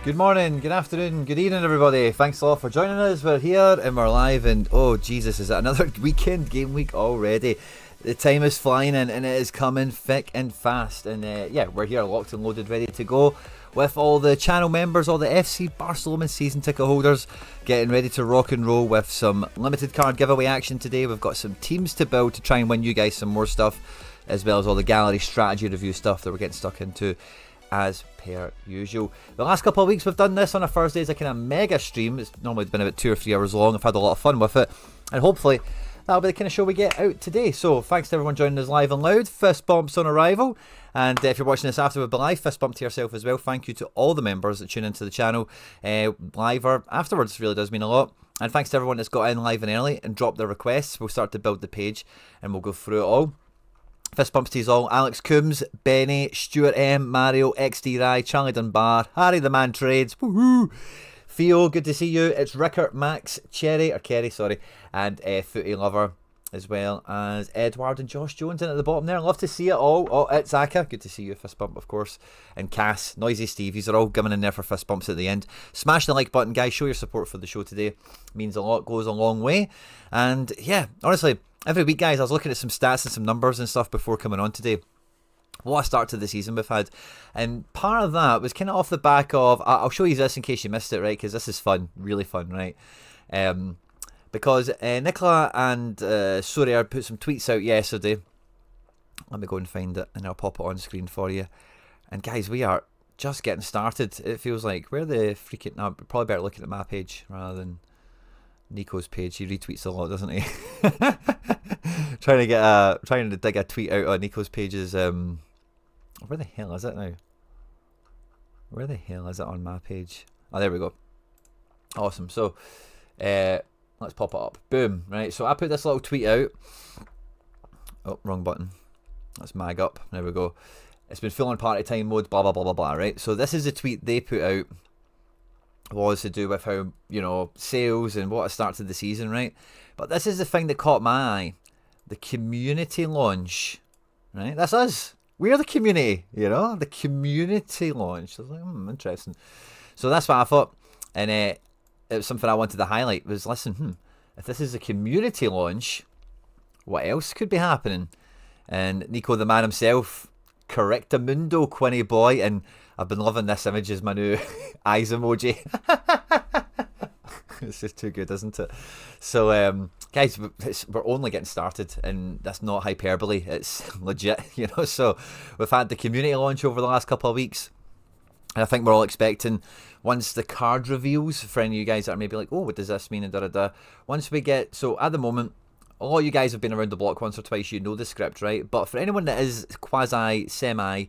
Good morning, good afternoon, good evening, everybody. Thanks a lot for joining us. We're here and we're live, and oh Jesus, is it another weekend, game week already? The time is flying in and it is coming thick and fast. And yeah, we're here locked and loaded, ready to go with all the channel members, all the FC Barcelona season ticket holders, getting ready to rock and roll with some limited card giveaway action today. We've got some teams to build to try and win you guys some more stuff, as well as all the gallery strategy review stuff that we're getting stuck into as per usual. The last couple of weeks we've done this on a Thursday as a kind of mega stream. It's normally been about 2 or 3 hours long. I've had a lot of fun with it, and hopefully that'll be the kind of show we get out today. So thanks to everyone joining us live and loud. Fist bumps on arrival, and if you're watching this after we've been live, fist bump to yourself as well. Thank you to all the members that tune into the channel live or afterwards. Really does mean a lot. And thanks to everyone that's got in live and early and dropped their requests. We'll start to build the page and we'll go through it all. Fist bumps to you all. Alex Coombs, Benny, Stuart M, Mario, XD Rye, Charlie Dunbar, Harry the Man Trades, woohoo! Theo, good to see you. It's Rickert, Max, Cherry, or Kerry, sorry, and Footy Lover, as well as Edward and Josh Jones in at the bottom there. Love to see it all. Oh, it's Aka, good to see you. Fist bump, of course. And Cass, Noisy Stevies are all giving in there for fist bumps at the end. Smash the like button, guys. Show your support for the show today. Means a lot, goes a long way. And yeah, honestly, every week, guys, I was looking at some stats and some numbers and stuff before coming on today. What a start to the season we've had. And part of that was kind of off the back of, I'll show you this in case you missed it, right? Because this is fun, really fun, right? Because Nicola and Sorare put some tweets out yesterday. Let me go and find it and I'll pop it on screen for you. And guys, we are just getting started. It feels like we're the freaking... No, probably better looking at my page rather than Nico's page. He retweets a lot, doesn't he? trying to dig a tweet out on Nico's page is where the hell is it now? Where the hell is it on my page? Oh, there we go. Awesome. So let's pop it up. Boom. Right, so I put this little tweet out. Oh, wrong button. Let's mag up. There we go. It's been full on party time mode, blah blah blah blah blah, right? So this is the tweet they put out. Was to do with how, you know, sales and what a start to the season, right? But this is the thing that caught my eye. The community launch, right? That's us. We're the community, you know? The community launch. I was like, interesting. So that's what I thought. And it was something I wanted to highlight was, listen, if this is a community launch, what else could be happening? And Nico, the man himself, Correctamundo, Quinny boy, and I've been loving this image as my new eyes emoji. It's just too good, isn't it? So, guys, we're only getting started, and that's not hyperbole. It's legit, you know. So we've had the community launch over the last couple of weeks, and I think we're all expecting, once the card reveals, for any of you guys that are maybe like, oh, what does this mean, and da-da-da. Once we get, so at the moment, a lot of you guys have been around the block once or twice, you know the script, right? But for anyone that is quasi-semi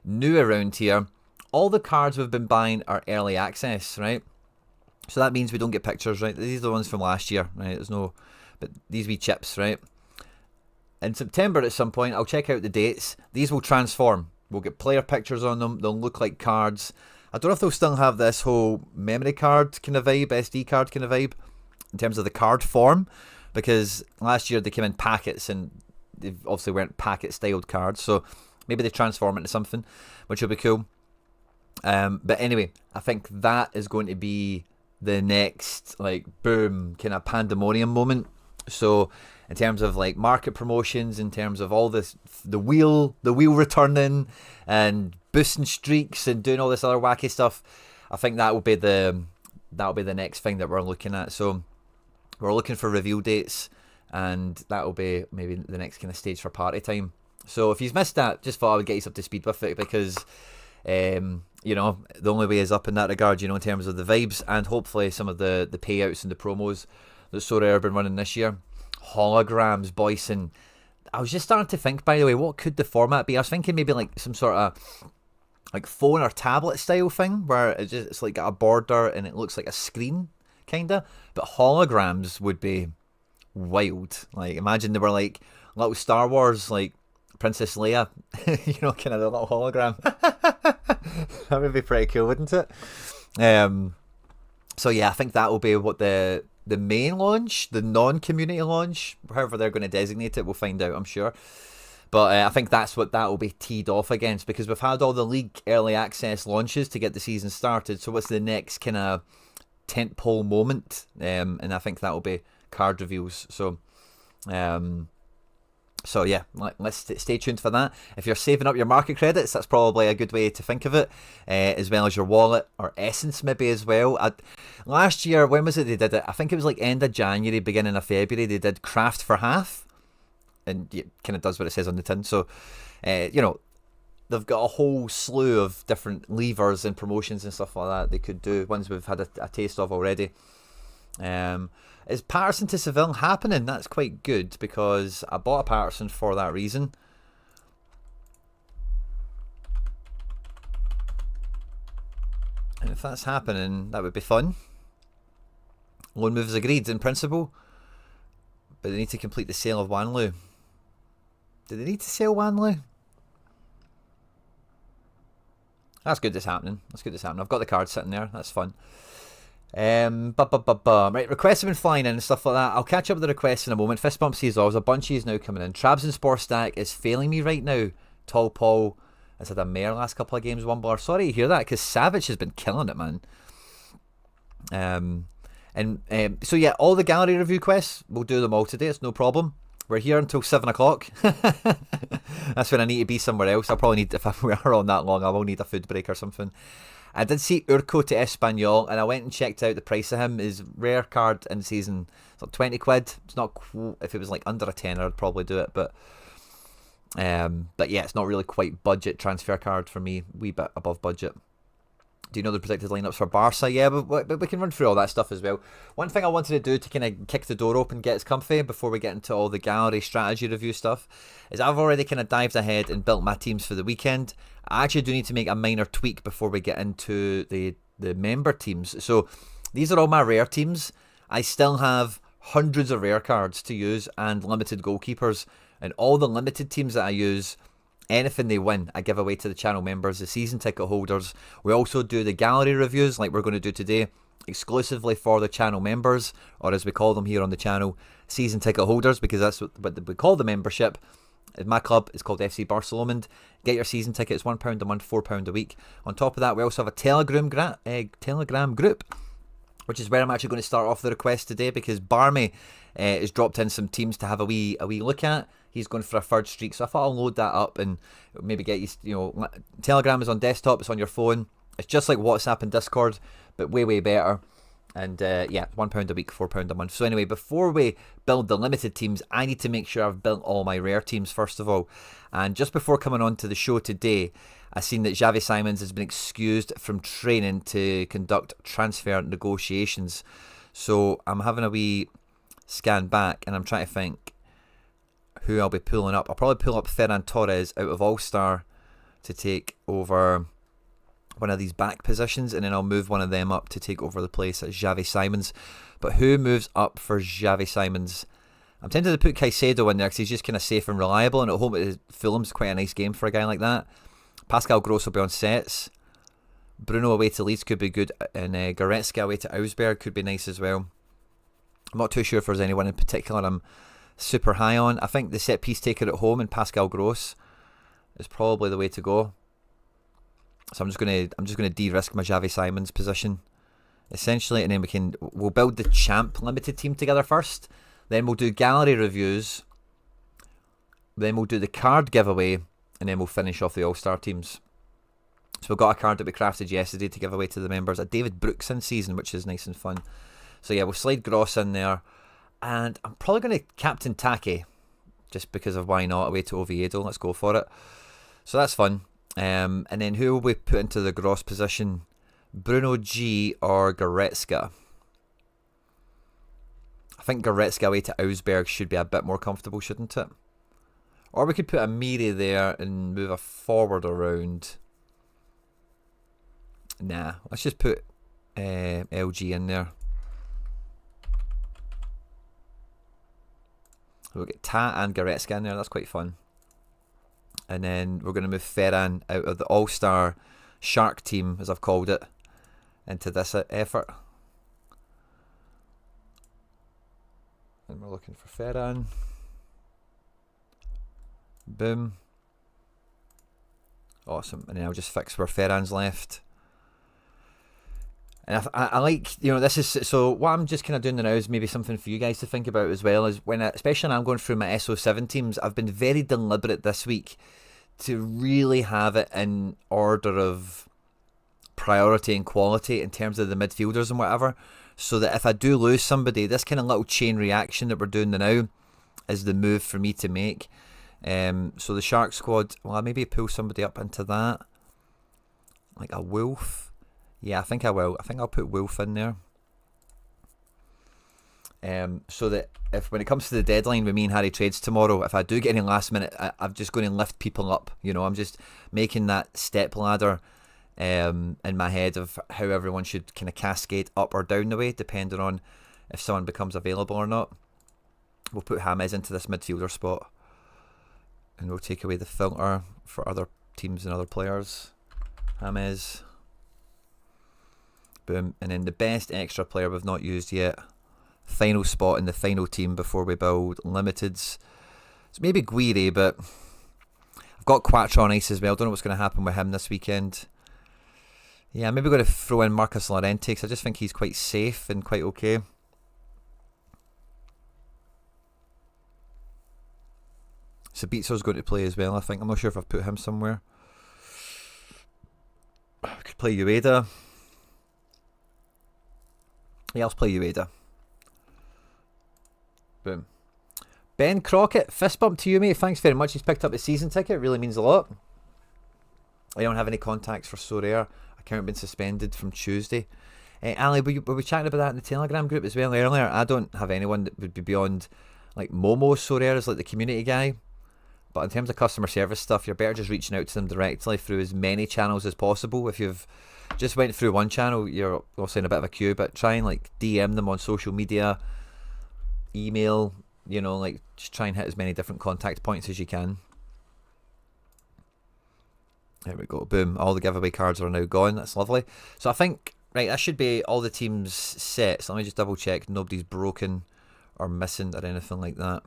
new around here, all the cards we've been buying are early access, right? So that means we don't get pictures, right? These are the ones from last year, right? There's no, but these wee chips, right? In September at some point, I'll check out the dates. These will transform. We'll get player pictures on them. They'll look like cards. I don't know if they'll still have this whole memory card kind of vibe, SD card kind of vibe, in terms of the card form, because last year they came in packets and they obviously weren't packet styled cards. So maybe they transform it into something, which will be cool. But anyway, I think that is going to be the next, like, boom, kind of pandemonium moment. So in terms of like market promotions, in terms of all this, the wheel returning and boosting streaks and doing all this other wacky stuff, I think that will be the next thing that we're looking at. So we're looking for reveal dates, and that will be maybe the next kind of stage for party time. So if you've missed that, just thought I would get you up to speed with it, because you know, the only way is up in that regard, you know, in terms of the vibes and hopefully some of the payouts and the promos that Sorare have been running this year. Holograms, boys, and I was just starting to think, by the way, what could the format be? I was thinking maybe like some sort of like phone or tablet style thing where it's like got a border and it looks like a screen, kinda. But holograms would be wild. Like, imagine they were like little Star Wars, like Princess Leia, you know, kind of a little hologram. That would be pretty cool, wouldn't it? So yeah, I think that will be what the main launch, the non-community launch, however they're going to designate it, we'll find out, I'm sure. But I think that's what that will be teed off against, because we've had all the league early access launches to get the season started. So what's the next kind of tentpole moment? And I think that will be card reveals. So yeah, let's stay tuned for that. If you're saving up your market credits, that's probably a good way to think of it, as well as your wallet or Essence maybe as well. Last year, when was it they did it? I think it was like end of January, beginning of February, they did craft for half. And it kind of does what it says on the tin. So, they've got a whole slew of different levers and promotions and stuff like that they could do, ones we've had a taste of already. Is Patterson to Seville happening? That's quite good, because I bought a Patterson for that reason. And if that's happening, that would be fun. Loan moves agreed in principle, but they need to complete the sale of Wanlu. Do they need to sell Wanlu? That's good that's happening. I've got the card sitting there. That's fun. Right, requests have been flying in and stuff like that. I'll catch up with the requests in a moment. Fist bump sees always a bunch of these now coming in. Trabs and Spore Stack is failing me right now. Tall Paul has had a mare last couple of games. Wumbler. Sorry to hear that, because Savage has been killing it, man. So yeah, all the gallery review quests, we'll do them all today. It's no problem. We're here until 7 o'clock. That's when I need to be somewhere else. I'll probably need, if we are on that long, I will need a food break or something. I did see Urco to Espanyol, and I went and checked out the price of him. His rare card in season, it's like 20 quid. It's not, if it was like under a tenner, I'd probably do it. But yeah, it's not really quite budget transfer card for me. Wee bit above budget. Do you know the predicted lineups for Barca? Yeah, but we can run through all that stuff as well. One thing I wanted to do to kind of kick the door open, get us comfy before we get into all the gallery strategy review stuff, is I've already kind of dived ahead and built my teams for the weekend. I actually do need to make a minor tweak before we get into the member teams. So these are all my rare teams. I still have hundreds of rare cards to use and limited goalkeepers, and all the limited teams that I use, anything they win, I give away to the channel members, the season ticket holders. We also do the gallery reviews like we're going to do today, exclusively for the channel members, or as we call them here on the channel, season ticket holders, because that's what we call the membership. In my club, it's called FC Barcelona. Get your season tickets, £1 a month, £4 a week. On top of that, we also have a Telegram group, which is where I'm actually going to start off the request today, because Barmy has dropped in some teams to have a wee look at. He's going for a third streak, so I thought I'll load that up and maybe get you, Telegram is on desktop, it's on your phone. It's just like WhatsApp and Discord, but way better. And yeah, £1 a week, £4 a month. So anyway, before we build the limited teams, I need to make sure I've built all my rare teams first of all. And just before coming on to the show today, I've seen that Xavi Simons has been excused from training to conduct transfer negotiations. So I'm having a wee scan back and I'm trying to think who I'll be pulling up. I'll probably pull up Ferran Torres out of All-Star to take over one of these back positions, and then I'll move one of them up to take over the place at Xavi Simons. But who moves up for Xavi Simons? I'm tempted to put Caicedo in there because he's just kind of safe and reliable, and at home at Fulham's quite a nice game for a guy like that. Pascal Gross will be on sets. Bruno away to Leeds could be good, and Goretzka away to Augsburg could be nice as well. I'm not too sure if there's anyone in particular I'm super high on. I think the set piece taker at home and Pascal Gross is probably the way to go. So I'm just gonna de-risk my Xavi Simons position, essentially, and then we'll build the champ limited team together first. Then we'll do gallery reviews. Then we'll do the card giveaway, and then we'll finish off the All-Star teams. So we've got a card that we crafted yesterday to give away to the members, a David Brooks in season, which is nice and fun. So yeah, we'll slide Gross in there, and I'm probably going to captain Take, just because of why not, away to Oviedo. Let's go for it. So that's fun. And then who will we put into the Gross position? Bruno G or Goretzka? I think Goretzka away to Augsburg should be a bit more comfortable, shouldn't it? Or we could put Amiri there and move a forward around. Nah, let's just put LG in there. We'll get Ta and Goretzka in there, that's quite fun. And then we're going to move Ferran out of the All-Star Shark team, as I've called it, into this effort. And we're looking for Ferran. Boom. Awesome. And then I'll just fix where Ferran's left. And I like, this is, so what I'm just kind of doing now is maybe something for you guys to think about as well, is especially when I'm going through my SO7 teams, I've been very deliberate this week to really have it in order of priority and quality in terms of the midfielders and whatever, so that if I do lose somebody, this kind of little chain reaction that we're doing now is the move for me to make. So the Shark squad, well, I maybe pull somebody up into that, like a Wolf. Yeah, I think I will. I think I'll put Wolf in there. So that when it comes to the deadline with me and Harry Trades tomorrow, if I do get any last minute, I'm just going to lift people up. I'm just making that step ladder in my head of how everyone should kind of cascade up or down the way, depending on if someone becomes available or not. We'll put James into this midfielder spot, and we'll take away the filter for other teams and other players. James. Boom. And then the best extra player we've not used yet. Final spot in the final team before we build limiteds. It's maybe Guiri, but I've got Quattro on ice as well. Don't know what's going to happen with him this weekend. Yeah, I'm maybe going to throw in Marcus Llorente because I just think he's quite safe and quite okay. Sabitzo's going to play as well, I think. I'm not sure if I've put him somewhere. I could play Ueda. Yeah, I'll play Ueda. Boom. Ben Crockett, fist bump to you, mate. Thanks very much. He's picked up a season ticket. Really means a lot. I don't have any contacts for Sorare. Account been suspended from Tuesday. Ali, were we chatting about that in the Telegram group as well earlier? I don't have anyone that would be beyond like Momo Sorare as like the community guy. But in terms of customer service stuff, you're better just reaching out to them directly through as many channels as possible. If you've just went through one channel, you're also in a bit of a queue, but try and like DM them on social media, email, like just try and hit as many different contact points as you can. There we go. Boom. All the giveaway cards are now gone. That's lovely. So I think, right, that should be all the teams set. So let me just double check. Nobody's broken or missing or anything like that.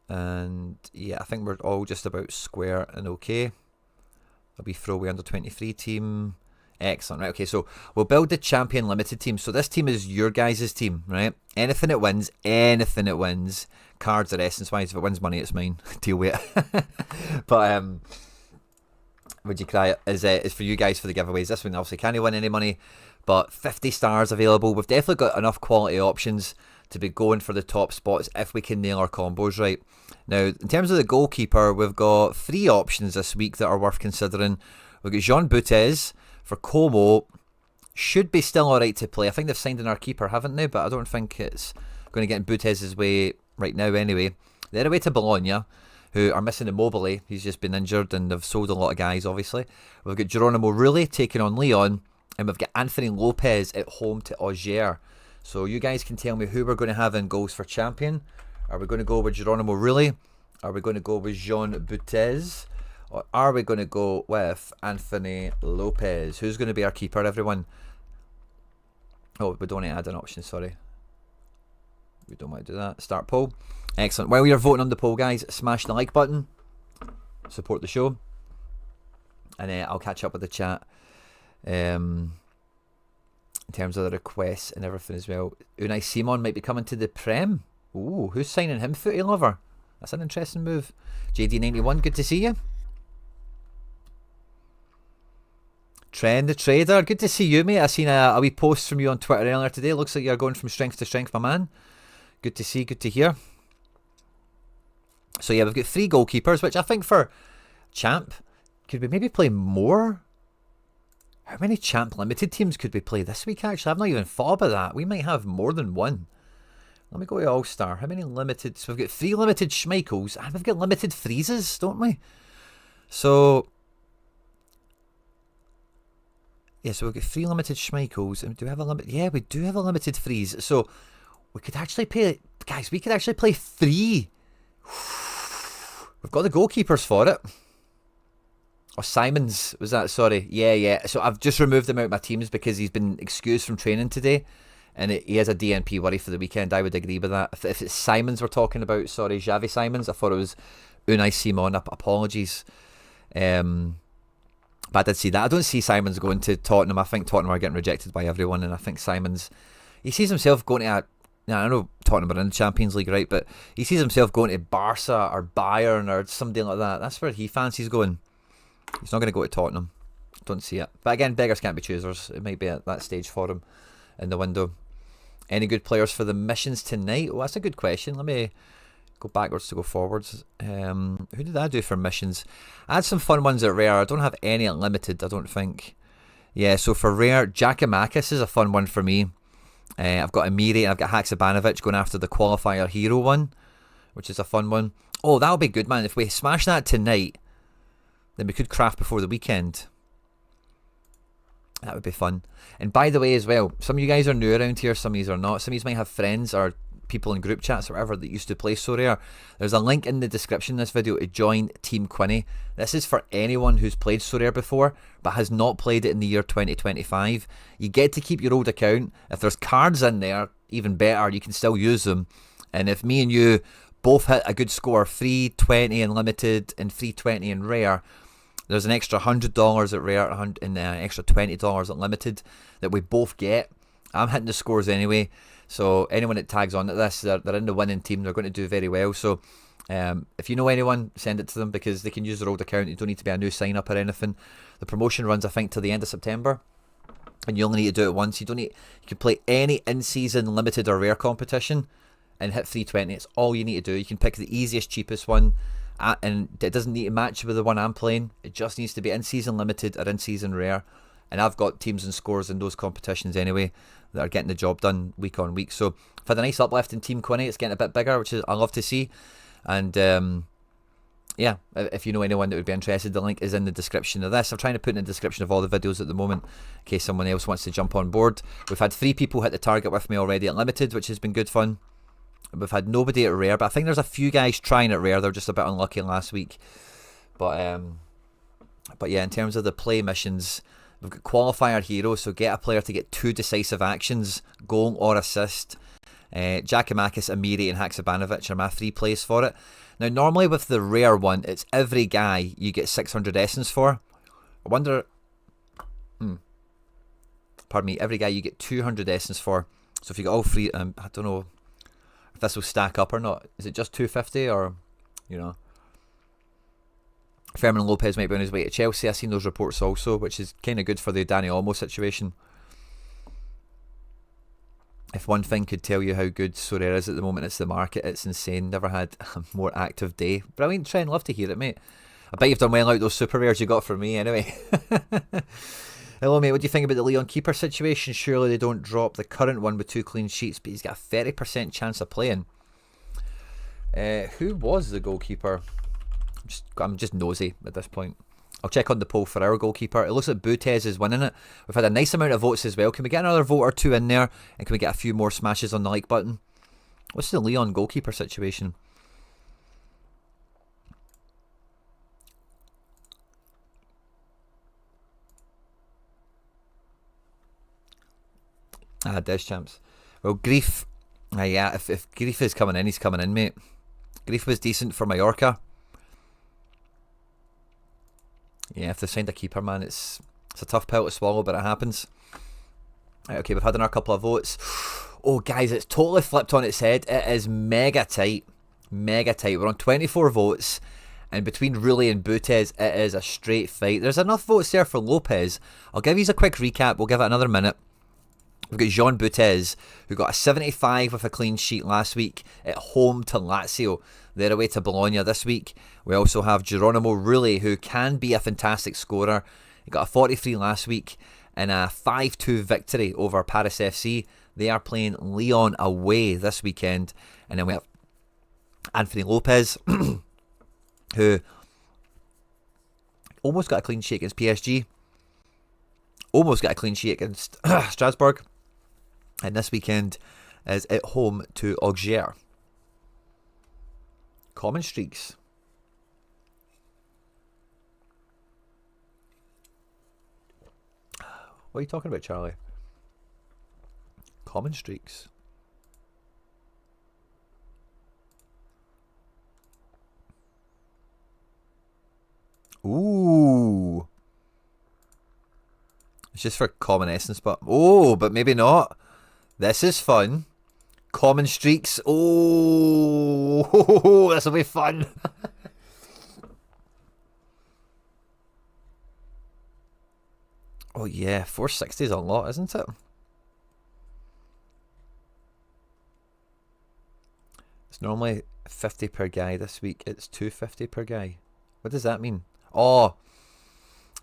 And yeah, I think we're all just about square and okay. There'll be throwaway under 23 team. Excellent. Right, okay, so we'll build the champion limited team. So this team is your guys' team, right? Anything it wins, cards are essence wise. If it wins money, it's mine. Deal with it. But would you cry is for you guys for the giveaways. This one obviously can't win any money, but 50 stars available. We've definitely got enough quality options to be going for the top spots if we can nail our combos right. Now, in terms of the goalkeeper, we've got 3 options this week that are worth considering. We've got Jean Boutez for Como. Should be still alright to play. I think they've signed in our keeper, haven't they? But I don't think it's going to get in Boutez's way right now anyway. They're away to Bologna, who are missing Immobile. He's just been injured and they've sold a lot of guys, obviously. We've got Geronimo Rulli taking on Leon, and we've got Anthony Lopez at home to Auxerre. So you guys can tell me who we're going to have in goals for champion. Are we going to go with Geronimo Rulli? Are we going to go with Jean Boutez? Or are we going to go with Anthony Lopez? Who's going to be our keeper, everyone? Oh, we don't want to add an option, sorry. We don't want to do that. Start poll. Excellent. While you're voting on the poll, guys, smash the like button. Support the show. And I'll catch up with the chat. In terms of the requests and everything as well. Unai Simon might be coming to the Prem. Ooh, who's signing him, Footy Lover? That's an interesting move. JD91, good to see you. Trend the Trader, good to see you, mate. I seen a wee post from you on Twitter earlier today. Looks like you're going from strength to strength, my man. Good to see, good to hear. So yeah, we've got 3 goalkeepers, which I think for Champ, could we maybe play more? How many Champ Limited teams could we play this week, actually? I've not even thought about that. We might have more than one. Let me go to All-Star. How many limited? So we've got 3 limited Schmeichels, and we've got limited freezes, don't we? So yeah, so we've got 3 limited Schmeichels, and do we have a limit? Yeah, we do have a limited freeze. So we could actually play, guys, we could actually play 3. We've got the goalkeepers for it. Oh, Simons, was that? Sorry. Yeah. So I've just removed him out of my teams because he's been excused from training today. And he has a DNP worry for the weekend. I would agree with that. If it's Simons we're talking about, sorry, Xavi Simons, I thought it was Unai Simon, apologies. But I did see that. I don't see Simons going to Tottenham. I think Tottenham are getting rejected by everyone, and I think Simons, he sees himself going to I know Tottenham are in the Champions League, right? But he sees himself going to Barca or Bayern or somebody like that. That's where he fancies going. He's not going to go to Tottenham. Don't see it. But again, beggars can't be choosers. It might be at that stage for him in the window. Any good players for the missions tonight? Oh, that's a good question. Let me go backwards to go forwards. Who did I do for missions? I had some fun ones at Rare. I don't have any at Limited, I don't think. Yeah, so for Rare, Giacomakis is a fun one for me. I've got Amiri and I've got Haksabanovic going after the qualifier hero one, which is a fun one. Oh, that'll be good, man. If we smash that tonight, then we could craft before the weekend. That would be fun. And by the way as well, some of you guys are new around here, some of you are not. Some of you might have friends or people in group chats or whatever that used to play Sorare. There's a link in the description of this video to join Team Quinny. This is for anyone who's played Sorare before but has not played it in the year 2025. You get to keep your old account. If there's cards in there, even better, you can still use them. And if me and you both hit a good score, 320 in Limited and 320 in Rare, there's an extra $100 at Rare and an extra $20 at Limited that we both get. I'm hitting the scores anyway, so anyone that tags on to this, they're in the winning team. They're going to do very well. So if you know anyone, send it to them because they can use their old account. You don't need to be a new sign up or anything. The promotion runs, I think, till the end of September, and you only need to do it once. You can play any in-season Limited or Rare competition and hit 320. It's all you need to do. You can pick the easiest, cheapest one. And it doesn't need to match with the one I'm playing. It just needs to be in-season Limited or in-season Rare. And I've got teams and scores in those competitions anyway that are getting the job done week on week. So I've had a nice uplift in Team Quinny. It's getting a bit bigger, which is I love to see. And yeah, if you know anyone that would be interested, the link is in the description of this. I'm trying to put in the description of all the videos at the moment in case someone else wants to jump on board. We've had 3 people hit the target with me already at Limited, which has been good fun. We've had nobody at Rare, but I think there's a few guys trying at Rare. They're just a bit unlucky last week. But yeah, in terms of the play missions, we've got qualifier hero, so get a player to get 2 decisive actions, goal or assist. Giacomakis, Amiri and Haksabanovic are my 3 plays for it. Now normally with the Rare one, it's every guy you get 600 essence for. I wonder, pardon me, every guy you get 200 essence for. So if you get all 3, I don't know if this will stack up or not. Is it just 250 or, you know? Fermin Lopez might be on his way to Chelsea. I've seen those reports also, which is kind of good for the Dani Olmo situation. If one thing could tell you how good Sorare is at the moment, it's the market. It's insane. Never had a more active day. Brilliant, Trent. Love to hear it, mate. I bet you've done well out those super rares you got from me anyway. Hello, mate. What do you think about the Leon Keeper situation? Surely they don't drop the current one with 2 clean sheets, but he's got a 30% chance of playing. Who was the goalkeeper? I'm just nosy at this point. I'll check on the poll for our goalkeeper. It looks like Butez is winning it. We've had a nice amount of votes as well. Can we get another vote or 2 in there? And can we get a few more smashes on the like button? What's the Leon goalkeeper situation? Des champs. Well, Grief. Yeah, if Grief is coming in, he's coming in, mate. Grief was decent for Mallorca. Yeah, if they signed a keeper, man, it's a tough pill to swallow, but it happens. Right, okay, we've had another couple of votes. Oh, guys, it's totally flipped on its head. It is mega tight. Mega tight. We're on 24 votes. And between Rulli and Butez, it is a straight fight. There's enough votes there for Lopez. I'll give you a quick recap. We'll give it another minute. We've got Jean Butez, who got a 75 with a clean sheet last week at home to Lazio. They're away to Bologna this week. We also have Geronimo Rulli, who can be a fantastic scorer. He got a 43 last week in a 5-2 victory over Paris FC. They are playing Lyon away this weekend. And then we have Anthony Lopez, who almost got a clean sheet against PSG. Almost got a clean sheet against Strasbourg. And this weekend is at home to Auxerre. Common streaks. What are you talking about, Charlie? Common streaks. Ooh. It's just for common essence, but maybe not. This is fun. Common streaks. Oh, this will be fun. Oh yeah, 460 is a lot, isn't it? It's normally 50 per guy this week. It's 250 per guy. What does that mean? Oh,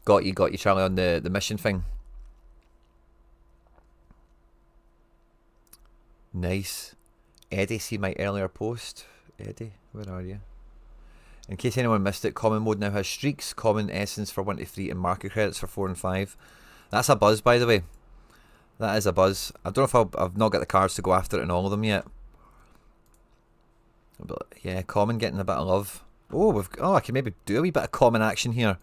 got you, Charlie, on the mission thing. Nice. Eddie, see my earlier post? Eddie, where are you? In case anyone missed it, common mode now has streaks, common essence for 1 to 3, and market credits for 4 and 5. That's a buzz, by the way. That is a buzz. I don't know if I've not got the cards to go after it in all of them yet. But yeah, common getting a bit of love. Oh, I can maybe do a wee bit of common action here.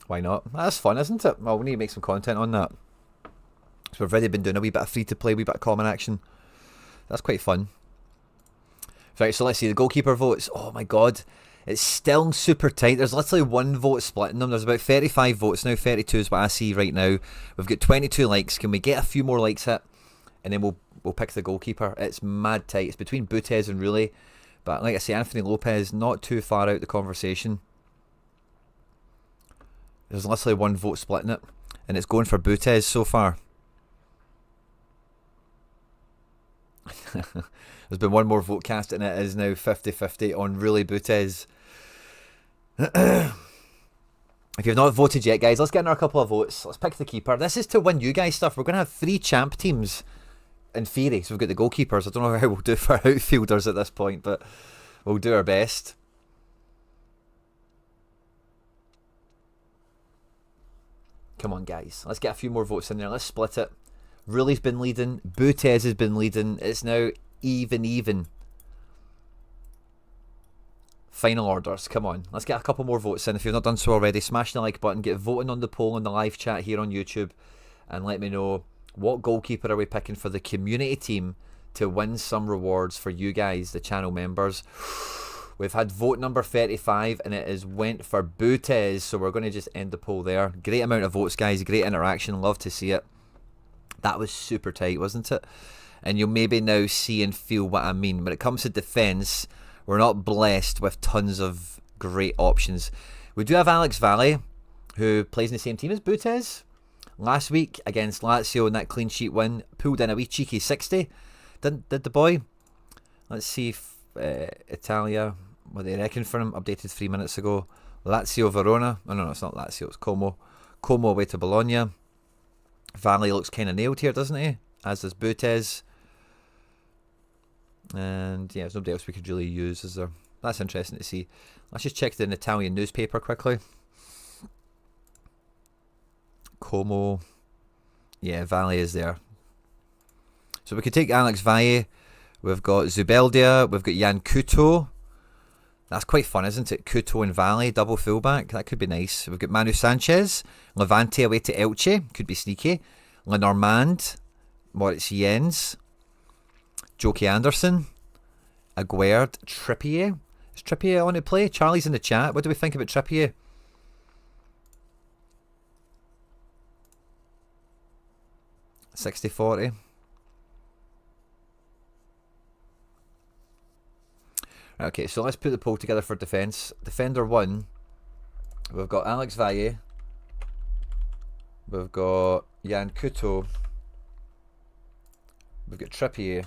Why not? That's fun, isn't it? Well, we need to make some content on that. So we've already been doing a wee bit of free to play, a wee bit of common action. That's quite fun. Right, so let's see the goalkeeper votes. Oh my god, it's still super tight. There's literally 1 vote splitting them. There's about 35 votes now. 32 is what I see right now. We've got 22 likes. Can we get a few more likes hit, and then we'll pick the goalkeeper? It's mad tight. It's between Butez and Rulli, but like I say, Anthony Lopez not too far out the conversation. There's literally 1 vote splitting it, and it's going for Butez so far. There's been 1 more vote cast, and it is now 50-50 on Rulli Butez. If you've not voted yet, guys, let's get in our couple of votes. Let's pick the keeper. This is to win you guys stuff. We're going to have 3 champ teams in theory. So we've got the goalkeepers. I don't know how we'll do for outfielders at this point, but we'll do our best. Come on, guys. Let's get a few more votes in there. Let's split it. Rulli's been leading. Butez has been leading. It's now even. Final orders. Come on. Let's get a couple more votes in. If you've not done so already, smash the like button. Get voting on the poll in the live chat here on YouTube. And let me know what goalkeeper are we picking for the community team to win some rewards for you guys, the channel members. We've had vote number 35, and it is went for Butez, so we're going to just end the poll there. Great amount of votes, guys. Great interaction. Love to see it. That was super tight, wasn't it? And you'll maybe now see and feel what I mean. When it comes to defence, we're not blessed with tons of great options. We do have Alex Valle, who plays in the same team as Butez. Last week against Lazio in that clean sheet win, pulled in a wee cheeky 60. Did the boy? Let's see if Italia, what they reckon for him, updated 3 minutes ago. Lazio Verona. Oh, no, it's not Lazio, it's Como. Como away to Bologna. Valle looks kind of nailed here, doesn't he? As does Butez. And yeah, there's nobody else we could really use, is there? That's interesting to see. Let's just check the Italian newspaper quickly. Como. Yeah, Valle is there. So we could take Alex Valle. We've got Zubeldia. We've got Jan Couto. That's quite fun, isn't it? Couto and Valle, double fullback. That could be nice. We've got Manu Sanchez. Levante away to Elche. Could be sneaky. Lenormand. Moritz Jens. Joki Anderson. Aguerd. Trippier. Is Trippier on to play? Charlie's in the chat. What do we think about Trippier? $60-40. Okay, so let's put the poll together for defence. Defender 1, we've got Alex Valle, we've got Jan Couto, we've got Trippier,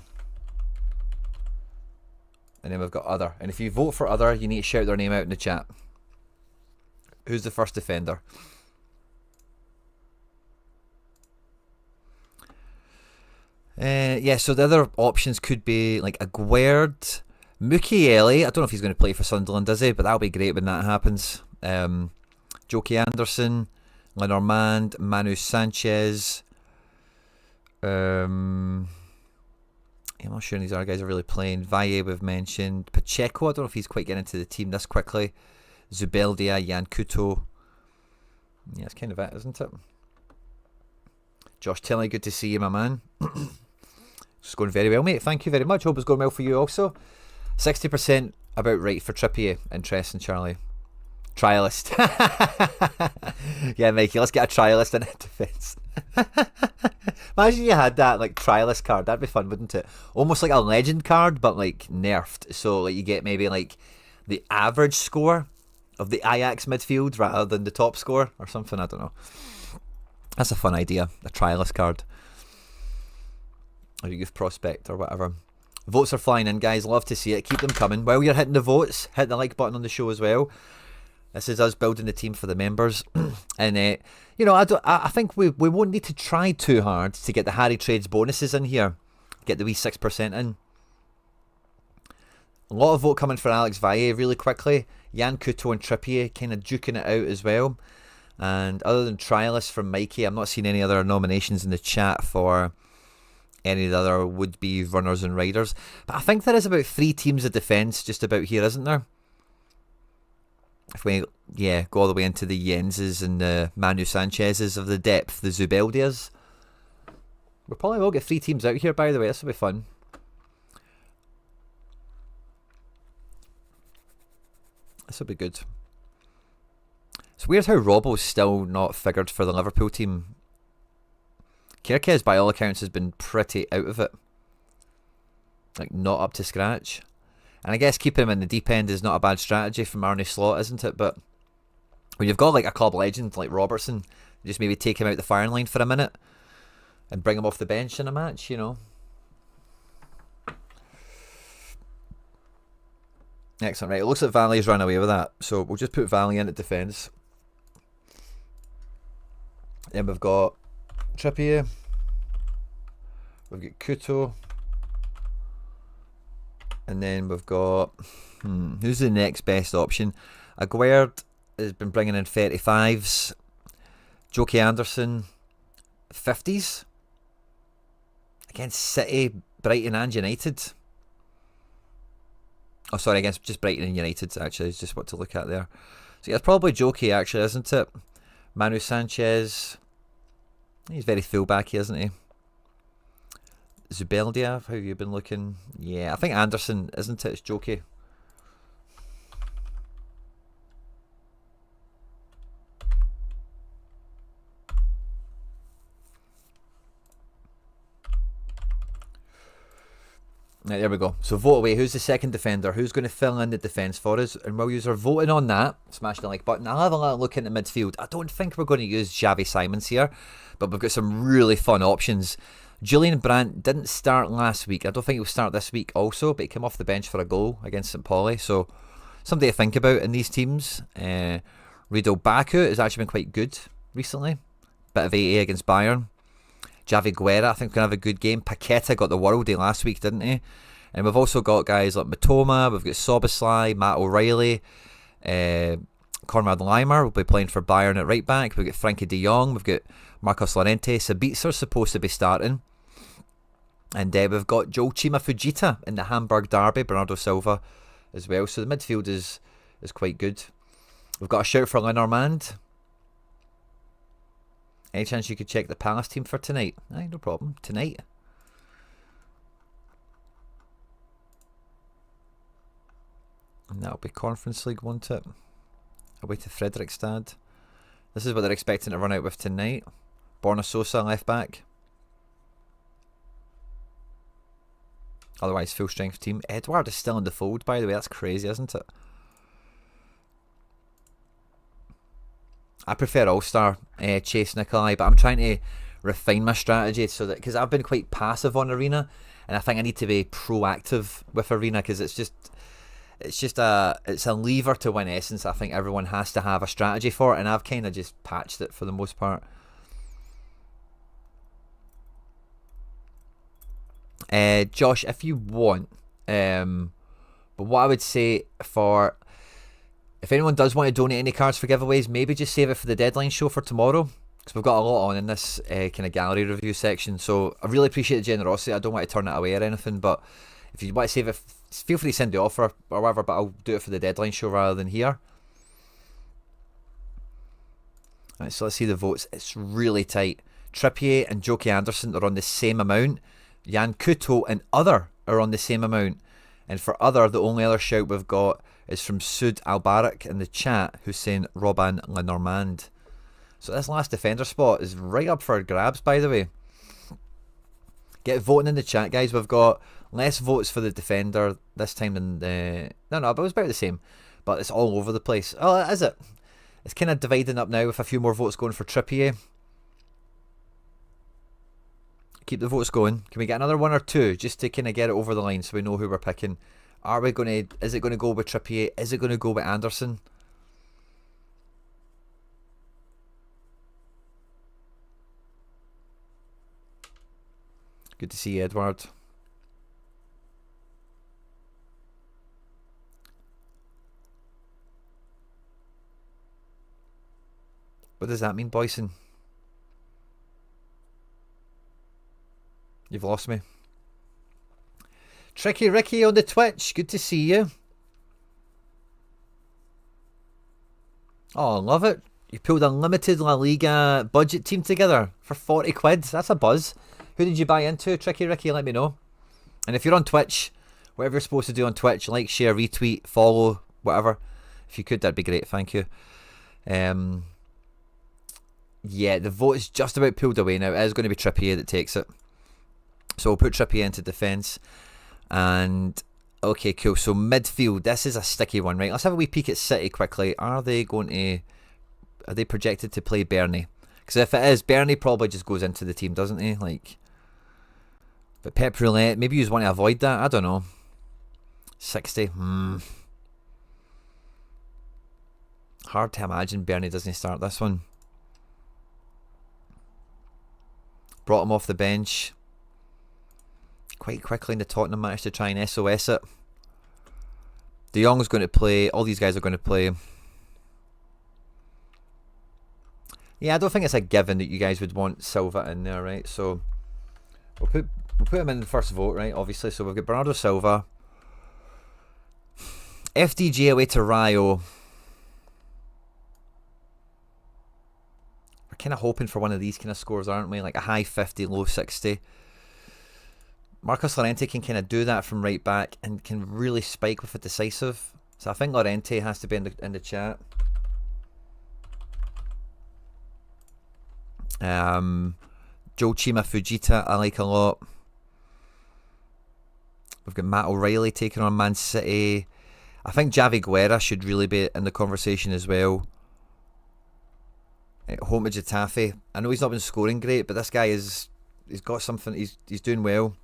and then we've got other. And if you vote for other, you need to shout their name out in the chat. Who's the first defender? Yeah, so the other options could be like Aguerd, Mukiele. I don't know if he's going to play for Sunderland, does he? But that'll be great when that happens. Joki Anderson, Lenormand, Manu Sanchez. I'm not sure these other guys are really playing. Valle we've mentioned. Pacheco, I don't know if he's quite getting into the team this quickly. Zubeldia, Jan Couto. Yeah, that's kind of it, isn't it? Josh Tilley, good to see you, my man. It's going very well, mate. Thank you very much. Hope it's going well for you also. 60% about right for Trippier. Interesting, Charlie. Trialist. Yeah, Mikey, let's get a trialist in defence. Imagine you had that like trialist card. That'd be fun, wouldn't it? Almost like a legend card, but like nerfed. So like you get maybe like the average score of the Ajax midfield rather than the top score or something. I don't know. That's a fun idea. A trialist card. Or a youth prospect or whatever. Votes are flying in, guys. Love to see it. Keep them coming. While you're hitting the votes, hit the like button on the show as well. This is us building the team for the members. And, you know, I think we won't need to try too hard to get the Harry Trades bonuses in here. Get the wee 6% in. A lot of vote coming for Alex Valle really quickly. Jan Couto and Trippier kind of duking it out as well. And other than Trialist from Mikey, I'm not seeing any other nominations in the chat for any of the other would-be runners and riders. But I think there is about 3 teams of defence just about here, isn't there? If we, go all the way into the Jenses and the Manu Sanchez's of the depth, the Zubeldias. We probably will get 3 teams out here, by the way. This will be fun. This will be good. It's weird how Robbo's still not figured for the Liverpool team. Kirkes, by all accounts, has been pretty out of it. Like, not up to scratch. And I guess keeping him in the deep end is not a bad strategy from Arne Slot, isn't it? But when you've got like a club legend like Robertson, just maybe take him out the firing line for a minute and bring him off the bench in a match, you know. Excellent, right. It looks like Valle's run away with that. So we'll just put Valle in at defence. Then we've got Trippier. We've got Couto. And then we've got... who's the next best option? Aguerd has been bringing in 35s. Joki Anderson, 50s. Against City, Brighton and United. Oh, sorry, against just Brighton and United, actually, is just what to look at there. So yeah, it's probably Joki, actually, isn't it? Manu Sanchez. He's very fullbacky, isn't he? Zubeldia, how have you been looking? Yeah, I think Anderson, isn't it? It's Joki. Right, there we go. So vote away. Who's the second defender? Who's going to fill in the defence for us? And while you're voting on that, smash the like button. I'll have a little look into midfield. I don't think we're going to use Xavi Simons here, but we've got some really fun options. Julian Brandt didn't start last week. I don't think he'll start this week also, but he came off the bench for a goal against St. Pauli. So something to think about in these teams. Riedel Baku has actually been quite good recently. Bit of 80 against Bayern. Javi Guerra, I think, can have a good game. Paqueta got the Worldie last week, didn't he? And we've also got guys like Matoma, we've got Soboslai, Matt O'Reilly, Conrad Leimer will be playing for Bayern at right back. We've got Frankie de Jong, we've got Marcos Llorente. Sabitzer supposed to be starting. And we've got Joel Chima Fujita in the Hamburg derby, Bernardo Silva as well. So the midfield is quite good. We've got a shout for Lenormand. Any chance you could check the Palace team for tonight? Aye, no problem. Tonight. And that'll be Conference League, won't it? Away to Fredrikstad. This is what they're expecting to run out with tonight. Borna Sosa, left back. Otherwise, full strength team. Edward is still in the fold, by the way. That's crazy, isn't it? I prefer All-Star Chase Nikolai, but I'm trying to refine my strategy so that, because I've been quite passive on Arena, and I think I need to be proactive with Arena, because it's a lever to win essence. I think everyone has to have a strategy for it, and I've kind of just patched it for the most part. Josh, if you want, but what I would say for, if anyone does want to donate any cards for giveaways, maybe just save it for the deadline show for tomorrow, because we've got a lot on in this kind of gallery review section. So I really appreciate the generosity. I don't want to turn it away or anything, but if you want to save it, feel free to send the offer or whatever, but I'll do it for the deadline show rather than here. Alright, so let's see the votes. It's really tight. Trippier and Joki Anderson are on the same amount. Jan Couto and other are on the same amount. And for other, the only other shout we've got is from Sud Albarak in the chat, who's saying Robin Lenormand. So this last defender spot is right up for grabs, by the way. Get voting in the chat, guys. We've got less votes for the defender this time than the... No, but it was about the same. But it's all over the place. Oh, is it? It's kind of dividing up now with a few more votes going for Trippier. Keep the votes going. Can we get another one or two just to kind of get it over the line so we know who we're picking? Are we going to... Is it going to go with Trippier? Is it going to go with Anderson? Good to see you, Edward. What does that mean, Boyson? You've lost me. Tricky Ricky on the Twitch. Good to see you. Oh, love it. You pulled a limited La Liga budget team together for 40 quid. That's a buzz. Who did you buy into, Tricky Ricky? Let me know. And if you're on Twitch, whatever you're supposed to do on Twitch, like, share, retweet, follow, whatever. If you could, that'd be great. Thank you. Yeah, the vote is just about pulled away now. It is going to be Trippier that takes it. So we'll put Trippier into defence. And, okay, cool. So midfield, this is a sticky one, right? Let's have a wee peek at City quickly. Are they projected to play Bernie? Because if it is, Bernie probably just goes into the team, doesn't he? Like, but Pep Roulette, maybe you just want to avoid that. I don't know. 60. Hard to imagine Bernie doesn't start this one. Brought him off the bench quite quickly in the Tottenham match to try and SOS it. De Jong's going to play. All these guys are going to play. Yeah, I don't think it's a given that you guys would want Silva in there, right? So we'll put him in the first vote, right? Obviously. So we've got Bernardo Silva. FDG away to Rayo. We're kind of hoping for one of these kind of scores, aren't we? Like a high 50, low 60. Marcos Llorente can kind of do that from right back and can really spike with a decisive. So I think Llorente has to be in the chat. Joe Chima Fujita, I like a lot. We've got Matt O'Reilly taking on Man City. I think Javi Guerra should really be in the conversation as well. Home to Getafe. I know he's not been scoring great, but this guy he's got something. He's doing well.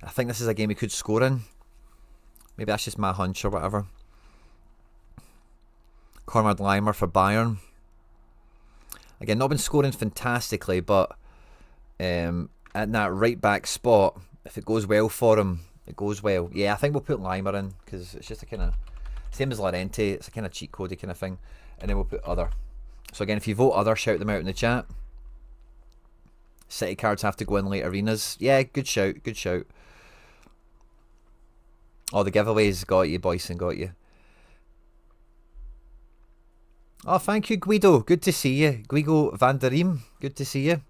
I think this is a game he could score in. Maybe that's just my hunch or whatever. Conrad Leimer for Bayern. Again, not been scoring fantastically, but at that right back spot, if it goes well for him, it goes well. Yeah, I think we'll put Leimer in because it's just a kind of same as Llorente. It's a kind of cheat codey kind of thing, and then we'll put other. So again, if you vote other, shout them out in the chat. City cards have to go in late arenas. Yeah, good shout, good shout. Oh, the giveaways got you, Boyson, got you. Oh, thank you, Guido. Good to see you. Guido van der Riem, good to see you.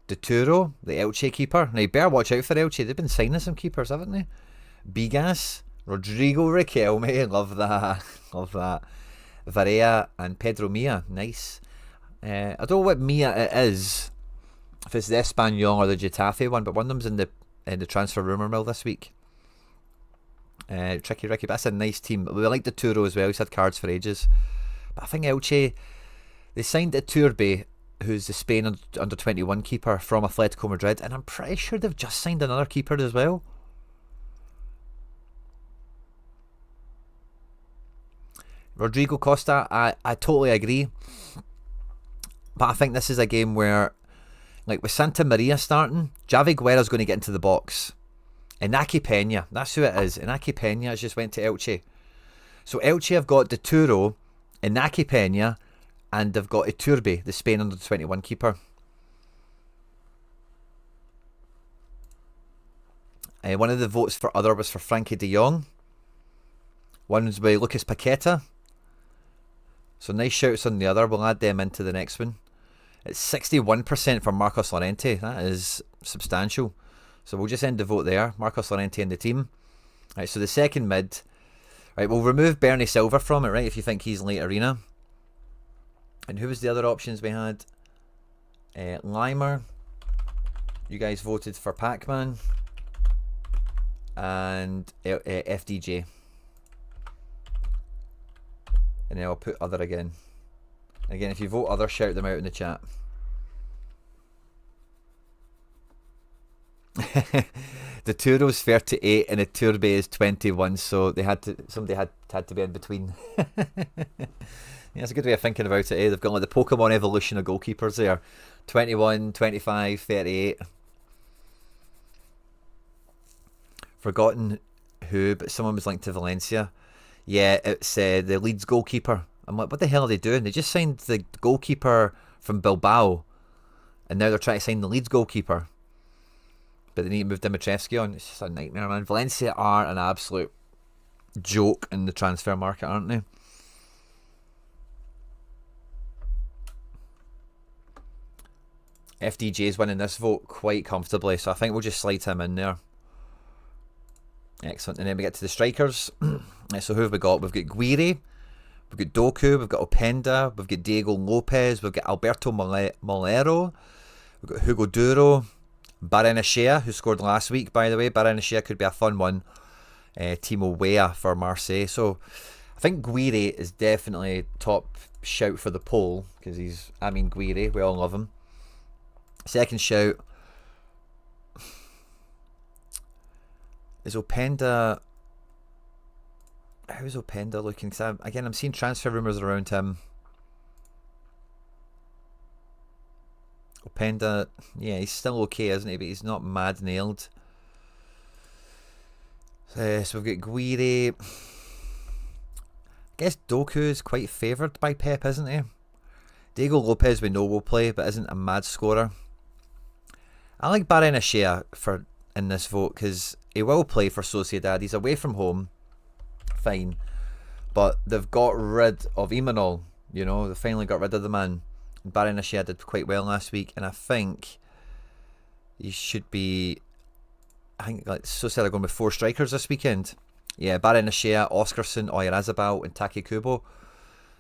Dituro, the Elche keeper. Now, you better watch out for Elche. They've been signing some keepers, haven't they? Bigas, Rodrigo Riquelme. Love that. Love that. Varea and Pedro Mia. Nice. I don't know what Mia it is. If it's the Espanyol or the Getafe one, but one of them's in the transfer rumour mill this week. Tricky Ricky, but that's a nice team. We like the Turo as well. He's had cards for ages. But I think Elche, they signed Iturbe, who's the Spain under 21 keeper from Atletico Madrid, and I'm pretty sure they've just signed another keeper as well. Rodrigo Costa, I totally agree. But I think this is a game where, like with Santa Maria starting, Javi Guerra's going to get into the box. Inaki Peña, that's who it is. Inaki Peña has just went to Elche. So Elche have got Dituro, Inaki Peña, and they've got Iturbe, the Spain under 21 keeper. One of the votes for other was for Frankie de Jong. One was by Lucas Paqueta. So nice shouts on the other. We'll add them into the next one. It's 61% for Marcos Llorente. That is substantial. So we'll just end the vote there. Marcos Llorente in the team. Right, so the second mid. Right, we'll remove Bernie Silva from it, right, if you think he's late arena. And who was the other options we had? Limer. You guys voted for Pac-Man. And FDJ. And then I'll put other again. Again, if you vote other, shout them out in the chat. The Turo's 38 and the Turbe is 21, so they had to. Somebody had to be in between. Yeah, it's a good way of thinking about it. They've got like the Pokemon evolution of goalkeepers there. 21, 25, 38. Forgotten who, but someone was linked to Valencia. Yeah, it's the Leeds goalkeeper. I'm like, what the hell are they doing? They just signed the goalkeeper from Bilbao, and now they're trying to sign the Leeds goalkeeper. But they need to move Dimitrievski on. It's just a nightmare, man. Valencia are an absolute joke in the transfer market, aren't they? FDJ's winning this vote quite comfortably, so I think we'll just slide him in there. Excellent. And then we get to the strikers. So who have we got? We've got Guiri, we've got Doku, we've got Openda, we've got Diego Lopez, we've got Alberto Molero, we've got Hugo Duro, Barenechea, who scored last week, by the way. Barenechea could be a fun one. Timo Weah for Marseille. So I think Guiri is definitely top shout for the poll, because he's Amin Guiri. We all love him. Second shout is Openda. How's Openda looking? Because I'm seeing transfer rumours around him. Openda, yeah, he's still okay, isn't he? But he's not mad nailed. So we've got Guiri. I guess Doku is quite favoured by Pep, isn't he? Diego Lopez we know will play, but isn't a mad scorer. I like Barenechea in this vote because he will play for Sociedad. He's away from home, fine, but they've got rid of Imanol. You know, they finally got rid of the man. Barenechea did quite well last week, and I think he should be. I think like Sociedad are going with 4 strikers this weekend. Yeah, Barenechea, Oscarson, Oyarzabal, and Takekubo.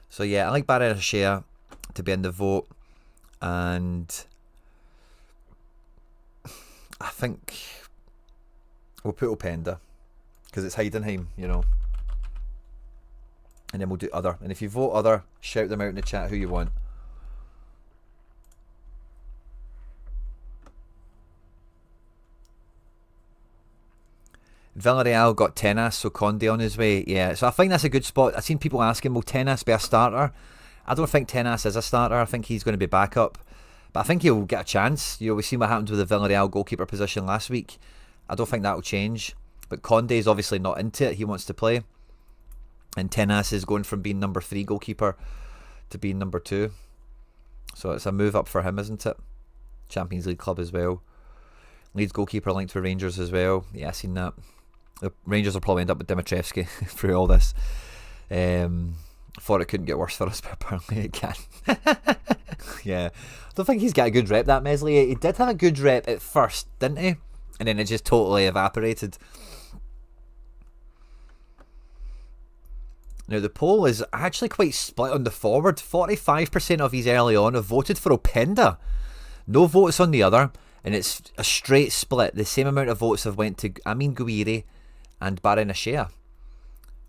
So yeah, I like Barenechea to be in the vote, and I think we'll put Openda because it's Heidenheim, you know. And then we'll do other. And if you vote other, shout them out in the chat who you want. Villarreal got Tenas, so Conde on his way. Yeah, so I think that's a good spot. I've seen people asking, will Tenas be a starter? I don't think Tenas is a starter. I think he's going to be backup. But I think he'll get a chance. You know, we've seen what happened with the Villarreal goalkeeper position last week. I don't think that will change. But Conde is obviously not into it. He wants to play. And Tenas is going from being number 3 goalkeeper to being number 2. So it's a move up for him, isn't it? Champions League club as well. Leeds goalkeeper linked with Rangers as well. Yeah, I've seen that. The Rangers will probably end up with Dimitrievski through all this. Thought it couldn't get worse for us, but apparently it can. Yeah. I don't think he's got a good rep, that Meslier. He did have a good rep at first, didn't he? And then it just totally evaporated. Now, the poll is actually quite split on the forward. 45% of these early on have voted for Openda. No votes on the other. And it's a straight split. The same amount of votes have went to Amin Guiri and Barenechea.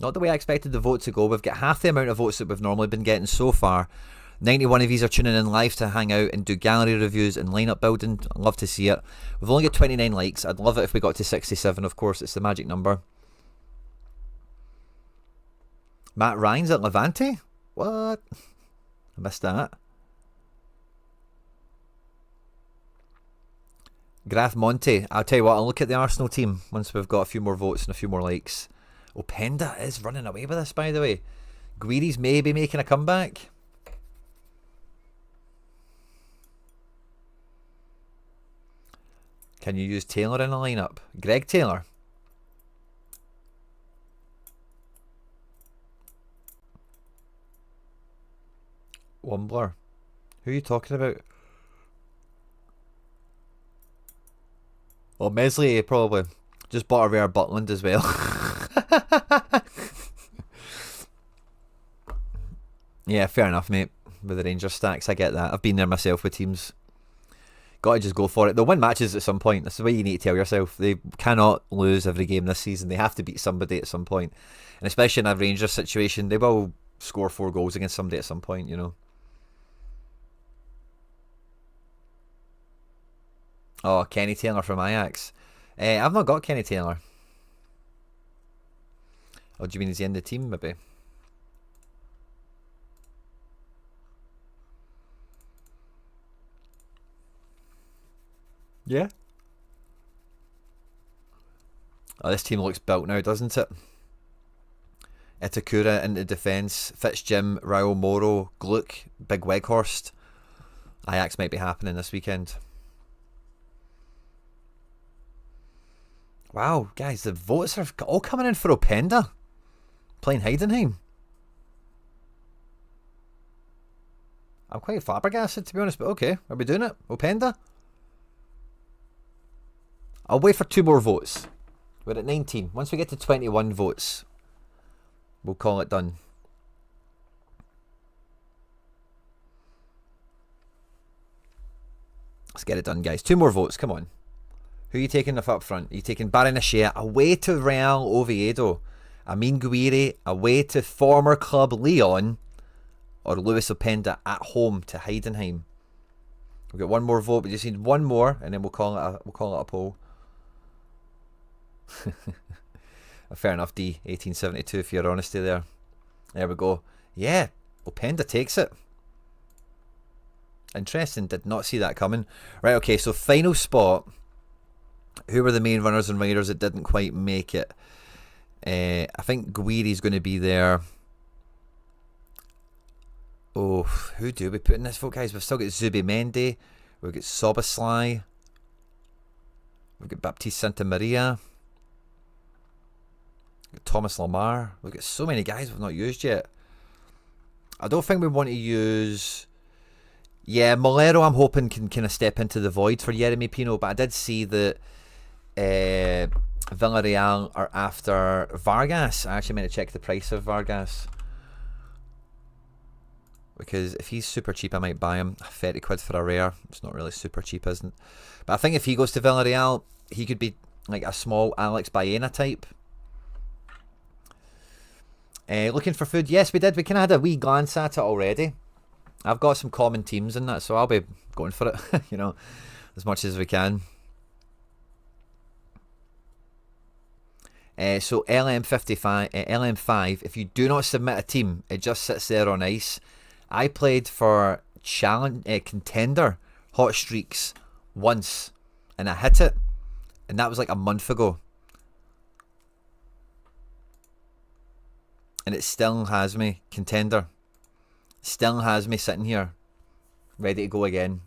Not the way I expected the vote to go. We've got half the amount of votes that we've normally been getting so far. 91 of these are tuning in live to hang out and do gallery reviews and lineup building. I'd love to see it. We've only got 29 likes. I'd love it if we got to 67, of course. It's the magic number. Matt Ryan's at Levante? What? I missed that. Graf Monte. I'll tell you what, I'll look at the Arsenal team once we've got a few more votes and a few more likes. Openda is running away with this, by the way. Guiri's maybe making a comeback. Can you use Taylor in a lineup? Greg Taylor. Wumbler. Who are you talking about? Oh, Meslier probably. Just bought a rare Butland as well. Yeah, fair enough, mate. With the Rangers stacks, I get that. I've been there myself with teams. Got to just go for it. They'll win matches at some point. That's the way you need to tell yourself. They cannot lose every game this season. They have to beat somebody at some point. And especially in a Rangers situation, they will score 4 goals against somebody at some point, you know. Oh, Kenny Taylor from Ajax. I've not got Kenny Taylor. Oh, do you mean he's in the team, maybe? Yeah. Oh, this team looks built now, doesn't it? Itakura into defence. Fitzjim, Raul Moro, Gluck, Big Weghorst. Ajax might be happening this weekend. Wow, guys, the votes are all coming in for Openda. Playing Heidenheim. I'm quite flabbergasted, to be honest, but okay. Are we doing it? Openda? I'll wait for 2 more votes. We're at 19. Once we get to 21 votes, we'll call it done. Let's get it done, guys. 2 more votes. Come on. Who are you taking up front? Are you taking Barrenechea away to Real Oviedo? Amin Guiri away to former club Leon? Or Lewis Openda at home to Heidenheim? We've got 1 more vote. We just need 1 more, and then we'll call it a poll. Fair enough, D. 1872 for your honesty there. There we go. Yeah, Openda takes it. Interesting. Did not see that coming. Right, okay, so final spot. Who were the main runners and riders that didn't quite make it? I think Guiri's going to be there. Oh, who do we put in this vote, guys? We've still got Zubimendi. We've got Soboslai. We've got Baptiste Santa Maria. We've got Thomas Lamar. We've got so many guys we've not used yet. I don't think we want to use... Yeah, Molero I'm hoping can kind of step into the void for Yeremy Pino, but I did see that Villarreal are after Vargas. I actually meant to check the price of Vargas, because if he's super cheap I might buy him. 30 quid for a rare. It's not really super cheap, isn't it? But I think if he goes to Villarreal, he could be like a small Alex Baena type. Looking for food? Yes, we did. We kind of had a wee glance at it already. I've got some common teams in that, so I'll be going for it, you know, as much as we can. So LM5, if you do not submit a team, it just sits there on ice. I played for Contender Hot Streaks once, and I hit it, and that was like a month ago. And it still has me, Contender. Still has me sitting here, ready to go again,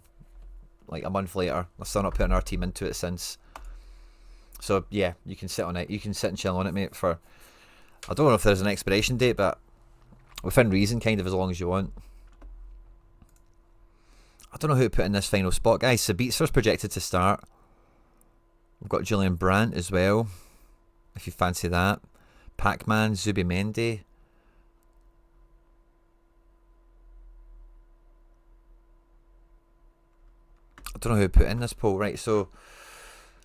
like a month later. I've still not putting our team into it since. So yeah, you can sit on it. You can sit and chill on it, mate, for... I don't know if there's an expiration date, but within reason, kind of, as long as you want. I don't know who to put in this final spot, guys. Sabitzer's projected to start. We've got Julian Brandt as well, if you fancy that. Pac-Man, Zubimendi. I don't know who to put in this poll. Right, so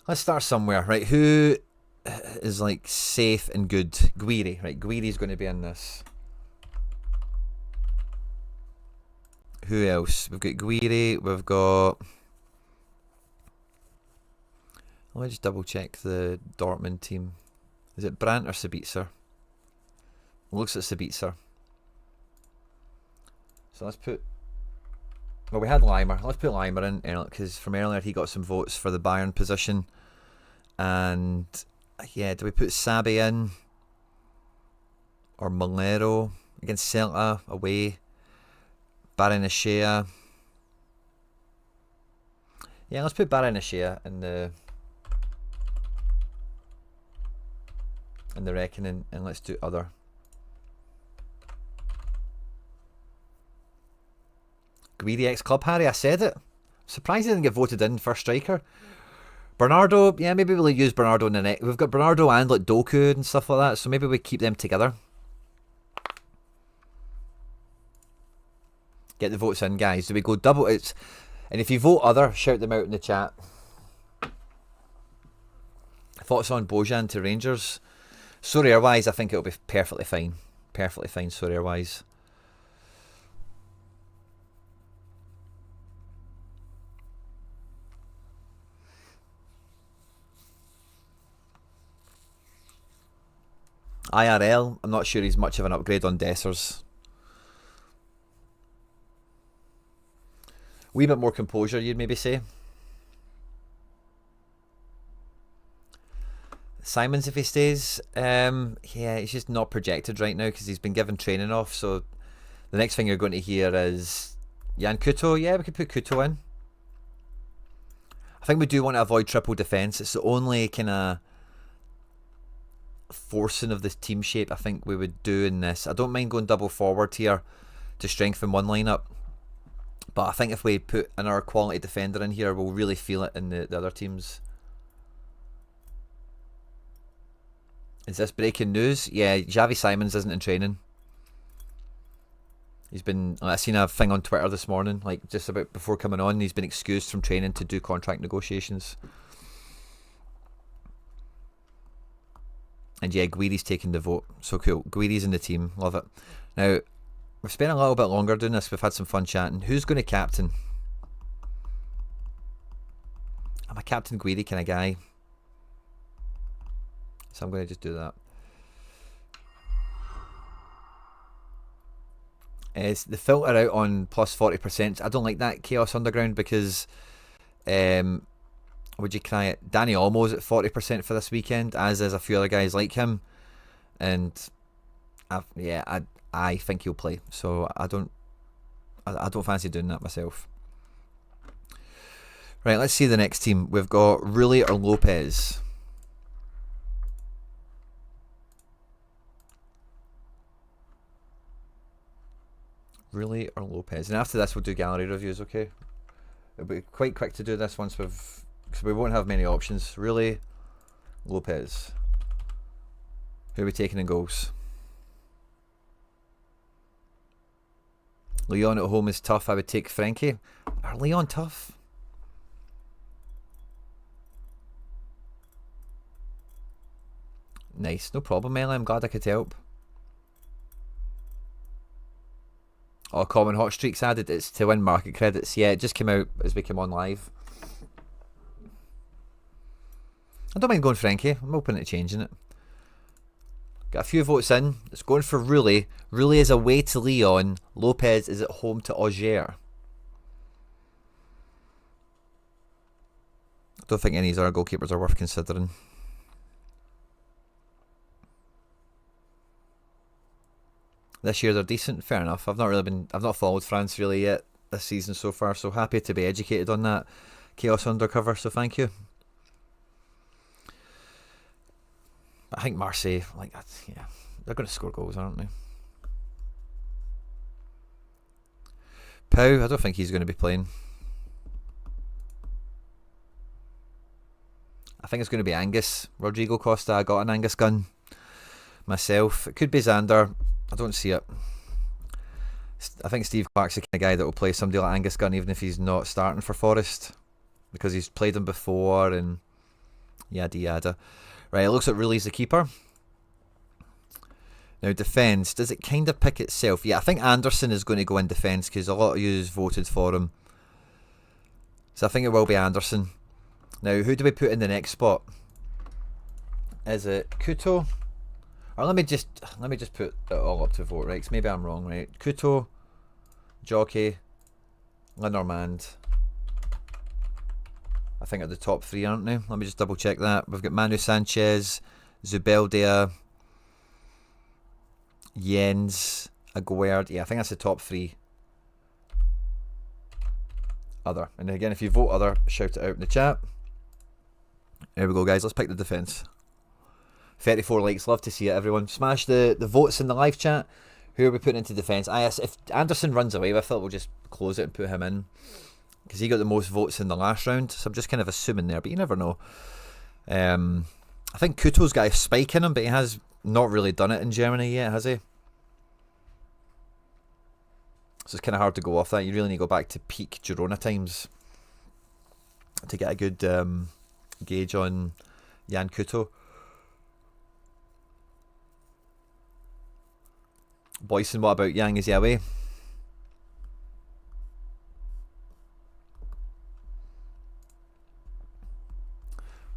let's start somewhere. Right, who is like safe and good? Guiri. Right, Guiri's going to be in this. Who else? We've got Guiri. We've got... Let me just double check the Dortmund team. Is it Brandt or Sabitzer? Looks like Sabitzer. So let's put... Well, we had Limer. Let's put Limer in, because from earlier he got some votes for the Bayern position. And yeah, do we put Sabi in? Or Molero against Celta away? Barrenechea. Yeah, let's put Barrenechea in the reckoning, and let's do other. Guiri ex-club, Harry, I said it. Surprised he didn't get voted in for striker. Bernardo, yeah, maybe we'll use Bernardo in the next. We've got Bernardo and like Doku and stuff like that, so maybe we keep them together. Get the votes in, guys. Do we go double? And if you vote other, shout them out in the chat. Thoughts on Bojan to Rangers? Sorare wise, I think it'll be perfectly fine. Perfectly fine, Sorare wise. IRL, I'm not sure he's much of an upgrade on Dessers. Wee bit more composure, you'd maybe say. Simons, if he stays, yeah, he's just not projected right now because he's been given training off. So the next thing you're going to hear is Jan Kuto. Yeah, we could put Kuto in. I think we do want to avoid triple defence. It's the only kind of forcing of this team shape I think we would do in this. I don't mind going double forward here to strengthen one lineup, but I think if we put another quality defender in here, we'll really feel it in the other teams. Is this breaking news? Yeah, Xavi Simons isn't in training. He's been, I seen a thing on Twitter this morning, like just about before coming on, he's been excused from training to do contract negotiations. And yeah, Guiri's taking the vote. So cool. Guiri's in the team. Love it. Now, we've spent a little bit longer doing this. We've had some fun chatting. Who's going to captain? I'm a Captain Guiri kind of guy. So I'm going to just do that. It's the filter out on plus 40%. I don't like that Chaos Underground because would you cry it? Danny Olmo's at 40% for this weekend, as is a few other guys like him. And I think he'll play. So I don't fancy doing that myself. Right, let's see the next team. We've got Rulli or Lopez. Rulli or Lopez. And after this we'll do gallery reviews, okay? It'll be quite quick to do this once because we won't have many options. Rulli, Lopez. Who are we taking in goals? Leon at home is tough. I would take Frankie. Are Leon tough? Nice, no problem, Ellie. I'm glad I could help. Oh, common hot streaks added. It's to win market credits. Yeah, it just came out as we came on live. I don't mind going Frankie. I'm open to changing it. Got a few votes in. It's going for Rulli. Rulli is away to Leon. Lopez is at home to Auger. I don't think any of our goalkeepers are worth considering. This year they're decent, fair enough. I've not followed France really yet this season so far, so happy to be educated on that Chaos Undercover, so thank you. I think Marseille, like that, yeah, they're going to score goals, aren't they? Pau, I don't think he's going to be playing. I think it's going to be Angus. Rodrigo Costa, I got an Angus gun myself. It could be Xander. I don't see it. I think Steve Clark's the kind of guy that will play somebody like Angus Gunn even if he's not starting for Forest, because he's played him before and yada yada. Right, it looks like Rulli's the keeper. Now defence, does it kind of pick itself? Yeah, I think Anderson is going to go in defence because a lot of you voted for him. So I think it will be Anderson. Now who do we put in the next spot? Is it Kuto? Or let me just put it all up to vote, right? 'Cause maybe I'm wrong, right? Kuto, Jockey, Lenormand. I think are the top three, aren't they? Let me just double check that. We've got Manu Sanchez, Zubeldia, Jens, Aguerd. Yeah, I think that's the top three. Other. And again, if you vote other, shout it out in the chat. There we go, guys. Let's pick the defence. 34 likes, love to see it, everyone. Smash the votes in the live chat. Who are we putting into defence? If Anderson runs away with it, we'll just close it and put him in. because he got the most votes in the last round. So I'm just kind of assuming there, but you never know. I think Kuto's got a spike in him, but he has not really done it in Germany yet, has he? So it's kind of hard to go off that. You really need to go back to peak Girona times to get a good gauge on Jan Kuto. Boyson, what about Yang? Is he away?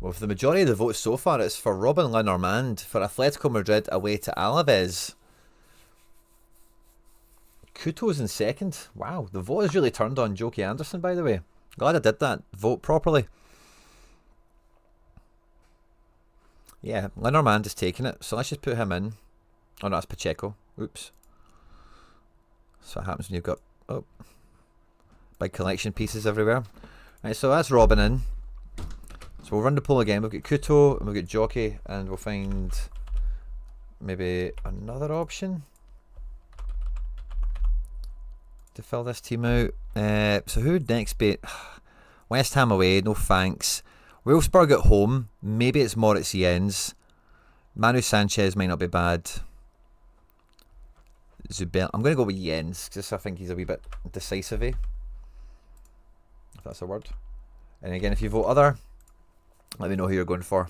Well, for the majority of the votes so far, it's for Robin Lenormand for Atletico Madrid away to Alaves. Kuto's in second. Wow, the vote has really turned on Jokey Anderson, by the way. Glad I did that. Vote properly. Yeah, Lenormand is taking it, so let's just put him in. Oh no, that's Pacheco. Oops. So what happens when you've got big collection pieces everywhere. Right, so that's Robin in. So we'll run the poll again. We've got Kuto and we've got Jockey, and we'll find maybe another option to fill this team out. So who would next be? West Ham away, no thanks. Wolfsburg at home, maybe it's Moritz Jens. Manu Sanchez might not be bad. Zubel, I'm going to go with Jens because I think he's a wee bit decisive, if that's a word. And again, if you vote other, let me know who you're going for.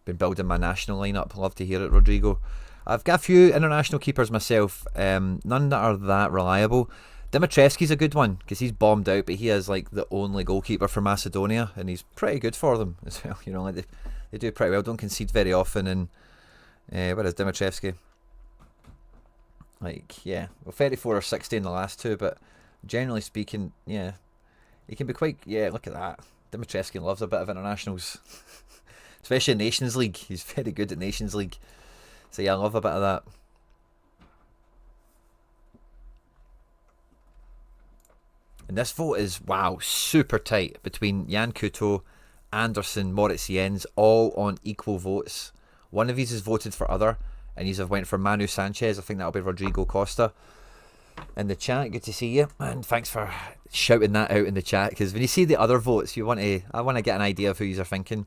Been building my national lineup. Love to hear it, Rodrigo. I've got a few international keepers myself. None that are that reliable. Dimitrievski's a good one because he's bombed out, but he is like the only goalkeeper for Macedonia, and he's pretty good for them as well. You know, like they do pretty well. Don't concede very often. And where is Dimitrievski? Like, yeah, well, 34 or 60 in the last two, but generally speaking, yeah, he can be quite. Yeah, look at that. Dimitrievski loves a bit of internationals, especially in Nations League. He's very good at Nations League. So yeah, I love a bit of that. And this vote is, wow, super tight between Jan Kuto, Anderson, Moritz Jens, all on equal votes. One of these is voted for other, and these have went for Manu Sanchez. I think that'll be Rodrigo Costa. In the chat, good to see you, and thanks for shouting that out in the chat, because when you see the other votes, I want to get an idea of who you're thinking.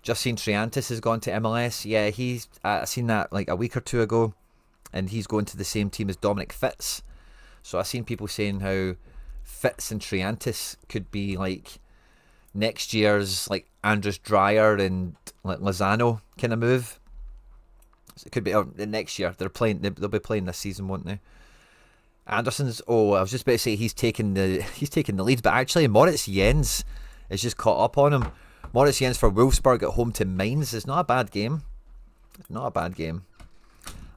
Just seen Triantis has gone to MLS. Yeah, I seen that like a week or two ago, and he's going to the same team as Dominic Fitz. So I've seen people saying how Fitz and Triantis could be like next year's like Andres Dreyer and like Lozano kind of move. So it could be next year. They'll be playing this season, won't they? Anderson's. Oh, I was just about to say he's taking the lead, but actually Moritz Jens is just caught up on him. Moritz Jens for Wolfsburg at home to Mainz is not a bad game. Not a bad game.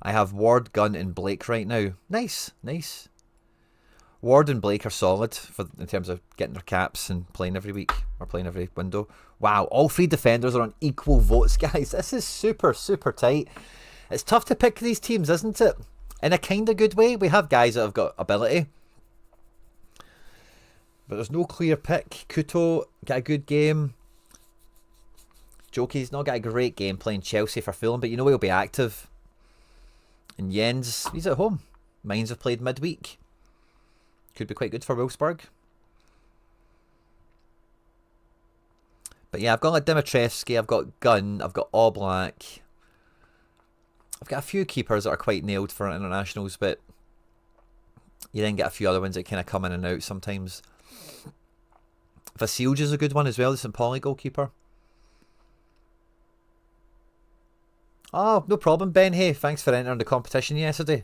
I have Ward, Gunn, and Blake right now. Nice. Ward and Blake are solid in terms of getting their caps and playing every week or playing every window. Wow, all three defenders are on equal votes, guys. This is super, super tight. It's tough to pick these teams, isn't it? In a kind of good way. We have guys that have got ability, but there's no clear pick. Kuto got a good game. Jokey's not got a great game playing Chelsea for Fulham, but you know he'll be active. And Jens, he's at home. Mainz have played midweek. Could be quite good for Wolfsburg. But yeah, I've got like Dimitrievski, I've got Gunn, I've got Oblak. I've got a few keepers that are quite nailed for internationals, but you then get a few other ones that kind of come in and out sometimes. Vasilja is a good one as well, the St. Pauli goalkeeper. Oh, no problem, Ben. Hey, thanks for entering the competition yesterday.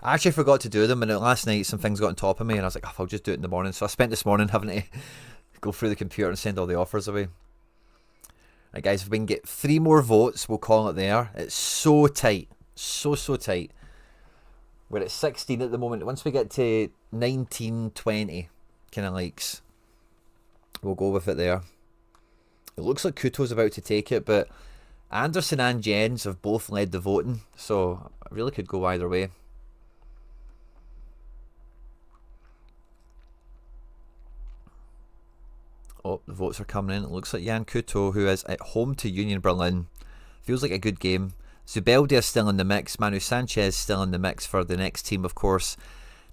I actually forgot to do them, and last night some things got on top of me, and I was like, oh, I'll just do it in the morning. So I spent this morning having to go through the computer and send all the offers away. Right, guys, if we can get 3 more votes, we'll call it there. It's so tight. So tight. We're at 16 at the moment. Once we get to 19, 20 kind of likes, we'll go with it there. It looks like Kuto's about to take it, but Anderson and Jens have both led the voting, so I really could go either way. Oh, the votes are coming in. It looks like Jan Kuto, who is at home to Union Berlin. Feels like a good game. Zubeldia is still in the mix. Manu Sanchez still in the mix for the next team, of course.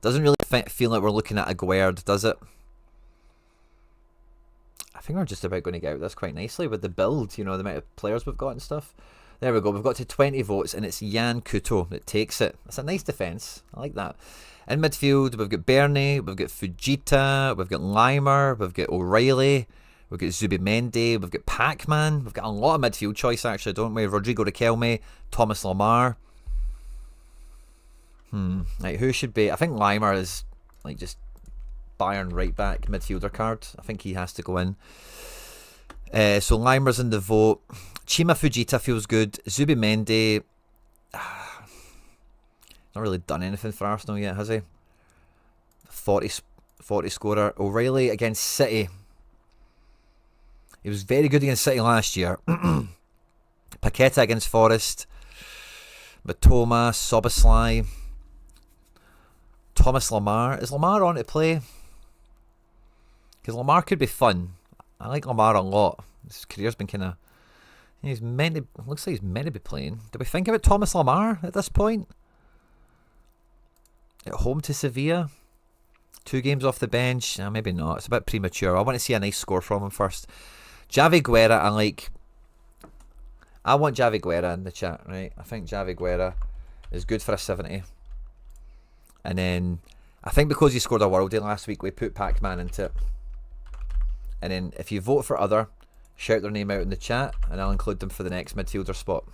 Doesn't really feel like we're looking at a Guerd, does it? I think we're just about going to get out this quite nicely with the build, you know, the amount of players we've got and stuff. There we go. We've got to 20 votes, and it's Jan Kuto that takes it. That's a nice defence. I like that. In midfield, we've got Bernie, we've got Fujita, we've got Limer, we've got O'Reilly, we've got Zubimendi, we've got Pac-Man. We've got a lot of midfield choice, actually, don't we? Rodrigo Riquelme, Thomas Lamar. Like, who should be... I think Limer is, like, just Bayern right-back midfielder card. I think he has to go in. So Limer's in the vote. Chima Fujita feels good. Zubimendi... not really done anything for Arsenal yet, has he? 40 scorer. O'Reilly against City. He was very good against City last year. Paqueta against Forest. Matoma, Soboslai. Thomas Lamar. Is Lamar on to play? Because Lamar could be fun. I like Lamar a lot. His career's been kind of... He's meant to... Looks like he's meant to be playing. Did we think about Thomas Lamar at this point? At home to Sevilla. 2 games off the bench. Maybe not. It's a bit premature. I want to see a nice score from him first. Javi Guerra, I want Javi Guerra in the chat, right? I think Javi Guerra is good for a 70. And then, I think because he scored a worldie last week, we put Pac-Man into it. And then, if you vote for other, shout their name out in the chat, and I'll include them for the next midfielder spot.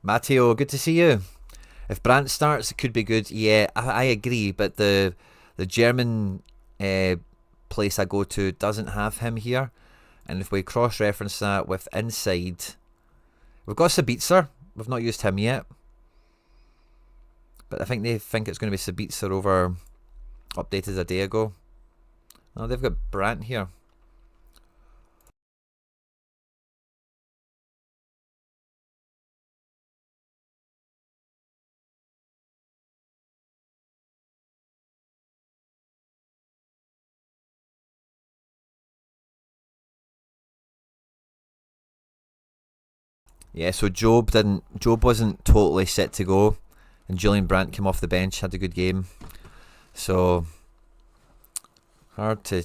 Matteo, good to see you. If Brandt starts, it could be good. Yeah, I agree, but the German place I go to doesn't have him here. And if we cross-reference that with inside, we've got Sabitzer. We've not used him yet. But I think they think it's going to be Sabitzer over updated a day ago. Oh, they've got Brandt here. Yeah, so Job wasn't totally set to go, and Julian Brandt came off the bench, had a good game. So hard to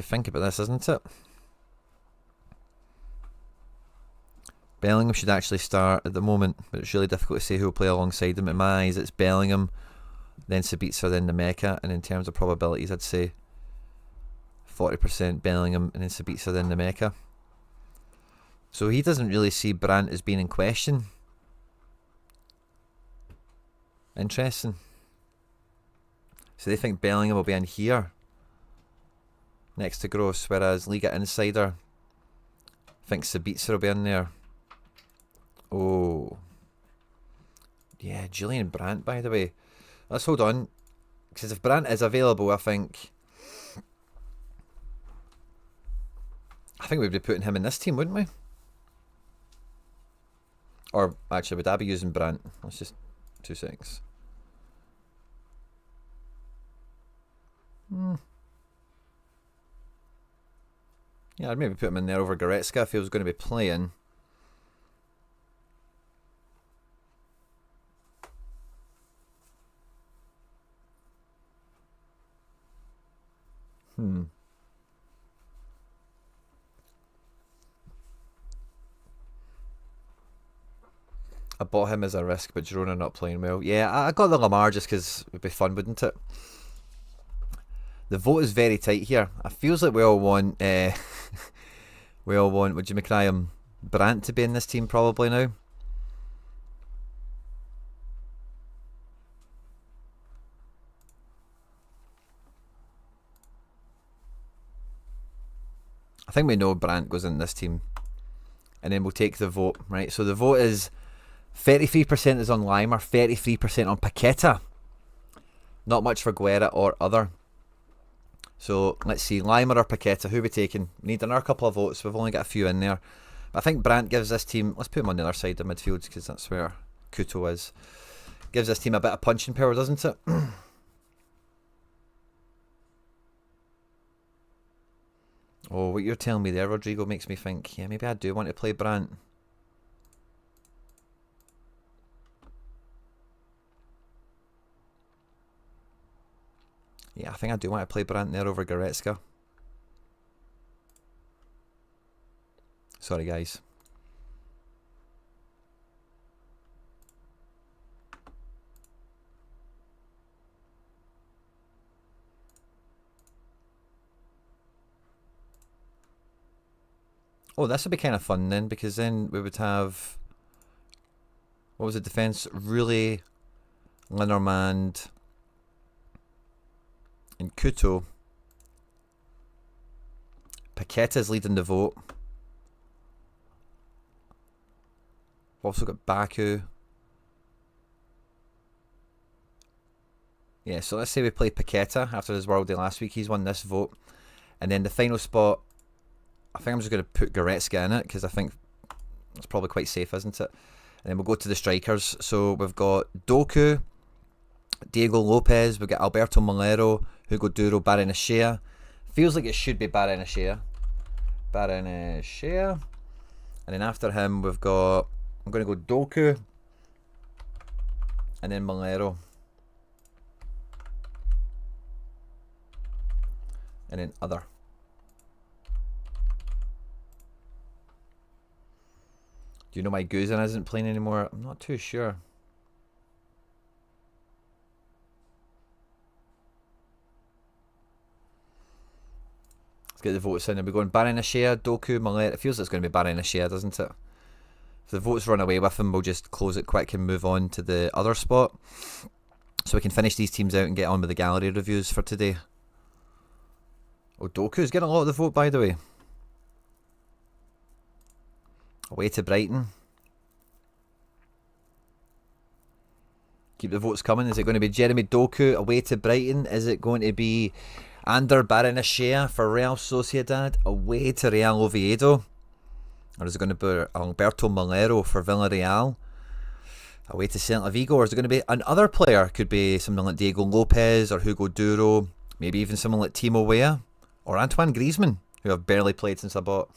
think about this, isn't it? Bellingham should actually start at the moment, but it's really difficult to say who will play alongside him. In my eyes, it's Bellingham, then Sabitzer, then Nemeka, and in terms of probabilities, I'd say 40% Bellingham, and then Sabitzer, then Nemeka. So he doesn't really see Brandt as being in question. Interesting. So they think Bellingham will be in here next to Gross, whereas Liga Insider thinks Sabitzer will be in there. Oh. Yeah, Julian Brandt, by the way. Let's hold on. Because if Brandt is available, I think we'd be putting him in this team, wouldn't we? Or actually, would I be using Brandt? Let's just 2 seconds. Yeah, I'd maybe put him in there over Goretzka if he was going to be playing. I bought him as a risk, but Girona not playing well. Yeah, I got the Lamar just because it would be fun, wouldn't it? The vote is very tight here. It feels like we all want would you McCryan Brandt to be in this team probably now. I think we know Brandt goes in this team. And then we'll take the vote, right? So the vote is 33% is on Limer, 33% on Paqueta. Not much for Guerra or other. So let's see, Limer or Paqueta, who are we taking? We need another couple of votes. We've only got a few in there. But I think Brandt gives this team, let's put him on the other side of midfield because that's where Kuto is. Gives this team a bit of punching power, doesn't it? Oh, what you're telling me there, Rodrigo, makes me think, yeah, maybe I do want to play Brandt. Yeah, I think I do want to play Brandt there over Goretzka. Sorry, guys. Oh, this would be kind of fun then, because then we would have... What was the defence? Really, Linnermand, and Kuto. Paqueta's leading the vote. We've also got Baku. Yeah, so let's say we play Paqueta after his World Day last week. He's won this vote. And then the final spot, I think I'm just going to put Goretzka in it, because I think it's probably quite safe, isn't it? And then we'll go to the strikers. So we've got Doku, Diego Lopez, we've got Alberto Molero, Hugo Duro, Barrenechea. Feels like it should be Barrenechea. Barrenechea. And then after him, we've got, I'm going to go Doku, and then Molero. And then other. Do you know why Guzan isn't playing anymore? I'm not too sure. Let's get the votes in. Are we going Barrenechea, Doku, Molero? It feels like it's going to be Barrenechea, doesn't it? If the votes run away with him, we'll just close it quick and move on to the other spot. So we can finish these teams out and get on with the gallery reviews for today. Oh, Doku's getting a lot of the vote, by the way. Away to Brighton. Keep the votes coming. Is it going to be Jeremy Doku away to Brighton? Is it going to be Ander Barrenechea for Real Sociedad away to Real Oviedo? Or is it going to be Alberto Molero for Villarreal away to Celta Vigo? Or is it going to be another player? Could be something like Diego Lopez or Hugo Duro. Maybe even someone like Timo Weah or Antoine Griezmann, who I've barely played since I bought.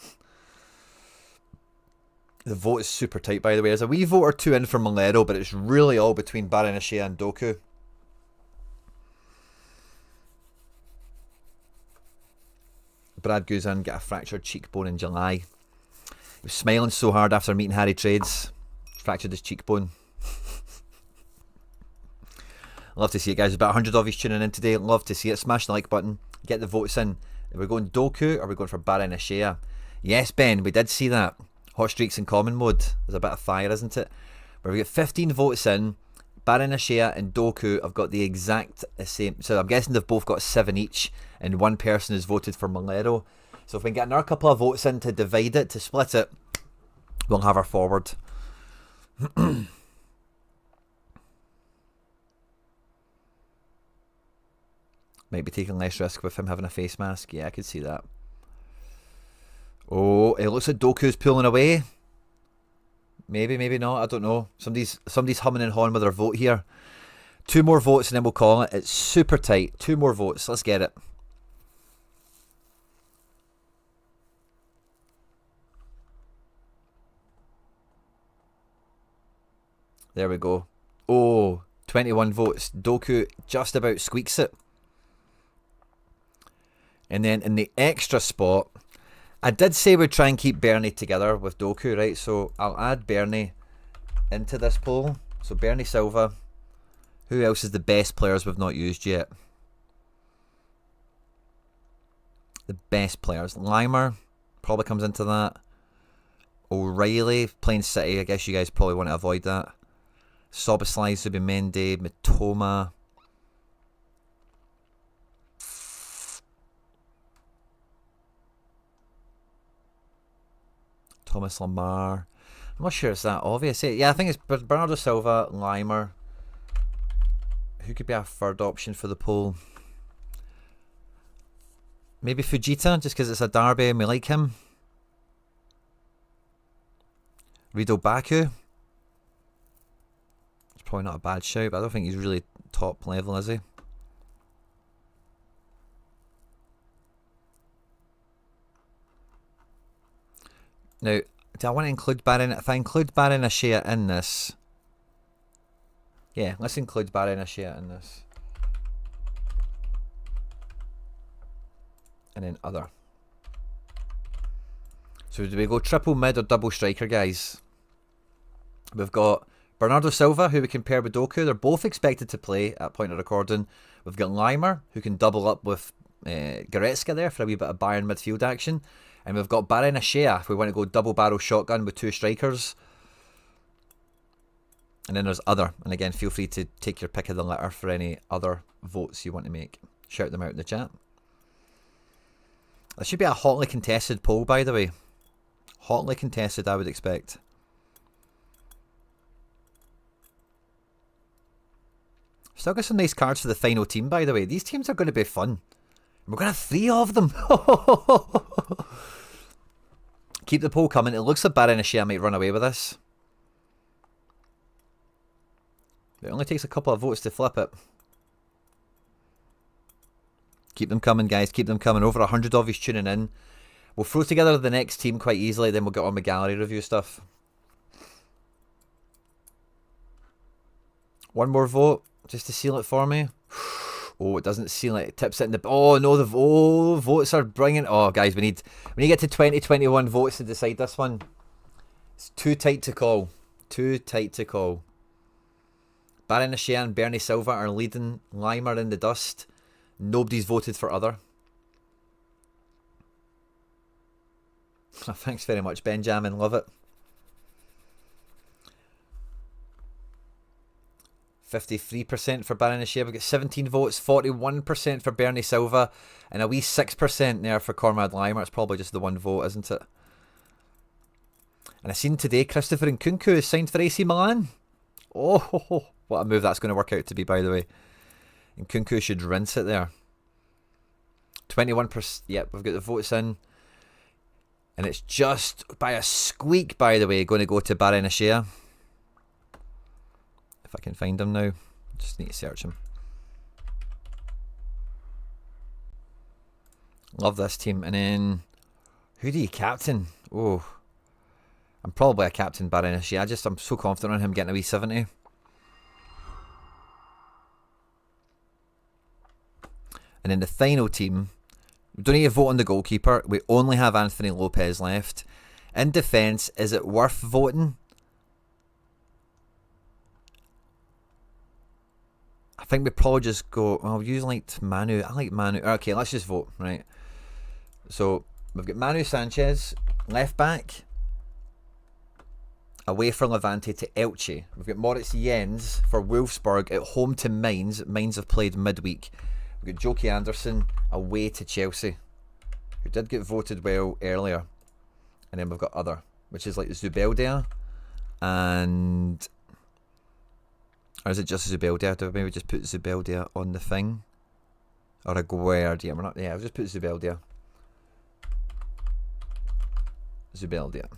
The vote is super tight, by the way. There's a wee vote or two in for Molero, but it's really all between Barrenechea and Doku. Brad Guzan got a fractured cheekbone in July. He was smiling so hard after meeting Harry Trades. Fractured his cheekbone. Love to see it, guys. About 100 of you tuning in today. Love to see it. Smash the like button. Get the votes in. Are we going Doku or are we going for Barrenechea? Yes, Ben, we did see that. Hot streaks in common mode. There's a bit of fire, isn't it? But we got 15 votes in. Barrenechea and Doku have got the exact same. So I'm guessing they've both got 7 each. And one person has voted for Molero. So if we can get another couple of votes in to divide it, to split it, we'll have our forward. Might be taking less risk with him having a face mask. Yeah, I could see that. Oh, it looks like Doku's pulling away. Maybe, maybe not. I don't know. Somebody's humming and hawing with their vote here. 2 more votes and then we'll call it. It's super tight. 2 more votes. Let's get it. There we go. Oh, 21 votes. Doku just about squeaks it. And then in the extra spot, I did say we'd try and keep Bernie together with Doku, right? So I'll add Bernie into this poll. So Bernie Silva. Who else is the best players we've not used yet? The best players. Limer probably comes into that. O'Reilly playing City. I guess you guys probably want to avoid that. Soboslai, Zubimendi, Mitoma. Thomas Lamar. I'm not sure it's that obvious. Yeah, I think it's Bernardo Silva, Limer. Who could be a third option for the poll? Maybe Fujita, just because it's a derby and we like him. Rido Baku. It's probably not a bad shout, but I don't think he's really top level, is he? Now, do I want to include Baron? If I include Barrenechea in this... Yeah, let's include Barrenechea in this. and then other. So do we go triple mid or double striker, guys? We've got Bernardo Silva, who we can pair with Doku. They're both expected to play at point of recording. We've got Limer, who can double up with Goretzka there for a wee bit of Bayern midfield action. And we've got Barren Ashea if we want to go double barrel shotgun with 2 strikers. And then there's other. And again, feel free to take your pick of the litter for any other votes you want to make. Shout them out in the chat. This should be a hotly contested poll, by the way. Hotly contested, I would expect. Still got some nice cards for the final team, by the way. These teams are going to be fun. We're going to have 3 of them. Keep the poll coming. It looks like Barren Ashea might run away with this. It only takes a couple of votes to flip it. Keep them coming, guys. Keep them coming. Over 100 of you tuning in. We'll throw together the next team quite easily. Then we'll get on with gallery review stuff. One more vote just to seal it for me. Oh, it doesn't seal it. It tips it in the... Oh, no. The votes are bringing... Oh, guys, we need to get to 2021 votes to decide this one. It's too tight to call. Too tight to call. Barren Ashea and Bernie Silva are leading. Limer in the dust. Nobody's voted for other. Thanks very much, Benjamin. Love it. 53% for Barren Ashea. We've got 17 votes. 41% for Bernie Silva. And a wee 6% there for Cormad Limer. It's probably just the one vote, isn't it? And I seen today Christopher Nkunku is signed for AC Milan. Oh, what a move that's going to work out to be, by the way. Nkunku should rinse it there. 21%. Yep, we've got the votes in. And it's just by a squeak, by the way, going to go to Barren Ashea. If I can find him now. Just need to search him. Love this team. And then, who do you captain? Oh, I'm probably a captain Barren Ashea. I'm so confident on him getting a wee 70. And then the final team, we don't need to vote on the goalkeeper. We only have Anthony Lopez left. In defence, is it worth voting? I think we probably just go... Oh, you like Manu. I like Manu. Okay, let's just vote, right? So, we've got Manu Sanchez, left back, away from Levante to Elche. We've got Moritz Jens for Wolfsburg at home to Mainz. Mainz have played midweek. We've got Joki Anderson away to Chelsea, who did get voted well earlier. And then we've got other, which is like Zubeldia and... Or is it just Zubeldia? Do we maybe just put Zubeldia on the thing? Or a Guardia? We're not... Yeah, I'll just put Zubeldia. Zubeldia.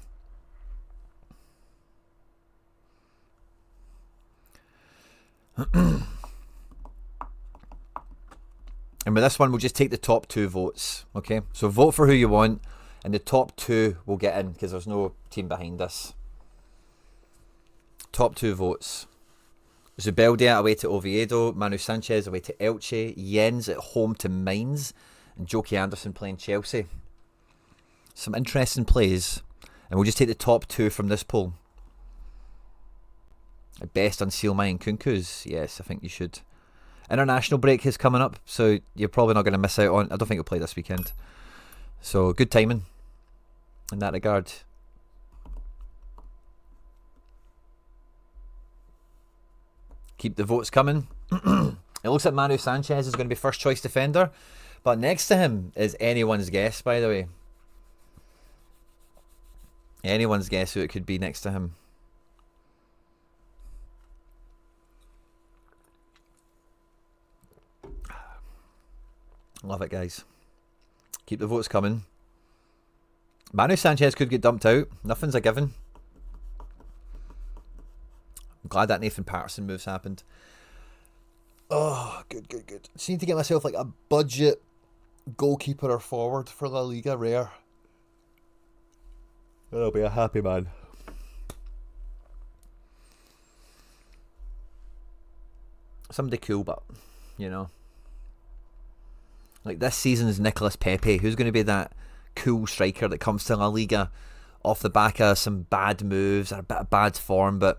And with this one, we'll just take the top 2 votes. Okay? So vote for who you want. And the top 2 will get in because there's no team behind us. Top 2 votes. Zubeldia away to Oviedo, Manu Sanchez away to Elche, Jens at home to Mainz, and Joki Anderson playing Chelsea. Some interesting plays, and we'll just take the top 2 from this poll. At best, unseal my Nkunku's. Yes, I think you should. International break is coming up, so you're probably not going to miss out on... I don't think he'll play this weekend. So, good timing in that regard. Keep the votes coming. It looks like Manu Sanchez is going to be first choice defender. But next to him is anyone's guess, by the way. Anyone's guess who it could be next to him. Love it, guys. Keep the votes coming. Manu Sanchez could get dumped out. Nothing's a given. I'm glad that Nathan Patterson move's happened. Oh, good. Just need to get myself like a budget goalkeeper or forward for La Liga Rare. I'll be a happy man. Somebody cool, but, you know. Like this season's Nicolas Pepe. Who's going to be that cool striker that comes to La Liga off the back of some bad moves or a bit of bad form? But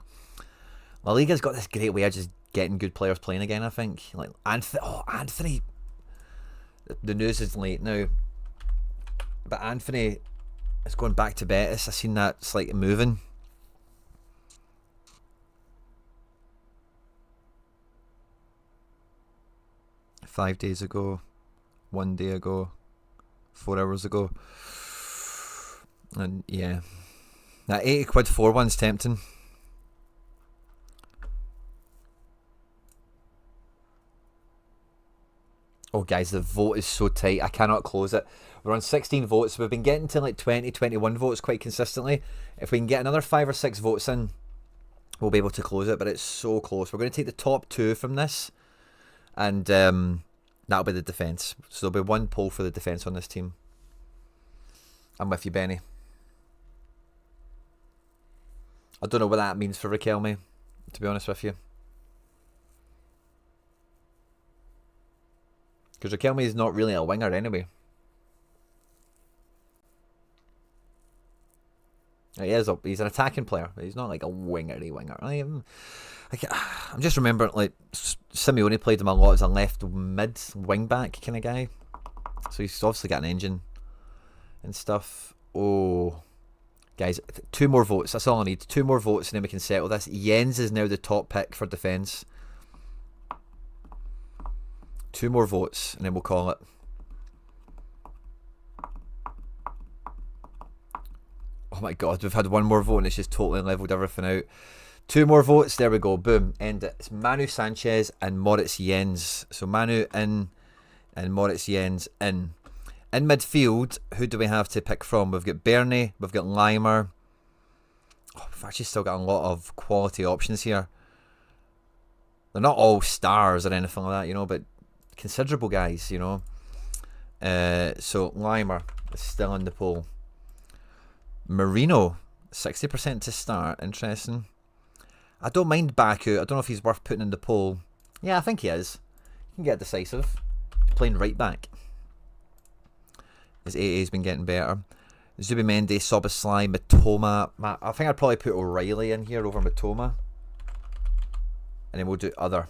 La Liga's got this great way of just getting good players playing again, I think. Like Anthony. The news is late now. But Anthony is going back to Betis. I've seen that slight moving. Five days ago, 1 day ago, 4 hours ago. And yeah, that 80 quid 4-1's tempting. Oh guys, the vote is so tight, I cannot close it. We're on 16 votes. We've been getting to like 20, 21 votes quite consistently. If we can get another 5 or 6 votes in, we'll be able to close it, but it's so close. We're going to take the top 2 from this, and that'll be the defence. So there'll be 1 poll for the defence on this team. I'm with you, Benny. I don't know what that means for Riquelme, to be honest with you. Because Riquelme is not really a winger anyway. He's an attacking player, but he's not like a wingery winger. I'm just remembering like Simeone played him a lot as a left mid wing back kind of guy. So he's obviously got an engine and stuff. Oh, guys, 2 more votes. That's all I need. 2 more votes and then we can settle this. Jens is now the top pick for defence. 2 more votes and then we'll call it. Oh my god, we've had 1 more vote and it's just totally leveled everything out. 2 more votes, there we go, boom, end it. It's Manu Sanchez and Moritz Jens. So Manu in and Moritz Jens in. In midfield, who do we have to pick from? We've got Bernie, we've got Limer. Oh, we've actually still got a lot of quality options here. They're not all stars or anything like that, you know, but considerable guys, you know. So Limer is still in the poll. Marino, 60% to start. Interesting. I don't mind Baku. I don't know if he's worth putting in the poll. Yeah, I think he is. He can get decisive. He's playing right back. His AA's been getting better. Zubimendi, Soboslai, Matoma. I think I'd probably put O'Reilly in here over Matoma. And then we'll do other.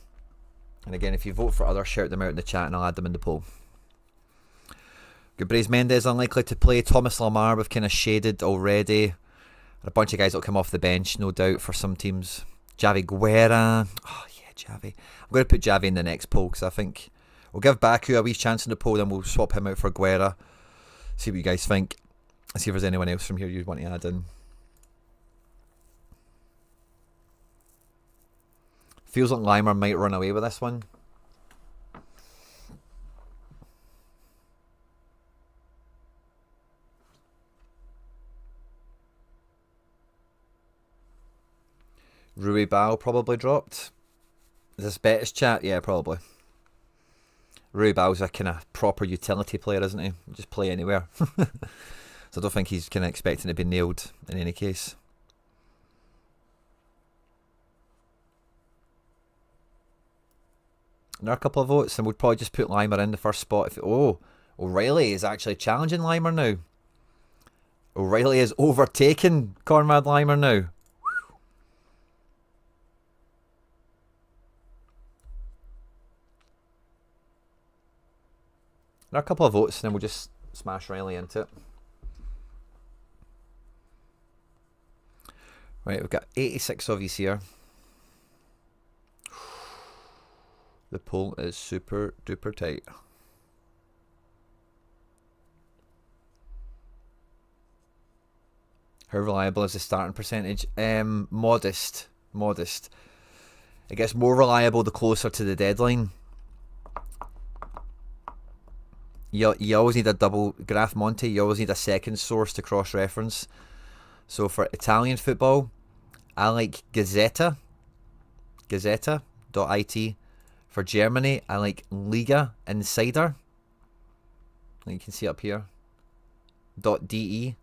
And again, if you vote for other, shout them out in the chat and I'll add them in the poll. Gabriel Mendes unlikely to play. Thomas Lamar we've kind of shaded already. And a bunch of guys that'll come off the bench, no doubt, for some teams. Javi Guerra. Oh yeah, Javi. I'm going to put Javi in the next poll because I think we'll give Baku a wee chance in the poll, then we'll swap him out for Guerra. See what you guys think. See if there's anyone else from here you'd want to add in. Feels like Limer might run away with this one. Rui Bao probably dropped. Is this Betis chat? Yeah, probably. Rui Bao's a kind of proper utility player, isn't he? Just play anywhere. So I don't think he's kind of expecting to be nailed in any case. Another couple of votes, and we'd probably just put Limer in the first spot. O'Reilly is actually challenging Limer now. O'Reilly is overtaken Conrad Limer now. There are a couple of votes, and then we'll just smash Riley into it. Right, we've got 86 of you here. The poll is super duper tight. How reliable is the starting percentage? Modest. It gets more reliable the closer to the deadline. You always need a double Graph Monte. You always need a second source to cross-reference. So for Italian football, I like Gazzetta. Gazzetta.it. For Germany, I like Liga Insider. You can see up here. .de.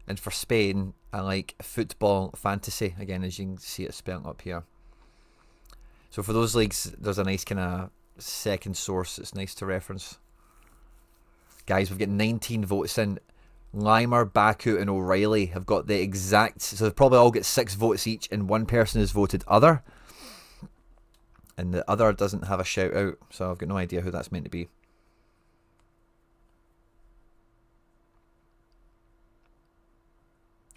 And for Spain, I like Football Fantasy. Again, as you can see it spelled up here. So for those leagues, there's a nice kind of second source. It's nice to reference. Guys, we've got 19 votes in. Limer, Baku and O'Reilly have got the exact... So they've probably all got 6 votes each, and one person has voted other. And the other doesn't have a shout out, so I've got no idea who that's meant to be.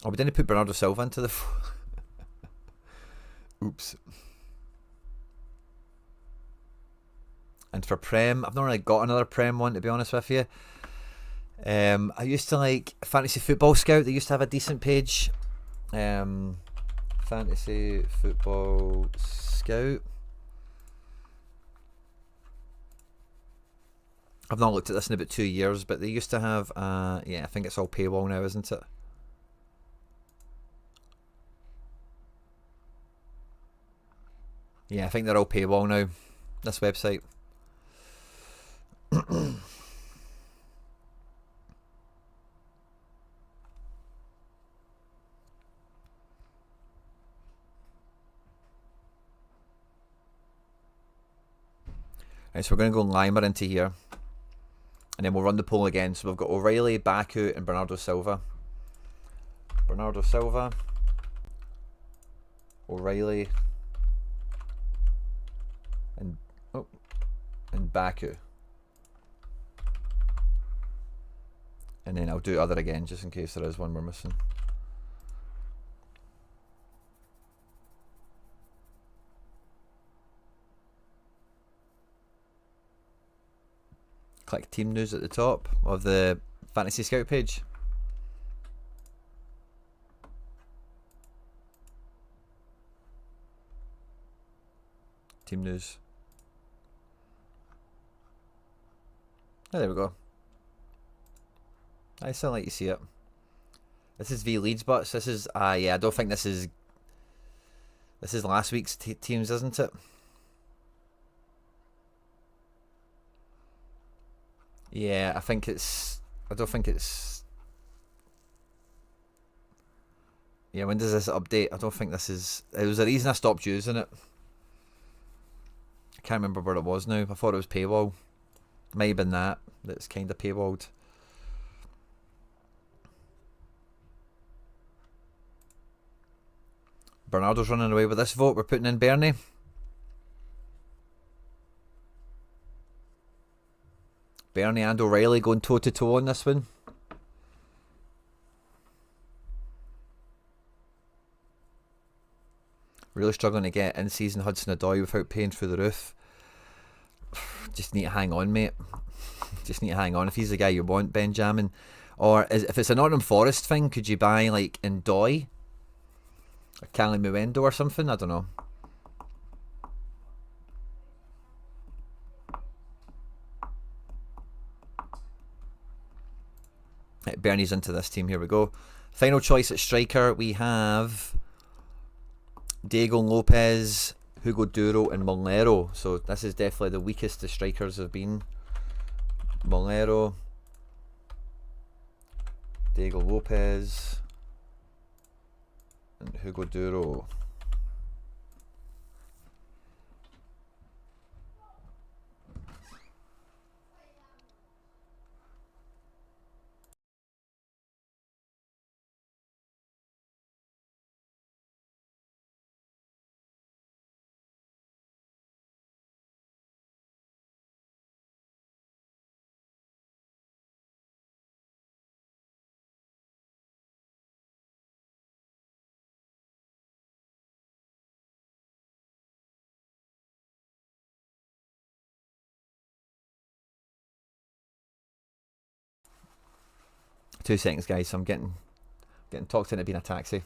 Oh, we didn't put Bernardo Silva into the... Oops. And for Prem, I've not really got another Prem one, to be honest with you. I used to like Fantasy Football Scout. They used to have a decent page. Fantasy Football Scout. I've not looked at this in about 2 years, but they used to have, yeah, I think it's all paywall now, isn't it? Yeah, I think they're all paywall now, this website. Right, so we're going to go Limer into here. And then we'll run the poll again. So we've got O'Reilly, Baku and Bernardo Silva. Bernardo Silva. O'Reilly. And Baku. And then I'll do other again, just in case there is one we're missing. Click team news at the top of the Fantasy Scout page. Team news. Oh, there we go. I still like to see it. This is V Leeds Butts. This is yeah, I don't think this is last week's teams, isn't it? Yeah, I think it's... I don't think it's... Yeah, when does this update? I don't think this is... It was the reason I stopped using it. I can't remember what it was now. I thought it was paywall. Might have been that's kind of paywalled. Bernardo's running away with this vote. We're putting in Bernie. Bernie and O'Reilly going toe to toe on this one. Really struggling to get in season Hudson-Odoi without paying through the roof. Just need to hang on, mate. Just need to hang on if he's the guy you want, Benjamin. Or if it's a Nottingham Forest thing, could you buy like Ndoi? Or Cali Muendo or something? I don't know. Right, Bernie's into this team. Here we go. Final choice at striker. We have Diego Lopez, Hugo Duro and Molero. So this is definitely the weakest the strikers have been. Molero, Diego Lopez and Hugo Duro. Two seconds, guys. I'm getting talked into being a taxi.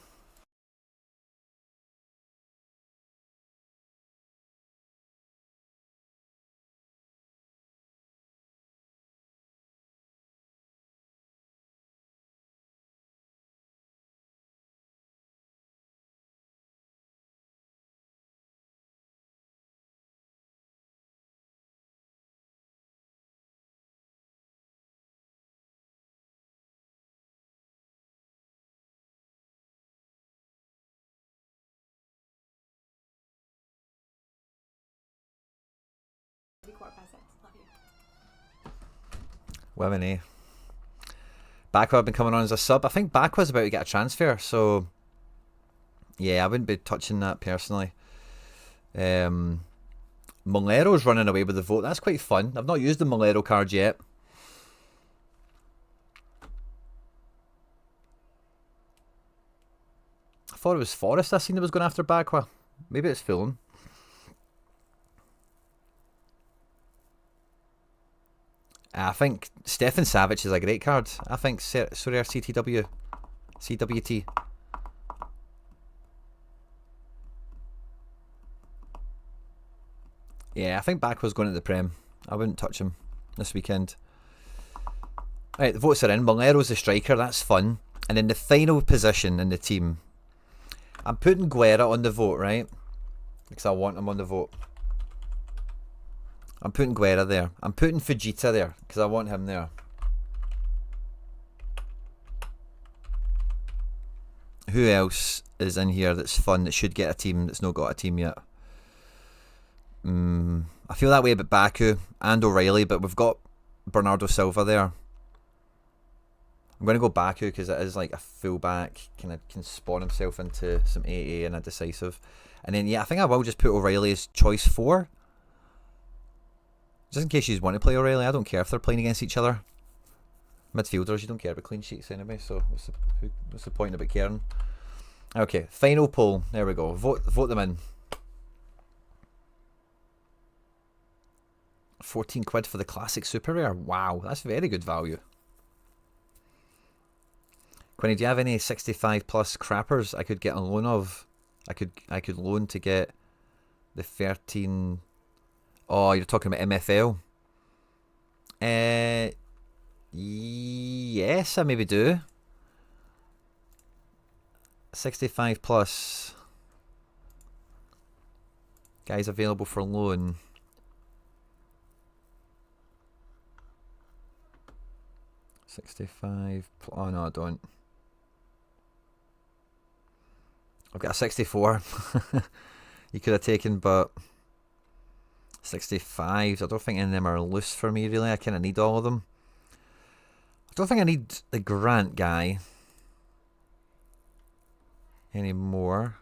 Women, eh? Bakwa have been coming on as a sub. I think Bakwa's about to get a transfer, so yeah, I wouldn't be touching that personally. Molero's running away with the vote. That's quite fun. I've not used the Molero card yet. I thought it was Forest I seen that was going after Bakwa. Maybe it's Fulham. I think Stefan Savic is a great card. I think Sorare CWT. Yeah, I think Bakwa's going to the Prem. I wouldn't touch him this weekend. Right, the votes are in. Molero's the striker. That's fun. And in the final position in the team, I'm putting Guerra on the vote, right? Because I want him on the vote. I'm putting Guerra there. I'm putting Fujita there because I want him there. Who else is in here that's fun that should get a team that's not got a team yet? I feel that way about Baku and O'Reilly, but we've got Bernardo Silva there. I'm going to go Baku because it is like a fullback, kind of can spawn himself into some AA and a decisive. And then, yeah, I think I will just put O'Reilly as choice 4. Just in case you want to play O'Reilly. I don't care if they're playing against each other. Midfielders, you don't care about clean sheets anyway, so what's the point about caring? Okay, final poll. There we go. Vote them in. 14 quid for the classic super rare. Wow, that's very good value. Quinny, do you have any 65 plus crappers I could get a loan of? I could loan to get the 13. Oh, you're talking about MFL. Yes, I maybe do. 65 plus guys available for loan. 65. Oh no, I don't. I've got a 64. You could have taken, but 65s. I don't think any of them are loose for me, really. I kind of need all of them. I don't think I need the Grant guy anymore.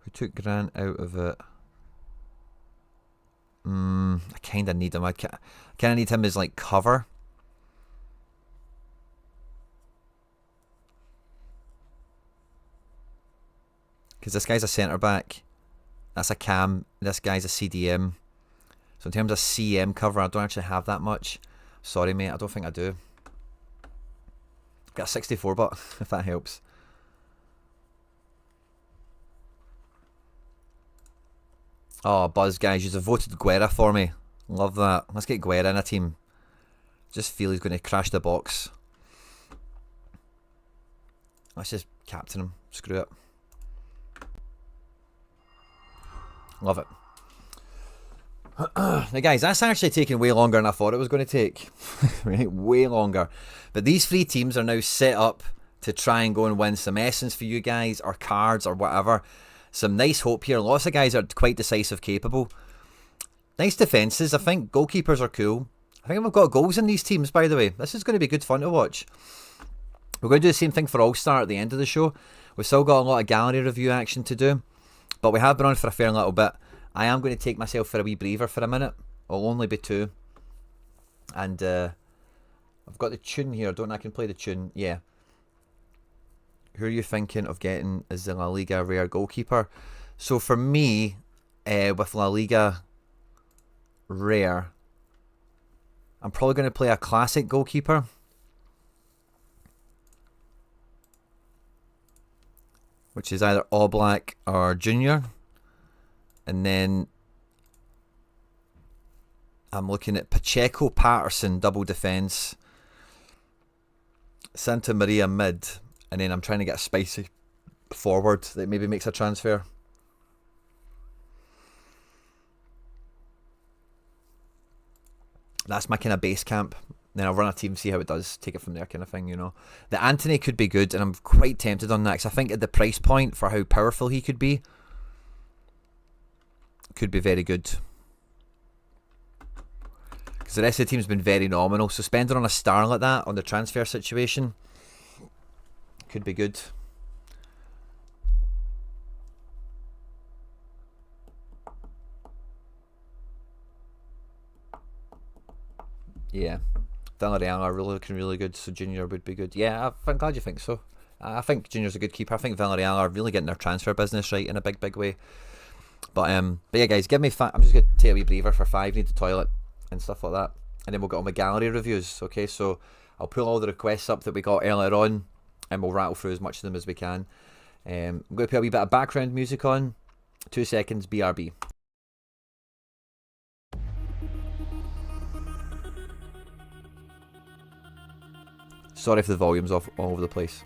Who took Grant out of it? I kind of need him. I kind of need him as like cover. Because this guy's a centre back. That's a cam. This guy's a CDM. So in terms of CM cover, I don't actually have that much. Sorry, mate. I don't think I do. I've got a 64, but if that helps. Oh, Buzz, guys, you've voted Guerra for me. Love that. Let's get Guerra in a team. Just feel he's going to crash the box. Let's just captain him. Screw it. Love it. Now, guys, that's actually taking way longer than I thought it was going to take. Right? Way longer. But these 3 teams are now set up to try and go and win some essence for you guys, or cards, or whatever. Some nice hope here. Lots of guys are quite decisive capable. Nice defences. I think goalkeepers are cool. I think we've got goals in these teams, by the way. This is going to be good fun to watch. We're going to do the same thing for All-Star at the end of the show. We've still got a lot of gallery review action to do. But we have been on for a fair little bit. I am going to take myself for a wee breather for a minute. It'll only be 2. And I've got the tune here. Don't I can play the tune? Yeah. Who are you thinking of getting as the La Liga rare goalkeeper? So for me, with La Liga rare, I'm probably going to play a classic goalkeeper. Which is either Oblak or Junior. And then I'm looking at Pacheco, Patterson, double defence. Santa Maria mid. And then I'm trying to get a spicy forward that maybe makes a transfer. That's my kind of base camp. Then I'll run a team, see how it does, take it from there kind of thing, you know. The Anthony could be good, and I'm quite tempted on that, because I think at the price point for how powerful he could be very good. Because because the rest of the team's been very nominal. So spending on a star like that on the transfer situation could be good. Yeah, Villarreal are really looking really good, so Junior would be good. Yeah, I'm glad you think so. I think Junior's a good keeper. I think Villarreal are really getting their transfer business right in a big way. But yeah, guys, give me I'm just going to take a wee breather for 5, need the toilet and stuff like that. And then we'll get on with gallery reviews, okay? So I'll pull all the requests up that we got earlier on, and we'll rattle through as much of them as we can. I'm going to put a wee bit of background music on. 2 seconds, BRB. Sorry if the volume's off all over the place.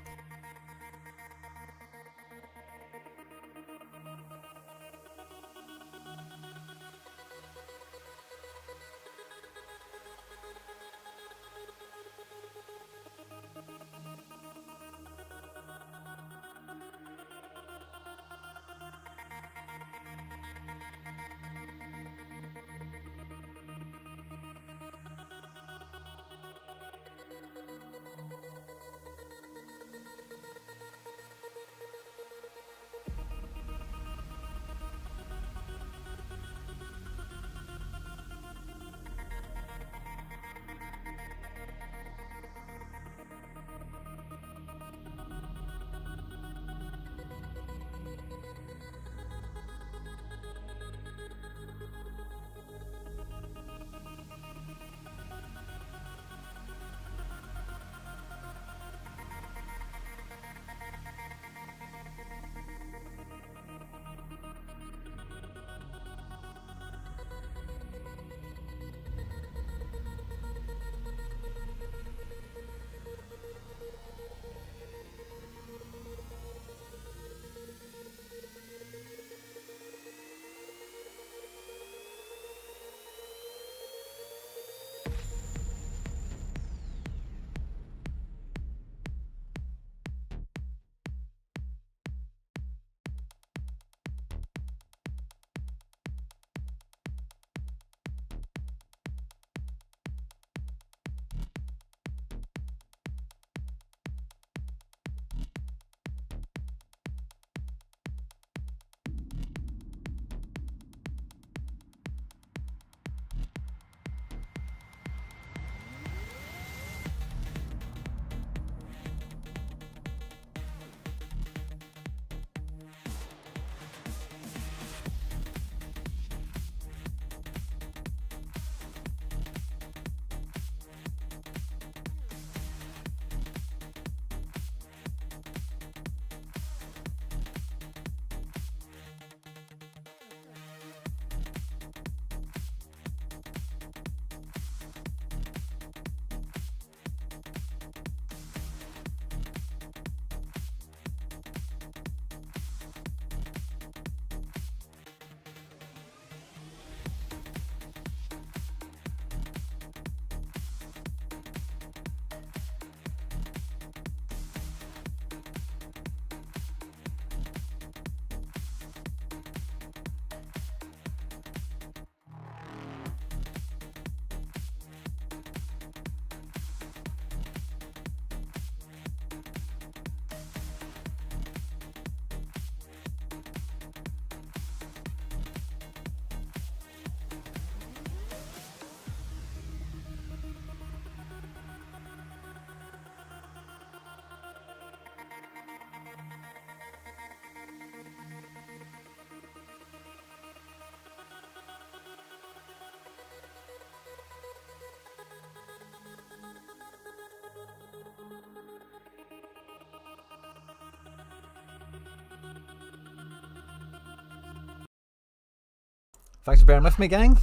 Thanks for bearing with me, gang.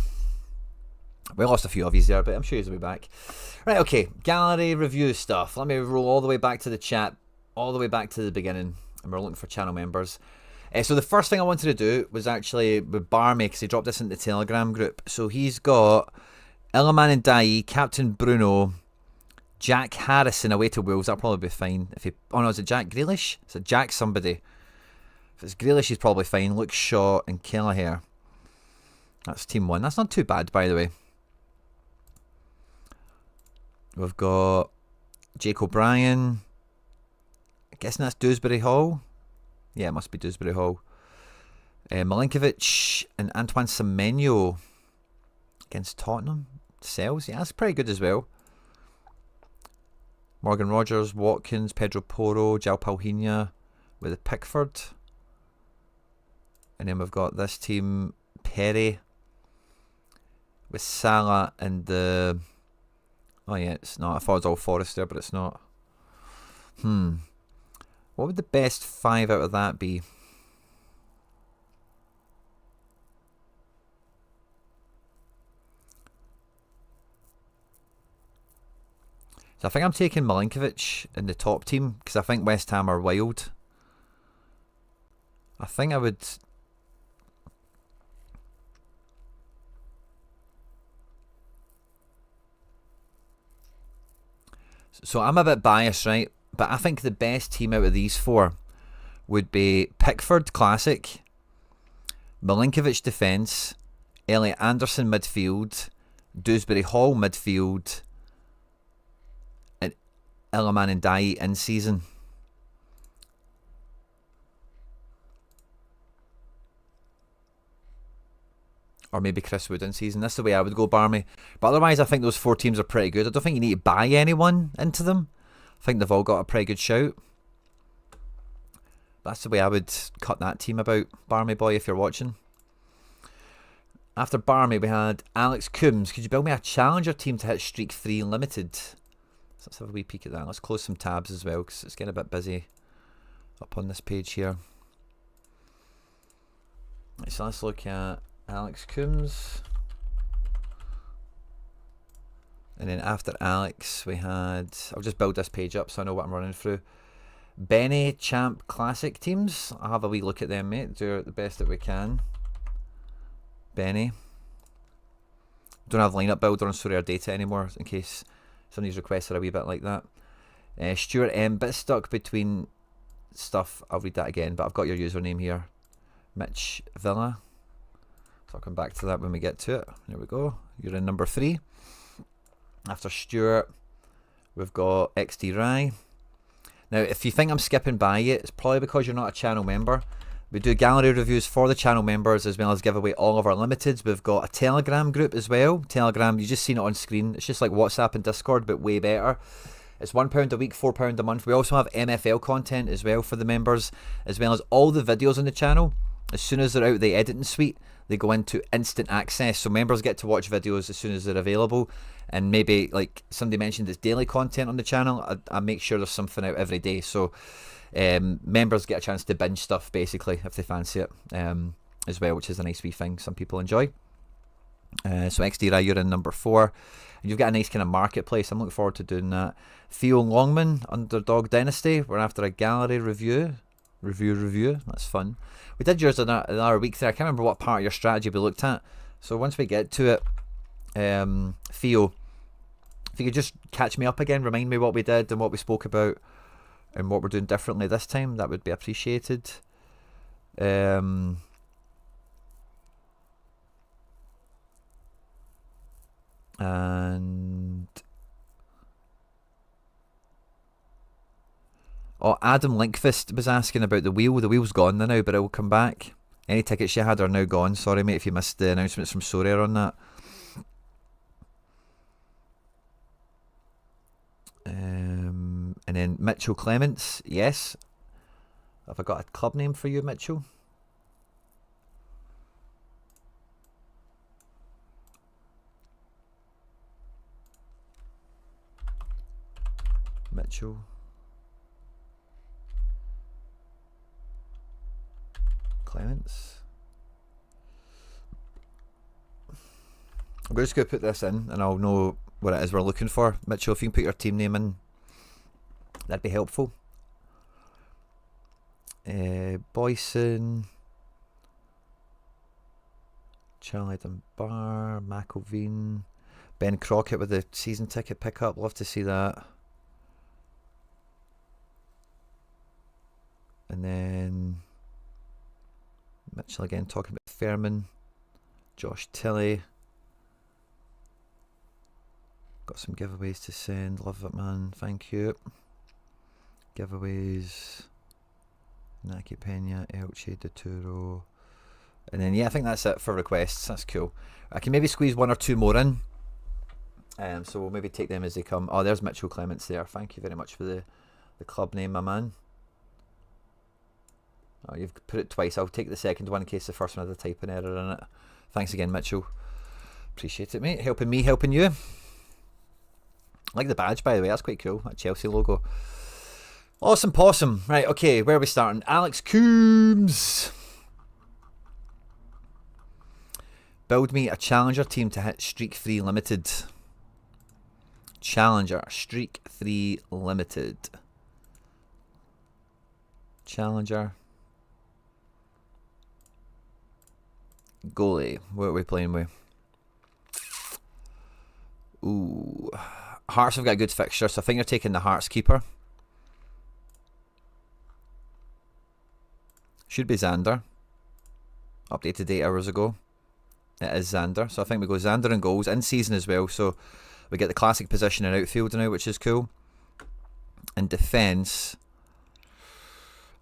We lost a few of you there, but I'm sure you'll be back. Right, okay, gallery review stuff. Let me roll all the way back to the chat, all the way back to the beginning, and we're looking for channel members. So the first thing I wanted to do was actually with Barmy, because he dropped this in the Telegram group. So he's got Illiman and Dai, Captain Bruno, Jack Harrison away to Wolves. That'll probably be fine. If he, oh no, is it Jack Grealish? Is it Jack somebody? If it's Grealish, he's probably fine. Luke Shaw and Kelleher. That's team 1. That's not too bad, by the way. We've got Jake O'Brien. I'm guessing that's Dewsbury Hall. Yeah, it must be Dewsbury Hall. Milinkovic and Antoine Semenyo against Tottenham. Sells. Yeah, that's pretty good as well. Morgan Rogers, Watkins, Pedro Porro, João Palhinha with the Pickford. And then we've got this team, Perry, with Salah and the... Oh yeah, it's not. I thought it was all Forrester, but it's not. What would the best 5 out of that be? So I think I'm taking Milinkovic in the top team because I think West Ham are wild. I think I would... So I'm a bit biased, right? But I think the best team out of these 4 would be Pickford Classic, Milinkovic Defence, Elliot Anderson Midfield, Dewsbury Hall Midfield, and Iliman Ndiaye in season. Or maybe Chris Wood in season. That's the way I would go, Barmy. But otherwise, I think those 4 teams are pretty good. I don't think you need to buy anyone into them. I think they've all got a pretty good shout. That's the way I would cut that team about, Barmy boy, if you're watching. After Barmy, we had Alex Coombs. Could you build me a challenger team to hit Streak 3 Limited? So let's have a wee peek at that. Let's close some tabs as well, because it's getting a bit busy up on this page here. So let's look at Alex Coombs. And then after Alex, we had... I'll just build this page up so I know what I'm running through. Benny Champ Classic teams. I'll have a wee look at them, mate. Do the best that we can. Benny. Don't have lineup builder on Sorare data anymore in case some of these requests are a wee bit like that. Stuart M. Bit stuck between stuff. I'll read that again, but I've got your username here. Mitch Villa. So I'll come back to that when we get to it. There we go. You're in number 3. After Stuart, we've got XD Rye. Now, if you think I'm skipping by it, it's probably because you're not a channel member. We do gallery reviews for the channel members as well as give away all of our limiteds. We've got a Telegram group as well. Telegram, you just seen it on screen. It's just like WhatsApp and Discord, but way better. It's £1 a week, £4 a month. We also have MFL content as well for the members, as well as all the videos on the channel. As soon as they're out the editing suite, they go into instant access. So members get to watch videos as soon as they're available. And maybe, like somebody mentioned, it's daily content on the channel. I make sure there's something out every day. So members get a chance to binge stuff, basically, if they fancy it, as well, which is a nice wee thing some people enjoy. So XDRI, you're in number 4. And you've got a nice kind of marketplace. I'm looking forward to doing that. Theo Longman, Underdog Dynasty. We're after a gallery review. Review. That's fun. We did yours another week there. I can't remember what part of your strategy we looked at. So once we get to it, Theo, if you could just catch me up again, remind me what we did and what we spoke about and what we're doing differently this time, that would be appreciated. And Adam Linkfist was asking about the wheel. The wheel's gone now, but it will come back. Any tickets you had are now gone. Sorry, mate, if you missed the announcements from Sorare on that. And then Mitchell Clements, yes. Have I got a club name for you, Mitchell? Mitchell Clements. I'm just going to put this in and I'll know what it is we're looking for. Mitchell, if you can put your team name in, that'd be helpful. Boyson, Charlie Dunbar, McElveen, Ben Crockett with the season ticket pickup. Love to see that. And then Mitchell again talking about Fairman, Josh Tilley. Got Got some giveaways to send. Love it, man. Thank you. Giveaways. Naki Pena, Elche, Daturo. And then, yeah, I think that's it for requests. That's cool. I can maybe squeeze one or two more in. So we'll maybe take them as they come. Oh, there's Mitchell Clements there. Thank you very much for the club name, my man. Oh, you've put it twice. I'll take the second one in case the first one had a typing error in it. Thanks again, Mitchell. Appreciate it, mate. Helping me, helping you. I like the badge, by the way. That's quite cool. That Chelsea logo. Awesome possum. Right, okay. Where are we starting? Alex Coombs. Build me a challenger team to hit Streak 3 Limited. Challenger. Streak 3 Limited. Challenger. Goalie. What are we playing with? Ooh. Hearts have got a good fixture, so I think you're taking the Hearts keeper. Should be Xander. Updated 8 hours ago. It is Xander. So I think we go Xander in goals. In season as well. So we get the classic position in outfield now, which is cool. In defence.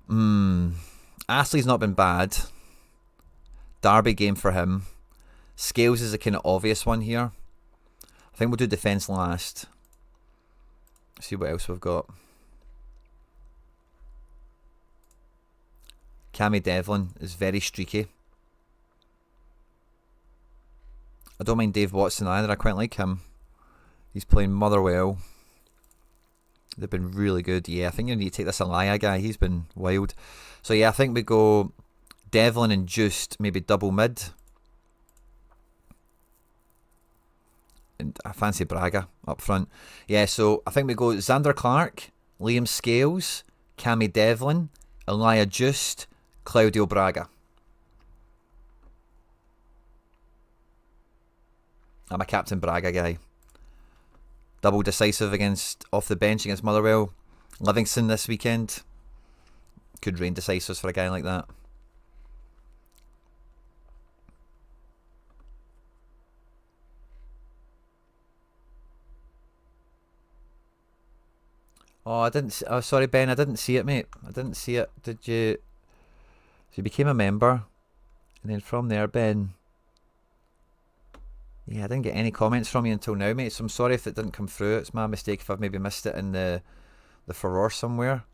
Astley's not been bad. Derby game for him. Scales is a kind of obvious one here. I think we'll do defence last. See what else we've got. Cammy Devlin is very streaky. I don't mind Dave Watson either. I quite like him. He's playing Motherwell. They've been really good. Yeah, I think you need to take this Alaya guy. He's been wild. So yeah, I think we go Devlin and Juiced, maybe double mid. And I fancy Braga up front. Yeah, so I think we go Xander Clark, Liam Scales, Cammy Devlin, Elia Juiced, Claudio Braga. I'm a Captain Braga guy. Double decisive against off the bench against Motherwell. Livingston this weekend. Could rain decisives for a guy like that. Oh, I didn't. Oh, sorry, Ben. I didn't see it, mate. I didn't see it. Did you? So you became a member, and then from there, Ben. Yeah, I didn't get any comments from you until now, mate. So I'm sorry if it didn't come through. It's my mistake if I've maybe missed it in the furore somewhere.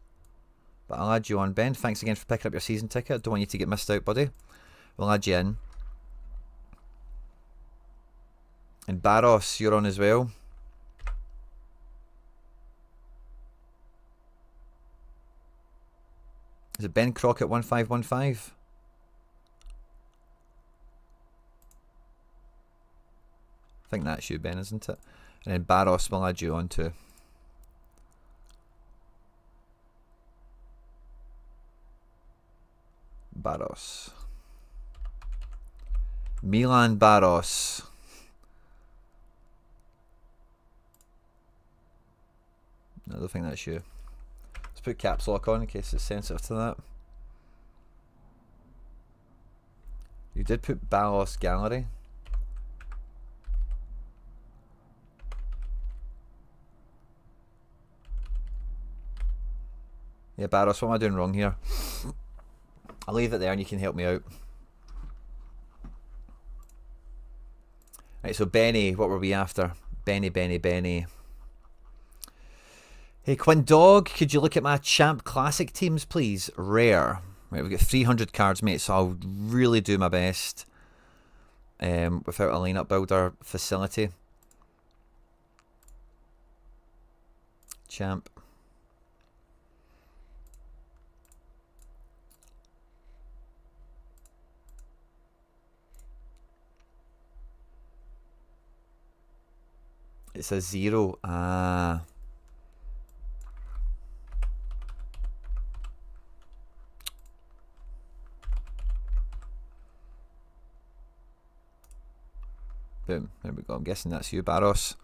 But I'll add you on, Ben. Thanks again for picking up your season ticket. Don't want you to get missed out, buddy. We'll add you in. And Barros, you're on as well. Is it Ben Crockett 1515? I think that's you, Ben, isn't it? And then Barros will add you on too. Barros. Milan Barros. I don't think that's you. Let's put caps lock on in case it's sensitive to that. You did put Barros Gallery. Yeah, Barros, what am I doing wrong here? I'll leave it there and you can help me out. Right, so Benny, what were we after? Benny. Hey, Quinn Dog, could you look at my Champ Classic teams, please? Rare. Right, we've got 300 cards, mate, so I'll really do my best without a lineup builder facility. Champ. It's a 0. Ah. Boom. There we go. I'm guessing that's you, Barros.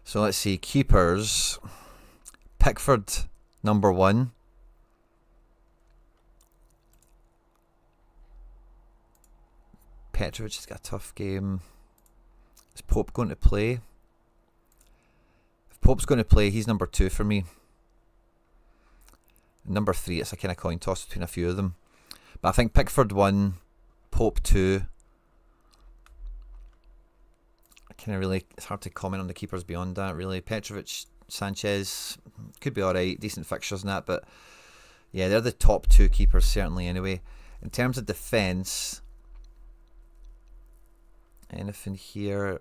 So let's see. Keepers. Pickford, number 1. Petrovic has got a tough game. Is Pope going to play? If Pope's going to play, he's number 2 for me. Number 3, it's a kind of coin toss between a few of them. But I think Pickford 1, Pope 2. I kind of really, it's hard to comment on the keepers beyond that, really. Petrovic, Sanchez, could be alright, decent fixtures and that, but yeah, they're the top 2 keepers, certainly, anyway. In terms of defence, anything here,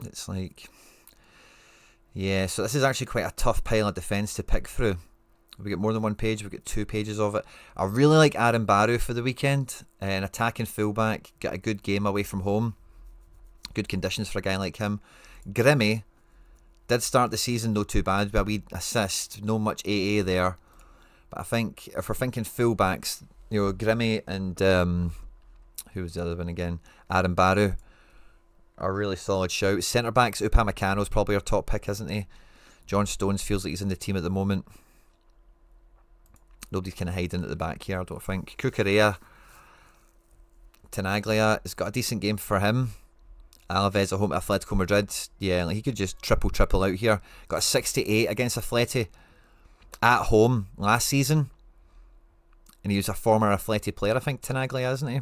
it's like, yeah, so this is actually quite a tough pile of defence to pick through. We get more than one page, we get 2 pages of it. I really like Aaron Barrow for the weekend, an attacking fullback, get a good game away from home, good conditions for a guy like him. Grimmy did start the season no too bad, but a wee assist, no much AA there. But I think if we're thinking fullbacks, you know, Grimmy and who was the other one again? Aaron Barrow are really solid shouts. Centre backs, Upamecano's probably our top pick, isn't he? John Stones feels like he's in the team at the moment. Nobody's kind of hiding at the back here, I don't think. Cucurella, Tenaglia has got a decent game for him. Alaves at home to Atletico Madrid. Yeah, like he could just triple out here. Got a 68 against Atleti at home last season. And he was a former Atleti player, I think, Tenaglia, isn't he?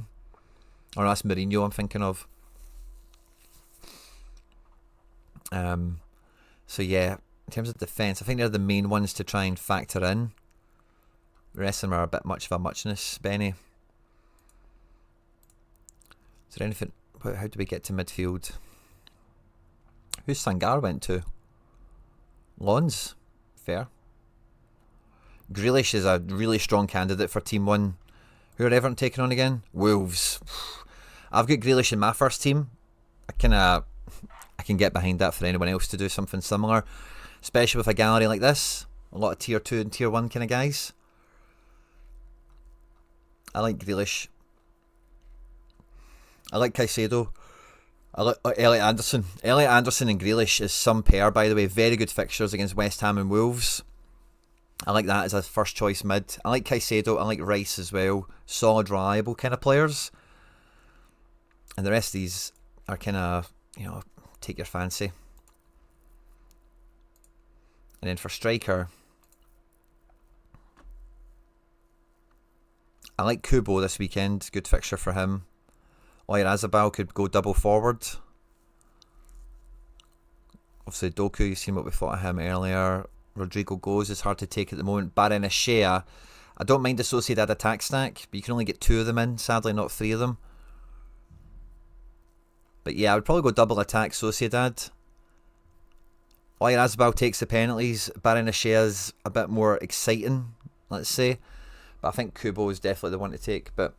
Or that's Mourinho I'm thinking of. So yeah, in terms of defence, I think they're the main ones to try and factor in. The rest of them are a bit much of a muchness, Benny. Is there anything... How do we get to midfield? Who's Sangar went to? Lons? Fair. Grealish is a really strong candidate for Team 1. Who are Everton taking on again? Wolves. I've got Grealish in my first team. I can get behind that for anyone else to do something similar. Especially with a gallery like this. A lot of Tier 2 and Tier 1 kind of guys. I like Grealish. I like Caicedo. I like Elliot Anderson. Elliot Anderson and Grealish is some pair, by the way. Very good fixtures against West Ham and Wolves. I like that as a first choice mid. I like Caicedo. I like Rice as well. Solid, reliable kind of players. And the rest of these are kind of, you know, take your fancy. And then for striker, I like Kubo this weekend. Good fixture for him. Oyarzabal could go double forward. Obviously Doku, you've seen what we thought of him earlier. Rodrigo Goes is hard to take at the moment. Barrenechea, I don't mind the Sociedad attack stack, but you can only get 2 of them in, sadly not 3 of them. But yeah, I would probably go double attack Sociedad. Oyarzabal takes the penalties. Barrenechea's a bit more exciting, let's say. But I think Kubo is definitely the one to take. But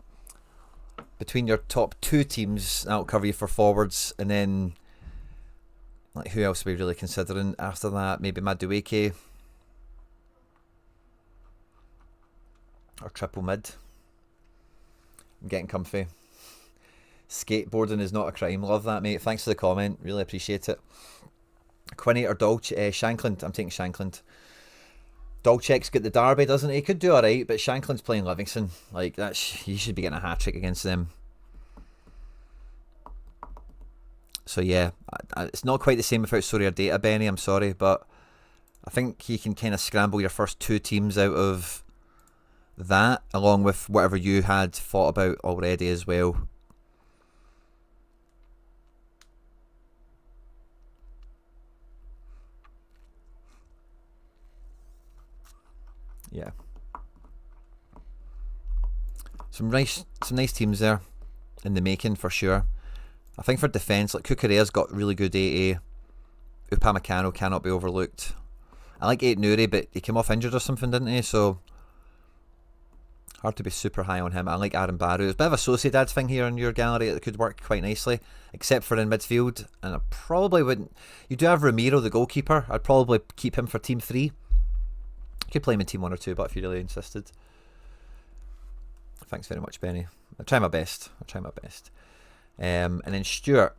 between your top 2 teams, that'll cover you for forwards. And then, like, who else are we really considering after that? Maybe Madueke. Or triple mid. I'm getting comfy. Skateboarding is not a crime. Love that, mate. Thanks for the comment. Really appreciate it. Quinney or Shankland? I'm taking Shankland. Dolchek's got the derby, doesn't he? He could do alright, but Shankland's playing Livingston. Like, he should be getting a hat-trick against them. So yeah, it's not quite the same without Sorare data, Benny, I'm sorry, but I think you can kind of scramble your first 2 teams out of that, along with whatever you had thought about already as well. Yeah. Some nice teams there in the making for sure. I think for defence, like Cucurella's got really good AA. Upamecano cannot be overlooked. I like 8 Nuri, but he came off injured or something, didn't he? So hard to be super high on him. I like Aaron Barrow. There's a bit of a Sociedad thing here in your gallery that could work quite nicely, except for in midfield. And I probably wouldn't. You do have Ramiro, the goalkeeper. I'd probably keep him for Team 3. Could play him in Team 1 or 2, but if you really insisted. Thanks very much, Benny. I'll try my best. And then Stuart.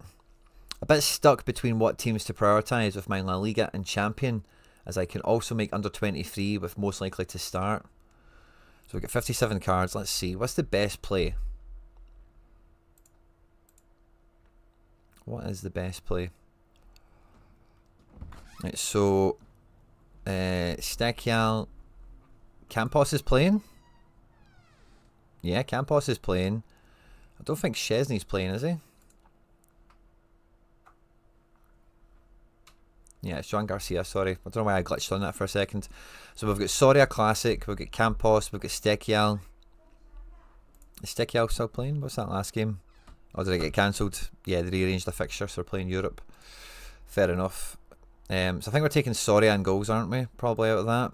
A bit stuck between what teams to prioritise with my La Liga and Champion, as I can also make under 23 with most likely to start. So we've got 57 cards. Let's see. What's the best play? What is the best play? Right, so Stekial, Campos is playing. Yeah, Campos is playing. I don't think Szczesny's playing, is he? Yeah, it's Joan Garcia, sorry. I don't know why I glitched on that for a second. So we've got Soria Classic, we've got Campos, we've got Stekial. Is Stekial still playing? What's that last game? Oh, did it get cancelled? Yeah, they rearranged the fixture, so we're playing Europe. Fair enough. So I think we're taking Soria and goals, aren't we? Probably out of that.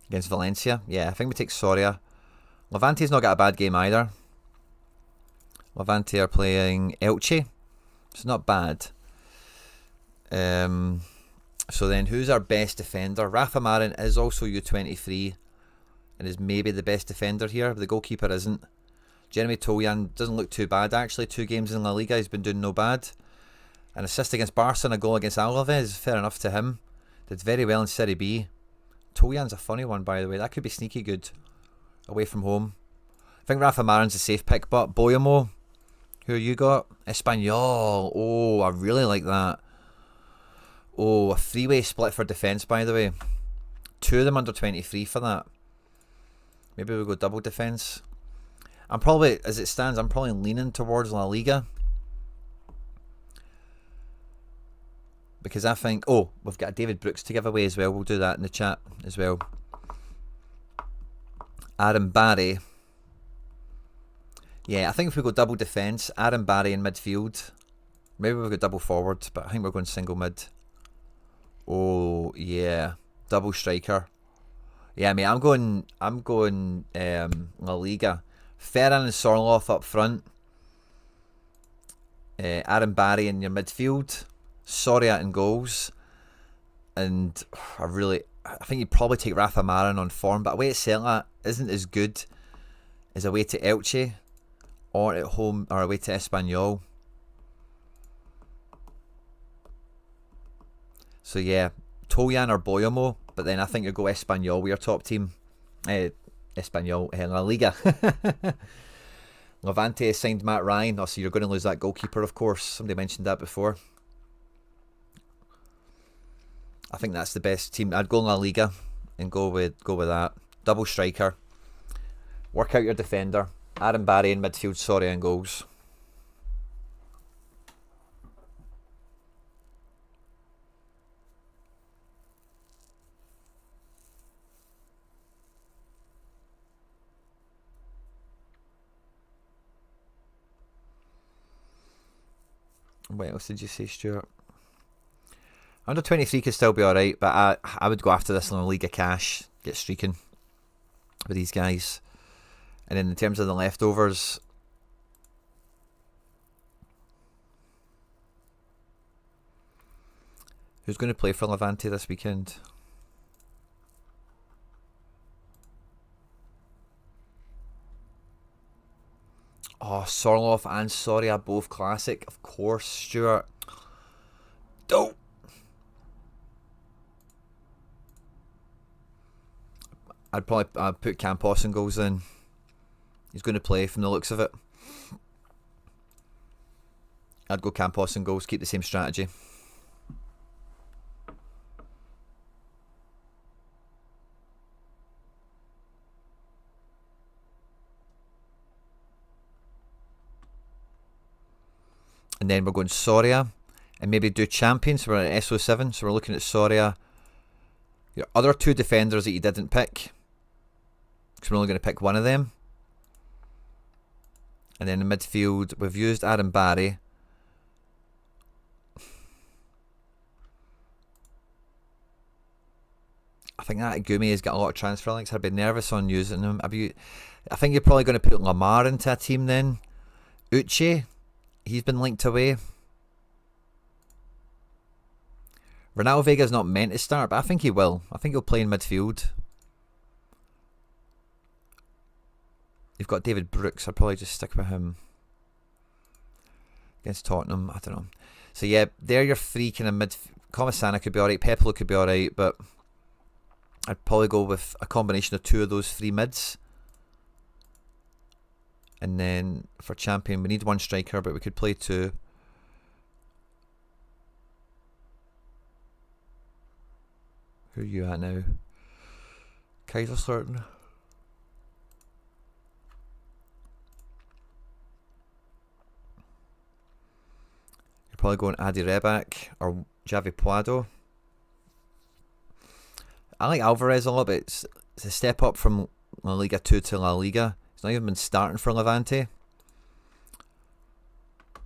Against Valencia? Yeah, I think we take Soria. Levante's not got a bad game either. Levante are playing Elche. It's not bad. So then who's our best defender? Rafa Marin is also U23 and is maybe the best defender here, but the goalkeeper isn't. Jeremy Toljan doesn't look too bad actually. 2 games in La Liga, he's been doing no bad. An assist against Barca and a goal against Alaves, fair enough to him. Did very well in Serie B. Toljan's a funny one, by the way. That could be sneaky good. Away from home. I think Rafa Marin's a safe pick, but Boyamo, who you got? Espanyol. Oh, I really like that. Oh, a 3-way split for defence, by the way. 2 of them under 23 for that. Maybe we'll go double defence. I'm probably, as it stands, I'm probably leaning towards La Liga. Because I think, oh, we've got David Brooks to give away as well. We'll do that in the chat as well. Aaron Barry. Yeah, I think if we go double defence, Aaron Barry in midfield. Maybe we'll go double forward, but I think we're going single mid. Oh, yeah. Double striker. Yeah, mate, I'm going La Liga. Ferran and Sorloth up front. Aaron Barry in your midfield. Soria in goals. And I think you'd probably take Rafa Marin on form, but away at Celta isn't as good as away to Elche or at home or away to Espanyol. So yeah, Toljan or Boyamo, but then I think you'll go Espanyol with your top team. Espanyol, La Liga. Levante signed Matt Ryan. Oh, so you're going to lose that goalkeeper, of course. Somebody mentioned that before. I think that's the best team. I'd go La Liga and go with that. Double striker. Work out your defender. Aaron Barry in midfield, Soria and goals. What else did you say, Stuart? Under 23 could still be alright, but I would go after this in a league of cash, get streaking with these guys. And then in terms of the leftovers, who's going to play for Levante this weekend? Oh, Sorloth and Soria both classic, of course, Stuart. Don't. I'd put Campos in goals in. He's going to play from the looks of it. I'd go Campos in goals, keep the same strategy. And then we're going Soria and maybe do champions. So we're at SO7, so we're looking at Soria. Your other 2 defenders that you didn't pick, because we're only going to pick one of them. And then in midfield, we've used Aaron Barry. I think that Gumi has got a lot of transfer links. I'd be nervous on using him. I think you're probably going to put Lamar into a team then. Uche, he's been linked away. Ronaldo Vega's not meant to start, but I think he will. I think he'll play in midfield. You've got David Brooks. I'd probably just stick with him against Tottenham. I don't know. So yeah, they're your 3 kind of mid. Comasana could be alright. Peplo could be alright, but I'd probably go with a combination of 2 of those 3 mids. And then for champion, we need 1 striker, but we could play 2. Who are you at now? Kaiserslautern. You're probably going Adi Rebak or Javi Puado. I like Alvarez a lot, but it's a step up from La Liga 2 to La Liga. He's not even been starting for Levante.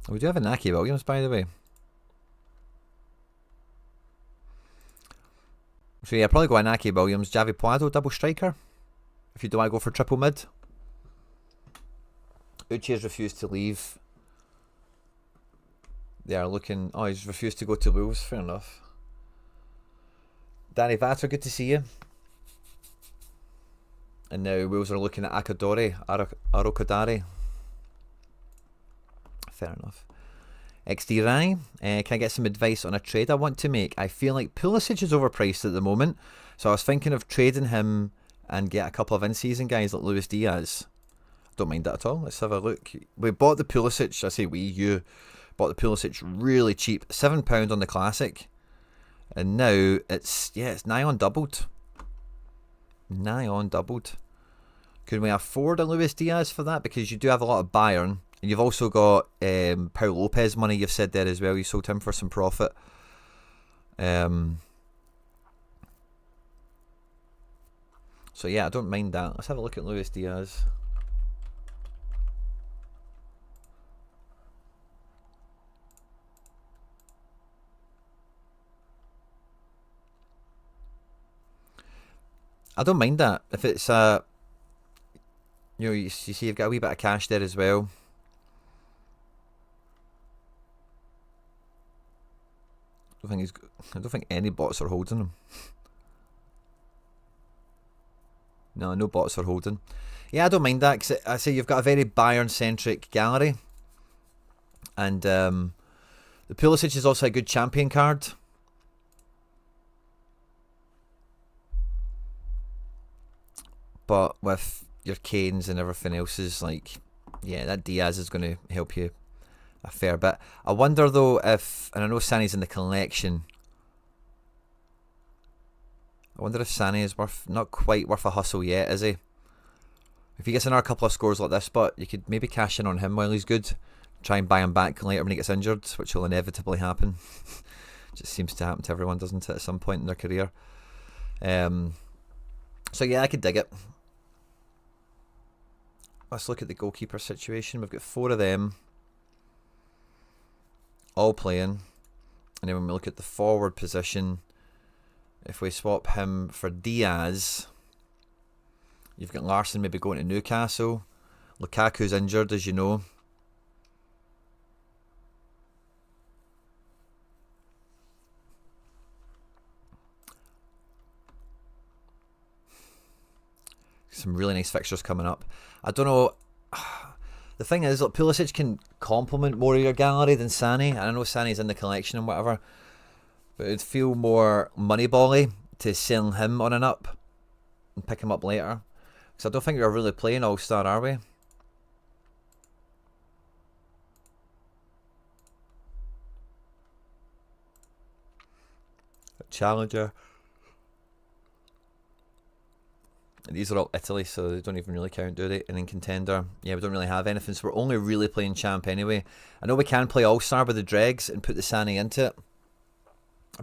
We do have a Naki Williams, by the way. So yeah, probably go Inaki Williams, Javi Puado, double striker. If you do want to go for triple mid. Uche has refused to leave. They are looking... Oh, he's refused to go to Wolves. Fair enough. Danny Vatter, good to see you. And now Wolves are looking at Akadori, Arokadari. Fair enough. XD Rai, can I get some advice on a trade I want to make? I feel like Pulisic is overpriced at the moment, so I was thinking of trading him and get a couple of in-season guys like Luis Diaz. Don't mind that at all. Let's have a look. We bought the Pulisic, I say you bought the Pulisic really cheap, £7 on the Classic, and now it's nigh on doubled. Nigh on doubled. Could we afford a Luis Diaz for that? Because you do have a lot of Bayern. And you've also got Paul Lopez money you've said there as well. You sold him for some profit. So yeah, I don't mind that. Let's have a look at Luis Diaz. I don't mind that. If it's you see you've got a wee bit of cash there as well. I don't think any bots are holding him. No bots are holding. Yeah, I don't mind that, because I say you've got a very Bayern-centric gallery. And the Pulisic is also a good champion card. But with your Kanes and everything else is like... Yeah, that Diaz is going to help you a fair bit. I wonder though if, and I know Sané's in the collection, I wonder if Sané is not quite worth a hustle yet, is he? If he gets another couple of scores like this, but you could maybe cash in on him while he's good. Try and buy him back later when he gets injured, which will inevitably happen. Just seems to happen to everyone, doesn't it, at some point in their career. So yeah, I could dig it. Let's look at the goalkeeper situation. We've got 4 of them. All playing. And then when we look at the forward position, if we swap him for Diaz, you've got Larson maybe going to Newcastle. Lukaku's injured, as you know. Some really nice fixtures coming up. I don't know. The thing is, look, Pulisic can complement more of your gallery than Sané. And I know Sané's in the collection and whatever, but it'd feel more moneybally to sell him on an up and pick him up later. Because I don't think we're really playing All-Star, are we? Challenger. These are all Italy, so they don't even really count, do they? And then Contender, yeah, we don't really have anything, so we're only really playing Champ anyway. I know we can play All-Star with the Dregs and put the Sané into it,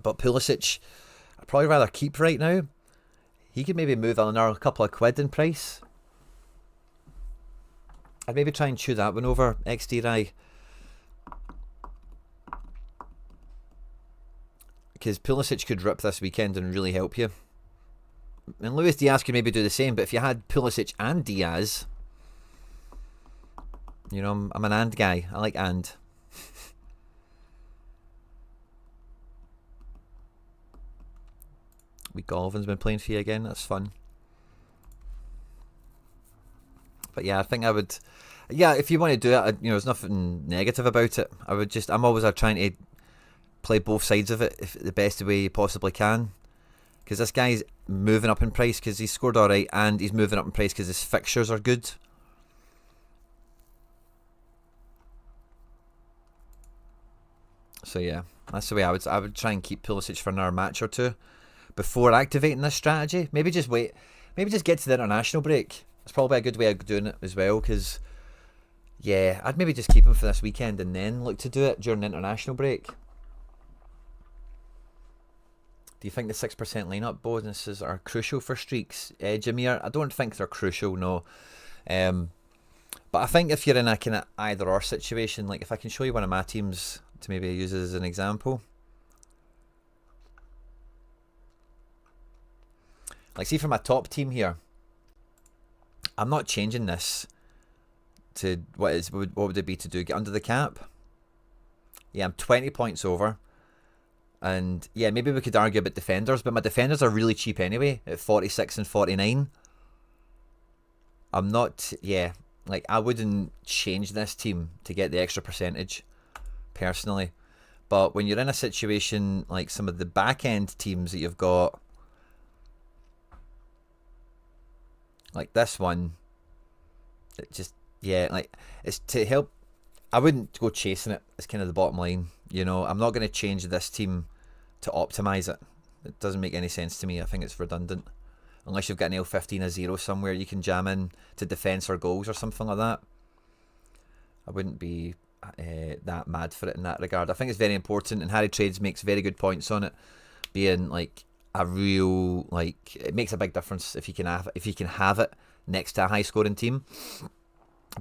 but Pulisic, I'd probably rather keep right now. He could maybe move on another couple of quid in price. I'd maybe try and chew that one over, XD Rai. Because Pulisic could rip this weekend and really help you. And Luis Diaz could maybe do the same, but if you had Pulisic and Diaz, you know, I'm an and guy. I like and. Golvin's been playing for you again. That's fun. But yeah, I think I would. Yeah, if you want to do it, you know, there's nothing negative about it. I'm always trying to play both sides of it the best way you possibly can. Because this guy's moving up in price because he's scored alright, and he's moving up in price because his fixtures are good. So yeah, that's the way I would try and keep Pulisic for another match or two before activating this strategy. Maybe just wait. Maybe just get to the international break. It's probably a good way of doing it as well, because yeah, I'd maybe just keep him for this weekend and then look to do it during the international break. Do you think the 6% lineup bonuses are crucial for streaks, Jameer? I don't think they're crucial, no. But I think if you're in a kind of either or situation, like if I can show you one of my teams to maybe use as an example. Like see for my top team here, I'm not changing this to what would it be to do? Get under the cap? Yeah, I'm 20 points over. And yeah, maybe we could argue about defenders, but my defenders are really cheap anyway, at 46 and 49. I'm not, yeah, like I wouldn't change this team to get the extra percentage, personally. But when you're in a situation like some of the back end teams that you've got, like this one, it just, yeah, like it's to help. I wouldn't go chasing it. It's kind of the bottom line. You know, I'm not going to change this team to optimize it. It doesn't make any sense to me. I think it's redundant. Unless you've got an L15 a 0 somewhere you can jam in to defence or goals or something like that. I wouldn't be that mad for it in that regard. I think it's very important, and Harry Trades makes very good points on it, being like a real, like, it makes a big difference if you can have it next to a high scoring team.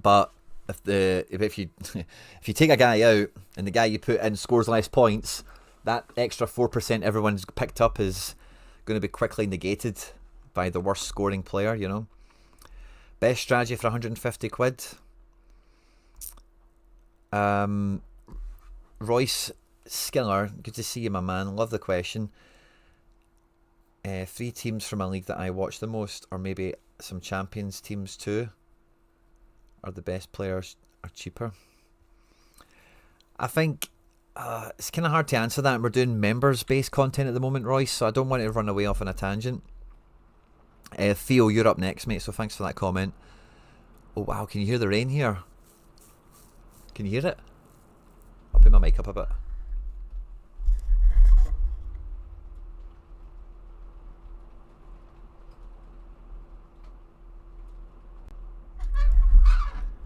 But if you if you take a guy out and the guy you put in scores less points, that extra 4% everyone's picked up is going to be quickly negated by the worst scoring player, you know. Best strategy for 150 quid. Royce Skiller, good to see you, my man. Love the question. 3 teams from a league that I watch the most, or maybe some champions teams too. Are the best players are cheaper? I think it's kind of hard to answer that. We're doing members-based content at the moment, Royce, so I don't want to run away off on a tangent. Theo, you're up next, mate, so thanks for that comment. Oh, wow, can you hear the rain here? Can you hear it? I'll put my mic up a bit.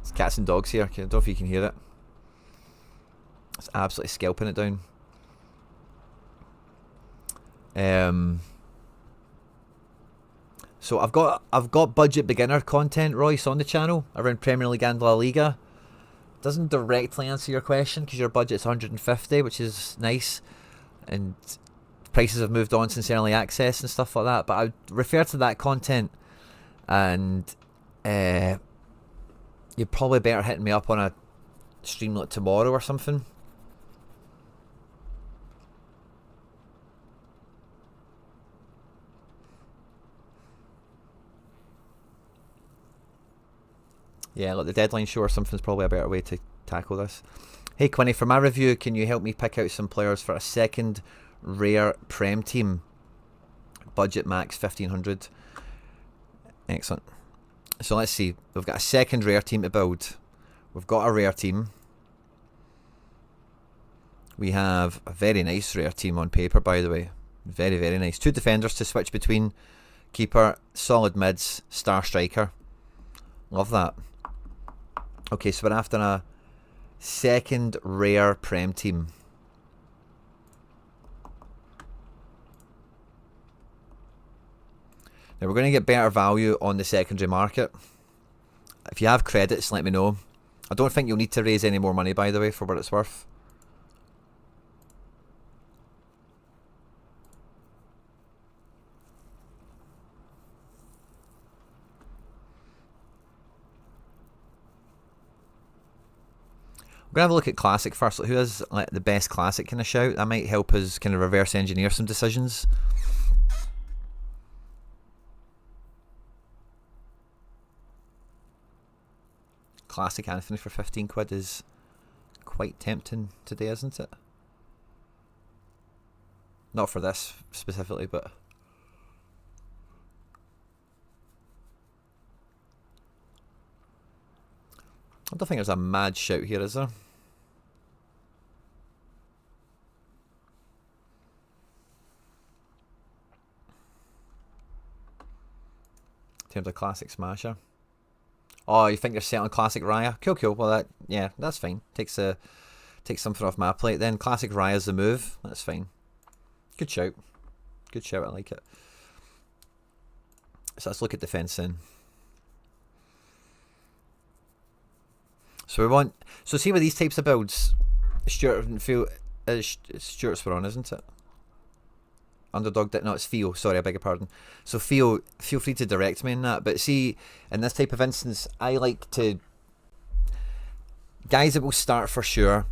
It's cats and dogs here. I don't know if you can hear it. It's absolutely scalping it down. So I've got budget beginner content, Royce, on the channel around Premier League and La Liga. Doesn't directly answer your question because your budget's 150, which is nice, and prices have moved on since early access and stuff like that. But I would refer to that content, and you're probably better hitting me up on a stream like tomorrow or something. Yeah, like the deadline show or something's probably a better way to tackle this. Hey Quinny, for my review, can you help me pick out some players for a second rare Prem team? Budget max 1500. Excellent. So let's see. We've got a second rare team to build. We've got a rare team. We have a very nice rare team on paper, by the way. Very, very nice. 2 defenders to switch between. Keeper, solid mids, star striker. Love that. Okay, so we're after a second rare Prem team. Now we're going to get better value on the secondary market. If you have credits, let me know. I don't think you'll need to raise any more money, by the way, for what it's worth. We're going to have a look at Classic first. Who has like the best Classic kind of shout? That might help us kind of reverse engineer some decisions. Classic Anthony for 15 quid is quite tempting today, isn't it? Not for this specifically, but I don't think there's a mad shout here, is there? In terms of classic smasher. Oh, you think you're set on classic Raya? Cool, cool. Well, that's fine. Takes something off my plate then. Classic Raya's the move. That's fine. Good shout. Good shout. I like it. So let's look at defence then. So we want. So see with these types of builds, Stuart and Theo. Stuart's we're on, isn't it? Underdog. No, it's Theo. Sorry, I beg your pardon. So Theo, feel free to direct me in that. But see, in this type of instance, I like to guys that will start for sure,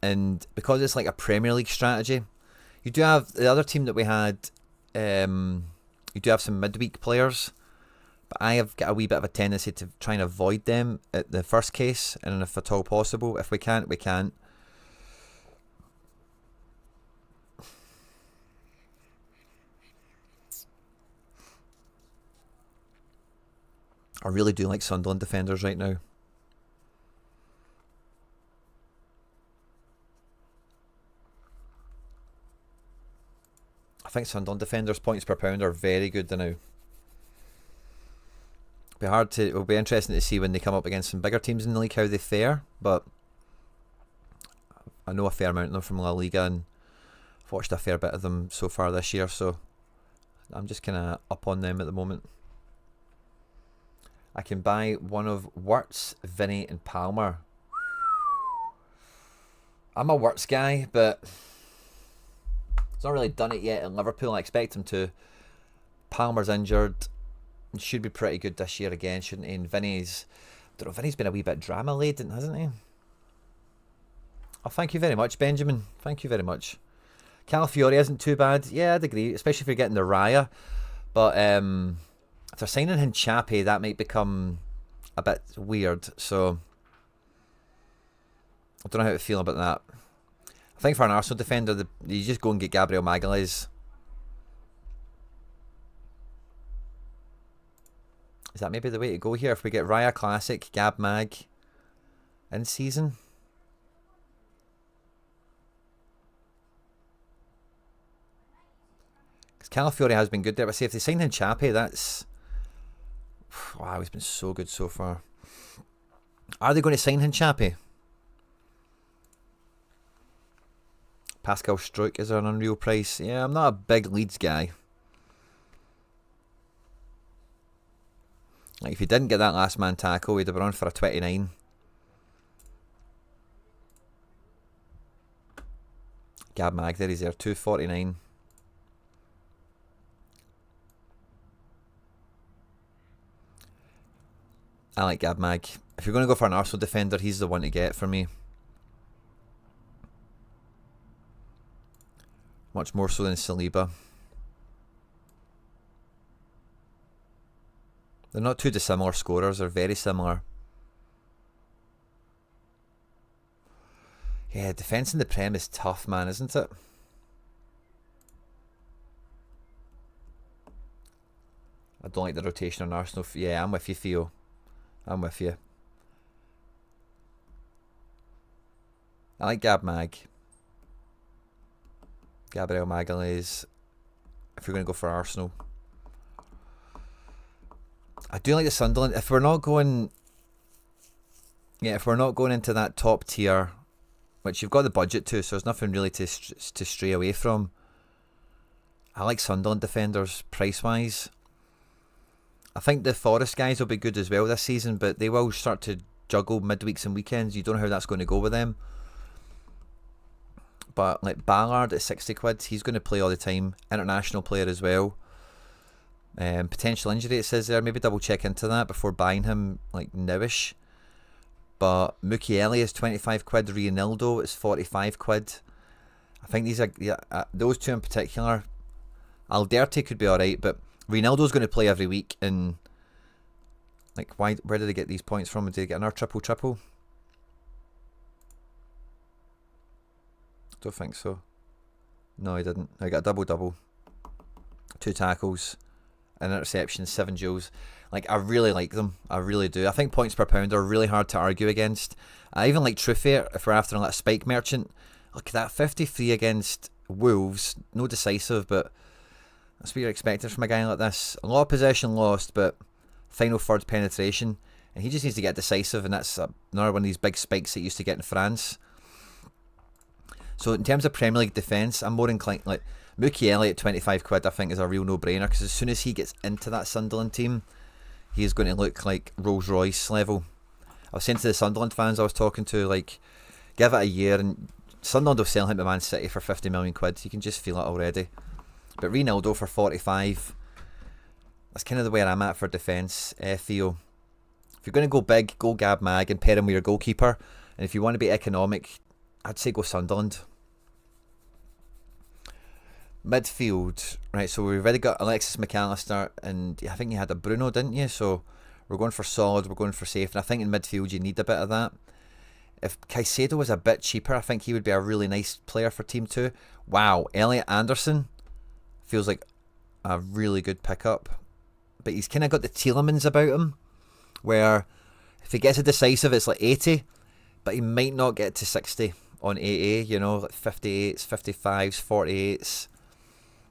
and because it's like a Premier League strategy, you do have the other team that we had. You do have some midweek players, but I have got a wee bit of a tendency to try and avoid them at the first case, and if at all possible, if we can't, we can't. I really do like Sunderland defenders right now. I think Sunderland defenders' points per pound are very good now. It'll be interesting to see when they come up against some bigger teams in the league how they fare, but I know a fair amount of them from La Liga and I've watched a fair bit of them so far this year, so I'm just kind of up on them at the moment. I can buy one of Wirtz, Vinny and Palmer. I'm a Wirtz guy, but he's not really done it yet in Liverpool. I expect him to. Palmer's injured. Should be pretty good this year again, shouldn't he? And Vinny's been a wee bit drama-laden, hasn't he? Oh, thank you very much, Benjamin. Thank you very much. Calafiori isn't too bad. Yeah, I'd agree, especially if you're getting the Raya. But if they're signing Hinchapi, that might become a bit weird. So I don't know how to feel about that. I think for an Arsenal defender, you just go and get Gabriel Magalhaes. Is that maybe the way to go here? If we get Raya Classic, Gab Mag in season? Because Calafiori has been good there. But see, if they sign Hinchapi, that's... Wow, he's been so good so far. Are they going to sign Hinchapi? Pascal Struijk, is there an unreal price? Yeah, I'm not a big Leeds guy. Like if he didn't get that last man tackle, he'd have been on for a 29. Gab Mag, there he's there, 249. I like Gab Mag. If you're going to go for an Arsenal defender, he's the one to get for me. Much more so than Saliba. They're not too dissimilar scorers, they're very similar. Yeah, defence in the Prem is tough, man, isn't it? I don't like the rotation on Arsenal. Yeah, I'm with you, Theo. I'm with you. I like Gab Mag. Gabriel Magalhaes. If you're going to go for Arsenal. I do like the Sunderland. If we're not going... Yeah, if we're not going into that top tier, which you've got the budget to, so there's nothing really to stray away from. I like Sunderland defenders, price-wise. I think the Forest guys will be good as well this season, but they will start to juggle midweeks and weekends. You don't know how that's going to go with them. But like Ballard at 60 quid, he's going to play all the time. International player as well. Potential injury it says there. Maybe double check into that before buying him like nowish. But Mukiele is 25 quid. Rionaldo is 45 quid. I think these are those two in particular. Alderti could be alright, but Rionaldo's going to play every week. And like, where did they get these points from? Did they get another triple? Don't think so. No, he didn't. I got a double. 2 tackles. an interception, 7 duels. Like, I really like them. I really do. I think points per pound are really hard to argue against. I even like Truefair if we're after like a spike merchant. Look at that, 53 against Wolves. No decisive, but that's what you're expecting from a guy like this. A lot of possession lost, but final third penetration. And he just needs to get decisive, and that's another one of these big spikes that he used to get in France. So in terms of Premier League defence, I'm more inclined, like, Mukiele at 25 quid I think is a real no-brainer, because as soon as he gets into that Sunderland team, he is going to look like Rolls Royce level. I was saying to the Sunderland fans I was talking to, like, give it a year and Sunderland will sell him to Man City for 50 million quid. You can just feel it already. But Ronaldo for 45, that's kind of the way I'm at for defence. Theo, if you're going to go big, go Gab Mag and pair him with your goalkeeper. And if you want to be economic, I'd say go Sunderland. Midfield, right, so we've already got Alexis McAllister, and I think you had a Bruno, didn't you? So we're going for solid, we're going for safe, and I think in midfield you need a bit of that. If Caicedo was a bit cheaper, I think he would be a really nice player for Team 2. Wow, Elliot Anderson feels like a really good pickup, but he's kind of got the Tielemans about him, where if he gets a decisive it's like 80, but he might not get to 60 on AA, you know, like 58s, 55s, 48s.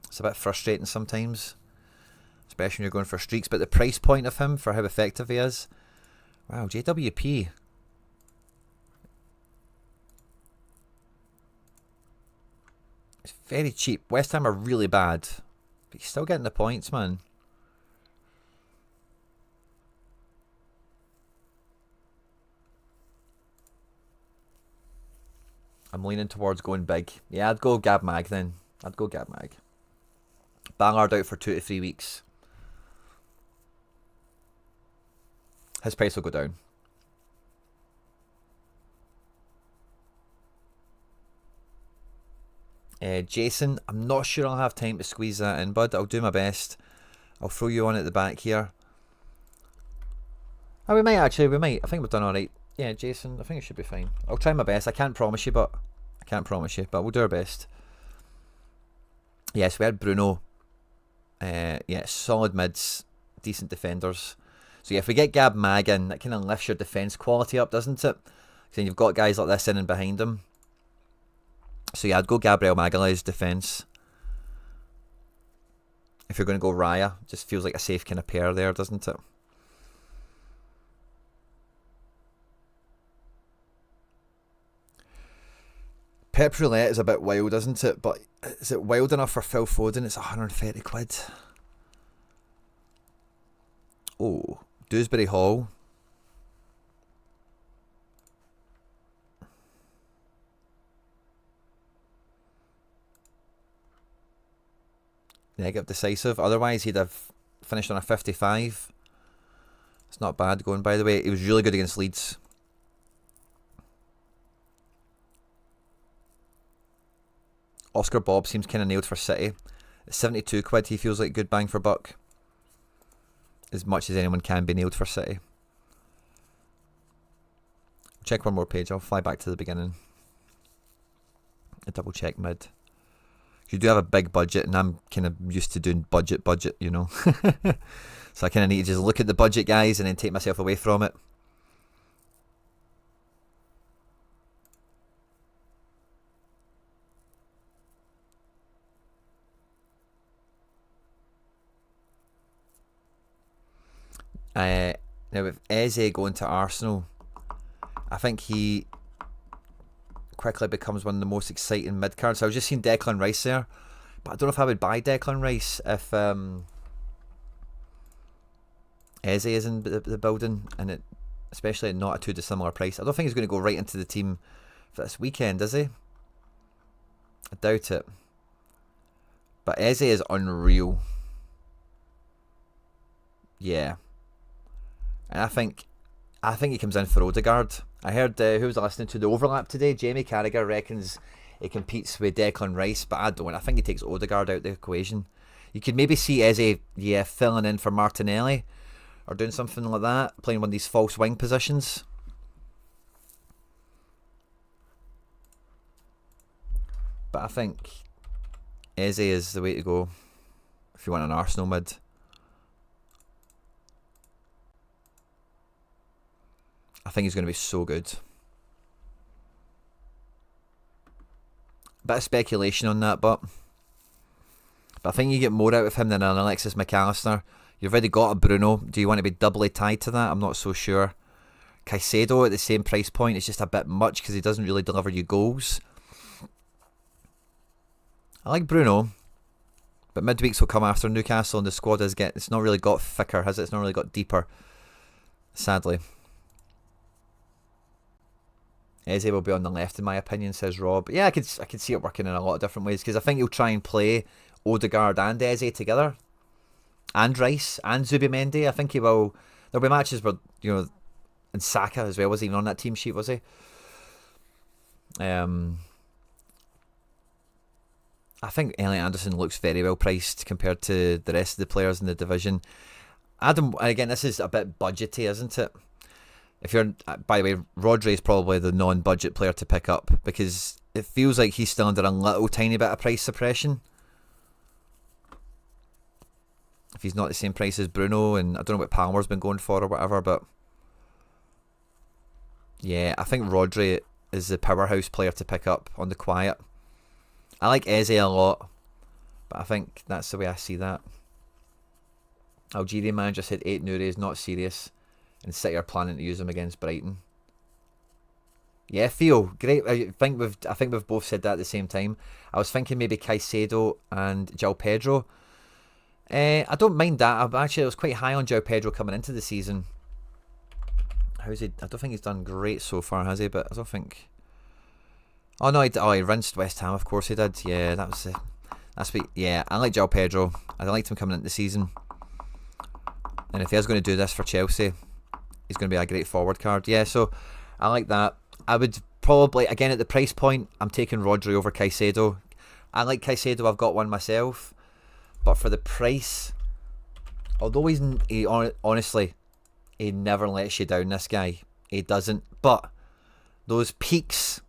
It's a bit frustrating sometimes, especially when you're going for streaks, but the price point of him for how effective he is, wow, JWP. It's very cheap. West Ham are really bad, but you're still getting the points, man. I'm leaning towards going big. Yeah, I'd go Gab Mag then. I'd go Gab Mag. Ballard out for 2 to 3 weeks. His price will go down. Jason, I'm not sure I'll have time to squeeze that in, bud. I'll do my best. I'll throw you on at the back here. Oh, we might actually. We might. I think we've done alright. Yeah, Jason, I think it should be fine. I'll try my best. I can't promise you, but we'll do our best. Yes, we had Bruno. Yeah, solid mids, decent defenders. So yeah, if we get Gab Mag in, that kind of lifts your defence quality up, doesn't it? Because then you've got guys like this in and behind him. So yeah, I'd go Gabriel Magalhaes defence. If you're going to go Raya, just feels like a safe kind of pair there, doesn't it? Pep Roulette is a bit wild, isn't it? But is it wild enough for Phil Foden? It's 130 quid. Oh, Dewsbury Hall. Negative decisive. Otherwise, he'd have finished on a 55. It's not bad going, by the way. He was really good against Leeds. Oscar Bob seems kind of nailed for City. At 72 quid, he feels like good bang for buck. As much as anyone can be nailed for City. Check one more page. I'll fly back to the beginning. A double check mid. You do have a big budget, and I'm kind of used to doing budget, you know. So I kind of need to just look at the budget, guys, and then take myself away from it. Now with Eze going to Arsenal, I think he quickly becomes one of the most exciting mid cards. So I was just seeing Declan Rice there, but I don't know if I would buy Declan Rice if Eze is in the building, and it especially at not a too dissimilar price. I don't think he's going to go right into the team for this weekend, is he? I doubt it. But Eze is unreal. Yeah. And I think he comes in for Odegaard. I heard, who was listening to the overlap today? Jamie Carragher reckons he competes with Declan Rice, but I don't. I think he takes Odegaard out of the equation. You could maybe see Eze, filling in for Martinelli, or doing something like that, playing one of these false wing positions. But I think Eze is the way to go if you want an Arsenal mid. I think he's going to be so good. Bit of speculation on that, but I think you get more out of him than an Alexis McAllister. You've already got a Bruno. Do you want to be doubly tied to that? I'm not so sure. Caicedo at the same price point is just a bit much because he doesn't really deliver you goals. I like Bruno, but midweeks will come after Newcastle and the squad it's not really got thicker, has it? It's not really got deeper, sadly. Eze will be on the left in my opinion, says Rob. Yeah, I could see it working in a lot of different ways because I think he'll try and play Odegaard and Eze together, and Rice and Zubimendi. I think he will. There'll be matches where, you know, and Saka as well, was he even on that team sheet, was he? I think Elliot Anderson looks very well priced compared to the rest of the players in the division. Adam, again, this is a bit budgety, isn't it? If you're, by the way, Rodri is probably the non-budget player to pick up because it feels like he's still under a little tiny bit of price suppression. If he's not the same price as Bruno, and I don't know what Palmer's been going for or whatever, but yeah, I think Rodri is the powerhouse player to pick up on the quiet. I like Eze a lot, but I think that's the way I see that. Algerian manager said 8 Nuri not serious, and City are planning to use him against Brighton. Yeah, Theo, great. I think we've both said that at the same time. I was thinking maybe Caicedo and João Pedro. I don't mind that. I was quite high on João Pedro coming into the season. How's he? I don't think he's done great so far, has he? But I don't think. Oh no, he rinsed West Ham. Of course he did. Yeah, that's what. Yeah, I like João Pedro. I liked him coming into the season. And if he's going to do this for Chelsea, he's going to be a great forward card. Yeah, so I like that. I would probably, again at the price point, I'm taking Rodri over Caicedo. I like Caicedo. I've got one myself. But for the price, although honestly, he never lets you down, this guy. He doesn't. But those peaks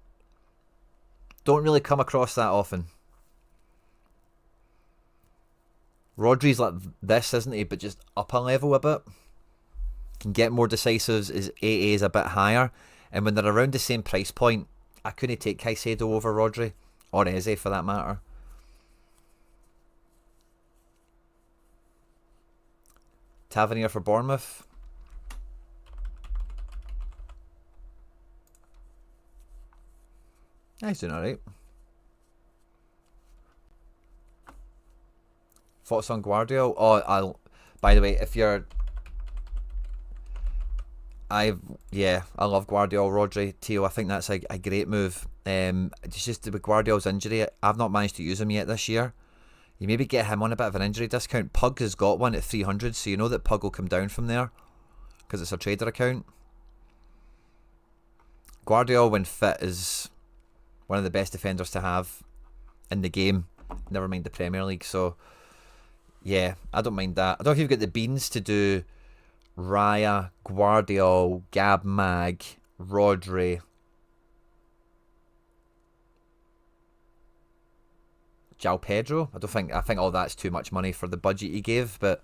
don't really come across that often. Rodri's like this, isn't he? But just up a level a bit. Can get more decisives. His AA is a bit higher. And when they're around the same price point, I couldn't take Caicedo over Rodri. Or Eze for that matter. Tavernier for Bournemouth. He's doing alright. Thoughts on Guardiola? Oh, by the way, if you're... I love Guardiola, Rodri, Theo. I think that's a great move. It's just with Guardiola's injury, I've not managed to use him yet this year. You maybe get him on a bit of an injury discount. Pug has got one at 300, so you know that Pug will come down from there because it's a trader account. Guardiola, when fit, is one of the best defenders to have in the game. Never mind the Premier League. So, yeah, I don't mind that. I don't know if you've got the beans to do Raya, Guardiola, Gab Mag, Rodri, João Pedro. I think all that's too much money for the budget he gave, but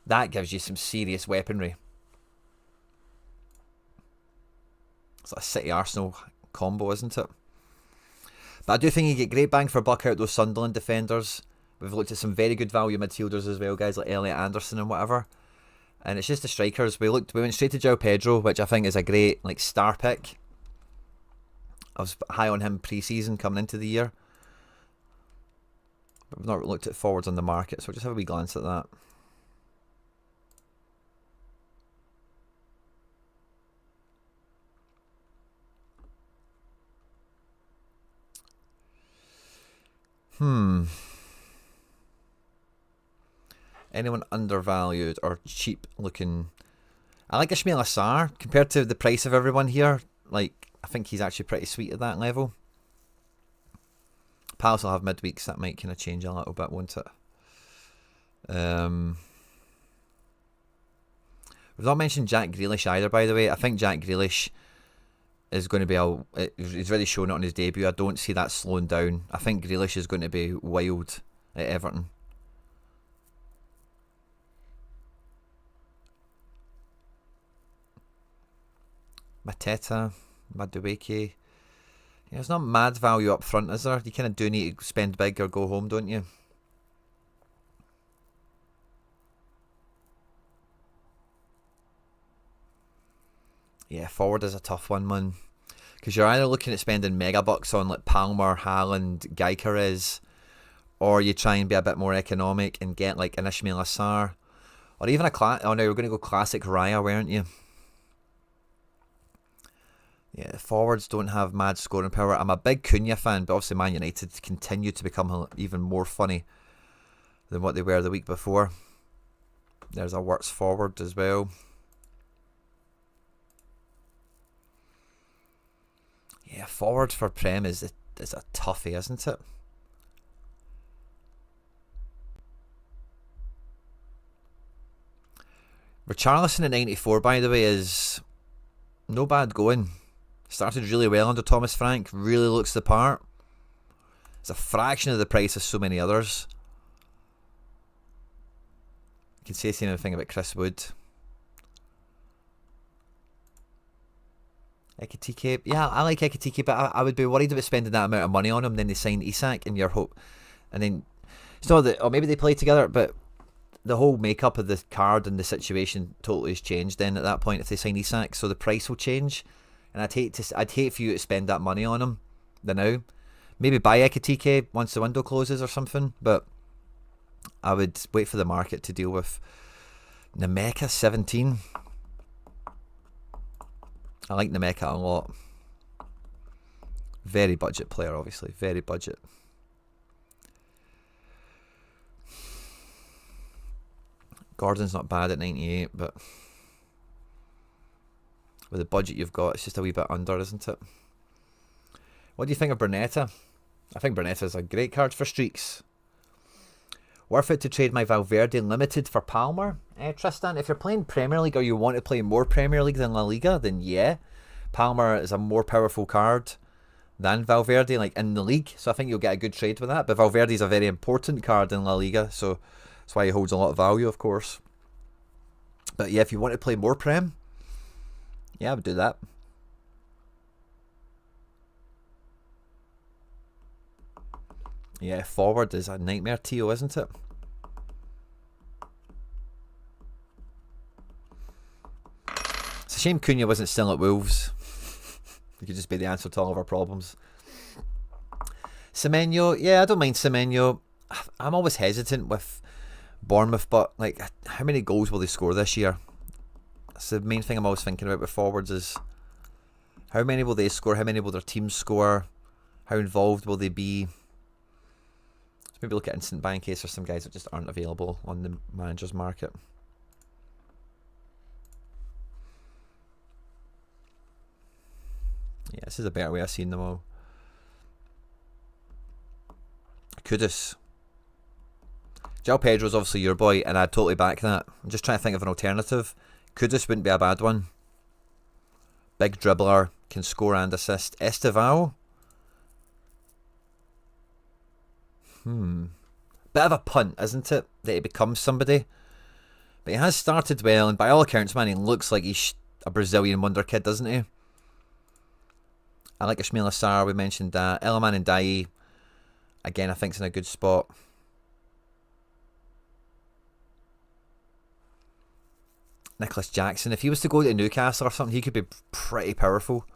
that gives you some serious weaponry. It's like a City Arsenal combo, isn't it? But I do think you get great bang for buck out those Sunderland defenders. We've looked at some very good value midfielders as well, guys like Elliot Anderson and whatever. And it's just the strikers. We went straight to João Pedro, which I think is a great star pick. I was high on him pre-season coming into the year. But we've not looked at forwards on the market, so we'll just have a wee glance at that. Anyone undervalued or cheap looking? I like Ismail Assar compared to the price of everyone here. I think he's actually pretty sweet at that level. Palace will have midweeks, that might kind of change a little bit, won't it? We've not mentioned Jack Grealish either, by the way. I think Jack Grealish is going to be he's really shown it on his debut. I don't see that slowing down. I think Grealish is going to be wild at Everton. Mateta, Madueke. Yeah, there's not mad value up front, is there? You kind of do need to spend big or go home, don't you? Yeah, forward is a tough one, man. Because you're either looking at spending mega bucks on like Palmer, Haaland, Gyökeres, or you try and be a bit more economic and get like an Ismail Assar, or even a oh no, you're going to go classic Raya, weren't you? Yeah, the forwards don't have mad scoring power. I'm a big Cunha fan, but obviously Man United continue to become even more funny than what they were the week before. There's a Wirtz forward as well. Yeah, forward for Prem is a toughie, isn't it? Richarlison at 94, by the way, is no bad going. Started really well under Thomas Frank. Really looks the part. It's a fraction of the price of so many others. You can say the same thing about Chris Wood. Ekitike. Yeah, I like Ekitike, but I would be worried about spending that amount of money on him. Then they sign Isak in your hope. And then it's not that, or maybe they play together, but the whole makeup of the card and the situation totally has changed then at that point if they sign Isak. So the price will change. And I'd hate for you to spend that money on him now. Maybe buy Ekitike once the window closes or something, but I would wait for the market to deal with Nemeka 17. I like Nemeka a lot. Very budget player, obviously. Very budget. Gordon's not bad at 98, but with the budget you've got, it's just a wee bit under, isn't it? What do you think of Bernetta? I think Bernetta's a great card for streaks. Worth it to trade my Valverde limited for Palmer? Tristan, if you're playing Premier League or you want to play more Premier League than La Liga, then yeah. Palmer is a more powerful card than Valverde, like in the league. So I think you'll get a good trade with that. But Valverde's a very important card in La Liga, so that's why he holds a lot of value, of course. But yeah, if you want to play more Prem, yeah, I would do that. Yeah, forward is a nightmare, Theo, isn't it? It's a shame Cunha wasn't still at Wolves. He could just be the answer to all of our problems. Semenyo, yeah, I don't mind Semenyo. I'm always hesitant with Bournemouth, but like, how many goals will they score this year? That's the main thing I'm always thinking about with forwards is how many will they score? How many will their team score? How involved will they be? Let's maybe look at instant buy in case there's some guys that just aren't available on the manager's market. Yeah, this is a better way of seeing them all. Kudus. João Pedro's obviously your boy, and I'd totally back that. I'm just trying to think of an alternative. Kudus wouldn't be a bad one. Big dribbler, can score and assist. Esteval. Bit of a punt, isn't it? That he becomes somebody. But he has started well, and by all accounts, man, he looks like he's a Brazilian wonder kid, doesn't he? I like Ismail Assar, we mentioned that. Iliman and Ndiaye, again, I think is in a good spot. Nicholas Jackson, if he was to go to Newcastle or something, he could be pretty powerful.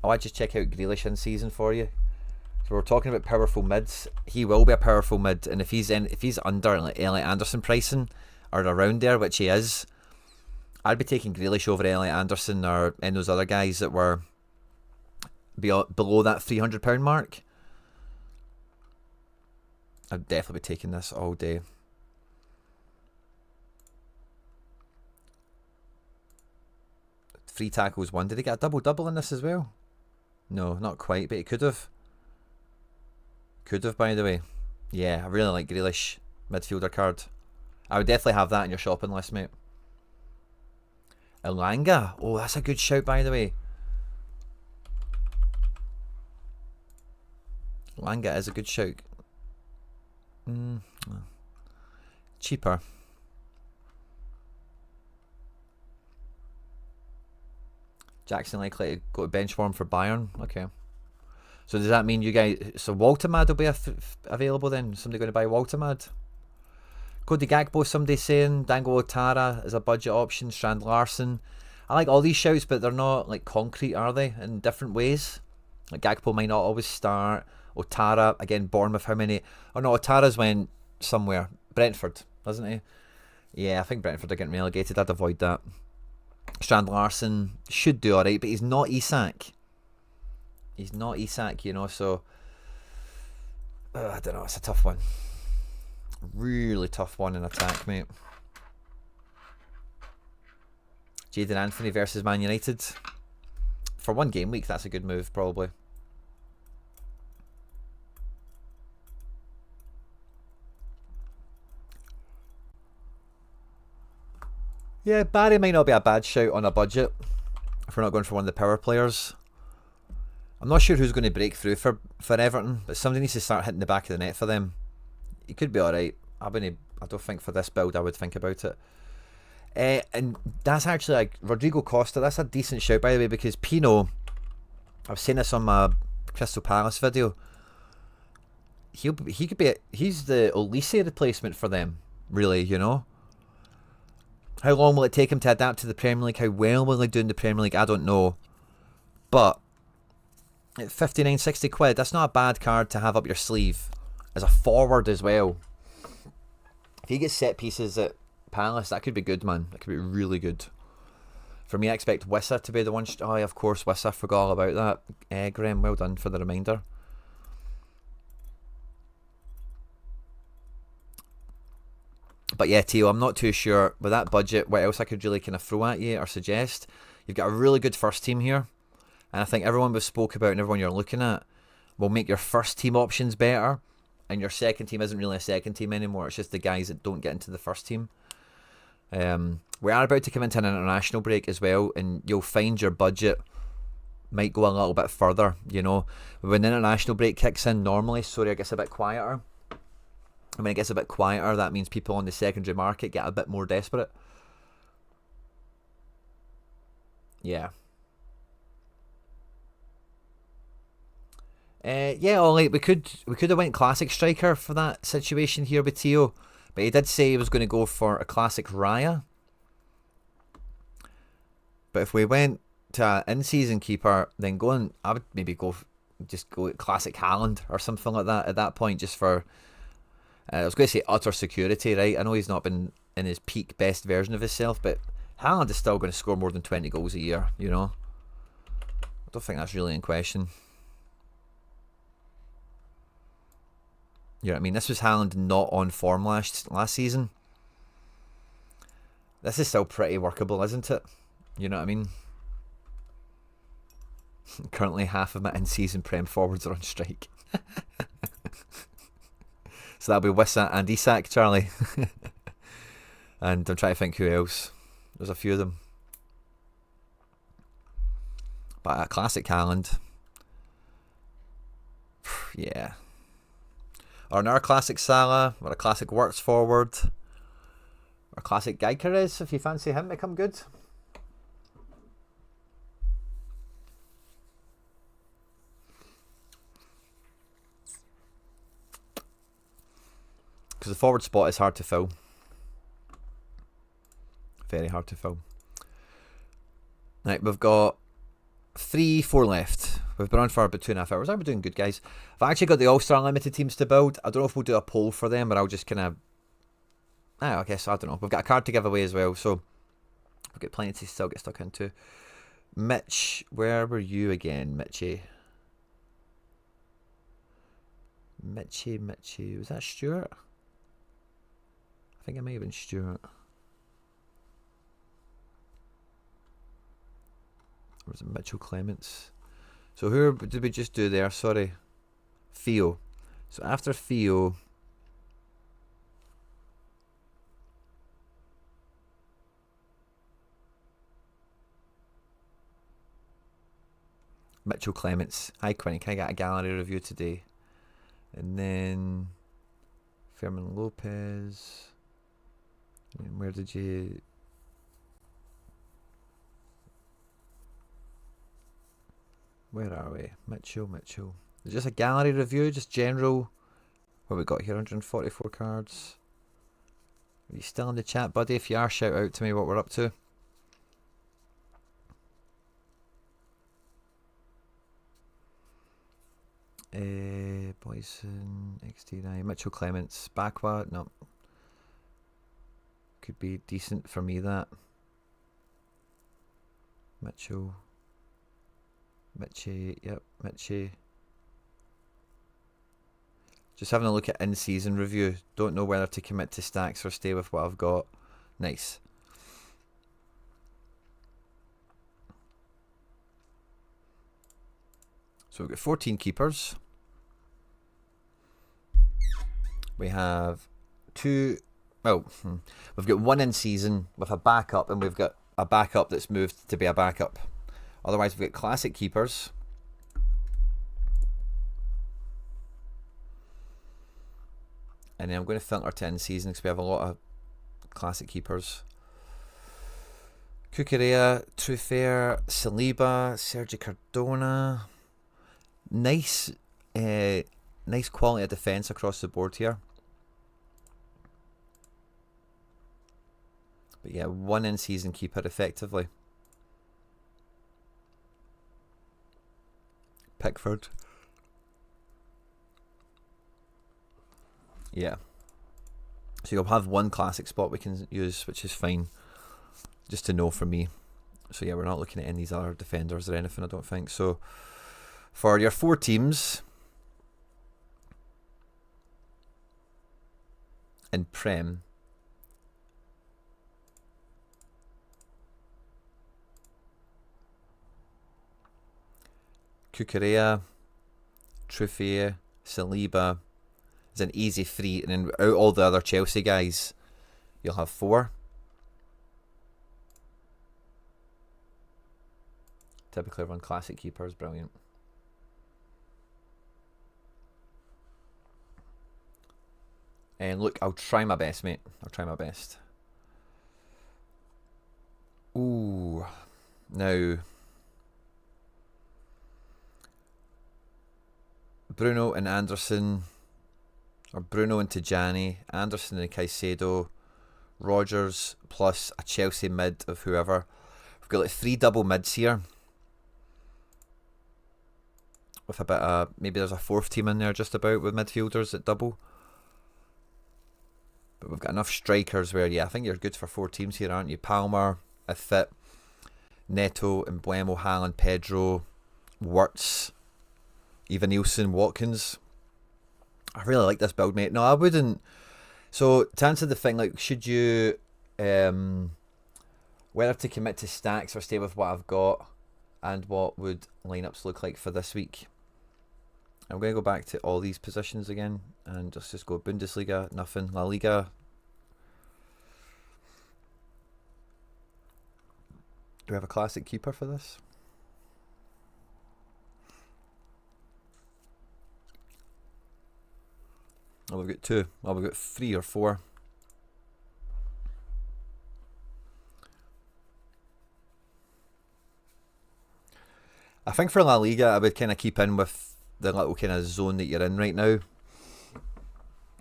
Oh, I'd just check out Grealish in season for you. So we're talking about powerful mids. He will be a powerful mid, and if he's under like Elliot Anderson pricing or around there, which he is, I'd be taking Grealish over Elliot Anderson or any of those other guys that were below that £300 mark. I'd definitely be taking this all day. Three tackles, one. Did he get a double-double in this as well? No, not quite, but he could have. Could have, by the way. Yeah, I really like Grealish midfielder card. I would definitely have that in your shopping list, mate. Elanga. Oh, that's a good shout, by the way. Elanga is a good shout. Cheaper. Jackson likely to go to bench form for Bayern. Okay. So does that mean you guys... So Waltermad will be available then? Somebody going to buy Waltermad? Cody Gakpo, somebody saying. Dango Otara is a budget option. Strand Larson. I like all these shouts, but they're not like concrete, are they? In different ways. Like Gakpo might not always start. Otara, again, Bournemouth, how many? Oh no, Otara's went somewhere. Brentford, doesn't he? Yeah, I think Brentford are getting relegated. I'd avoid that. Strand Larson should do alright, but he's not Isak. He's not Isak, you know, so... I don't know, it's a tough one. Really tough one in attack, mate. Jadon Anthony versus Man United. For one game week, that's a good move, probably. Yeah, Barry might not be a bad shout on a budget if we're not going for one of the power players. I'm not sure who's going to break through for Everton, but somebody needs to start hitting the back of the net for them. He could be alright. I don't think for this build I would think about it. And that's actually like Rodrigo Costa. That's a decent shout, by the way, because Pino, I was saying this on my Crystal Palace video. He could be he's the Olise replacement for them, really, you know. How long will it take him to adapt to the Premier League? How well will he do in the Premier League? I don't know. But at 59, 60 quid, that's not a bad card to have up your sleeve. As a forward as well. If he gets set pieces at Palace, that could be good, man. That could be really good. For me, I expect Wissa to be the one. Oh, yeah, of course, Wissa. Forgot all about that. Graham, well done for the reminder. But yeah, Theo, I'm not too sure with that budget what else I could really kind of throw at you or suggest. You've got a really good first team here, and I think everyone we've spoke about and everyone you're looking at will make your first team options better, and your second team isn't really a second team anymore. It's just the guys that don't get into the first team. We are about to come into an international break as well, and you'll find your budget might go a little bit further, you know. When the international break kicks in, normally Sorare gets a bit quieter. And when it gets a bit quieter, that means people on the secondary market get a bit more desperate. Yeah. Yeah, Ollie, we could have went classic striker for that situation here with Theo, but he did say he was going to go for a classic Raya. But if we went to an in-season keeper, then I would maybe just go classic Haaland or something like that at that point, just for... I was going to say utter security, right? I know he's not been in his peak best version of himself, but Haaland is still going to score more than 20 goals a year, you know? I don't think that's really in question. You know what I mean? This was Haaland not on form last season. This is still pretty workable, isn't it? You know what I mean? Currently half of my in-season Prem forwards are on strike. So that'll be Wissa and Isak, Charlie. And I'm trying to think who else. There's a few of them. But a classic Haaland. Yeah. Or another classic Salah. Or a classic Works forward. Or a classic Gyökeres, if you fancy him to come good. Because the forward spot is hard to fill. Very hard to fill. Right, we've got 4 left. We've been on for about 2.5 hours. I'm doing good, guys. I've actually got the All-Star Unlimited teams to build. I don't know if we'll do a poll for them, or I'll just kind of... I guess, I don't know. We've got a card to give away as well, so we've got plenty to still get stuck into. Mitch, where were you again, Mitchy? Mitchy. Was that Stuart? I think it may have been Stuart. Or was it Mitchell Clements? So who did we just do there? Sorry. Theo. So after Theo... Mitchell Clements. Hi Quinn, can I get a gallery review today? And then... Fermin Lopez... And where did you... Where are we? Mitchell. Is just a gallery review, just general. What we got here? 144 cards. Are you still in the chat, buddy? If you are, shout out to me what we're up to. Boyson, XT9, Mitchell Clements, Bakwa, no. Could be decent for me, that. Mitchell. Mitchie, yep, Mitchie. Just having a look at in-season review. Don't know whether to commit to stacks or stay with what I've got. Nice. So we've got 14 keepers. We have we've got one in season with a backup, and we've got a backup that's moved to be a backup. Otherwise, we've got classic keepers. And then I'm going to filter to in season because we have a lot of classic keepers. Cucurella, Trufair, Saliba, Sergio Cardona. Nice quality of defence across the board here. But yeah, one in-season keeper effectively. Pickford. Yeah. So you'll have one classic spot we can use, which is fine. Just to know for me. So yeah, we're not looking at any of these other defenders or anything, I don't think. So for your 4 teams in Prem, Cucurella, Trufair, Saliba is an easy 3, and then out all the other Chelsea guys, you'll have 4. Typically run classic keepers, brilliant. And look, I'll try my best, mate. I'll try my best. Ooh, now Bruno and Anderson, or Bruno and Tijani, Anderson and Caicedo, Rodgers plus a Chelsea mid of whoever. We've got like 3 double mids here. With a bit of, maybe there's a 4th team in there just about with midfielders at double. But we've got enough strikers where, yeah, I think you're good for 4 teams here, aren't you? Palmer, if fit, Neto, Embuemo, Haaland, Pedro, Wirtz, even Nielsen, Watkins. I really like this build, mate. No, I wouldn't. So to answer the thing, like, should you whether to commit to stacks or stay with what I've got, and what would lineups look like for this week? I'm going to go back to all these positions again and just go Bundesliga, nothing. La Liga. Do we have a classic keeper for this? Oh, we've got 2. Well, we've got 3 or 4. I think for La Liga, I would kind of keep in with the little kind of zone that you're in right now.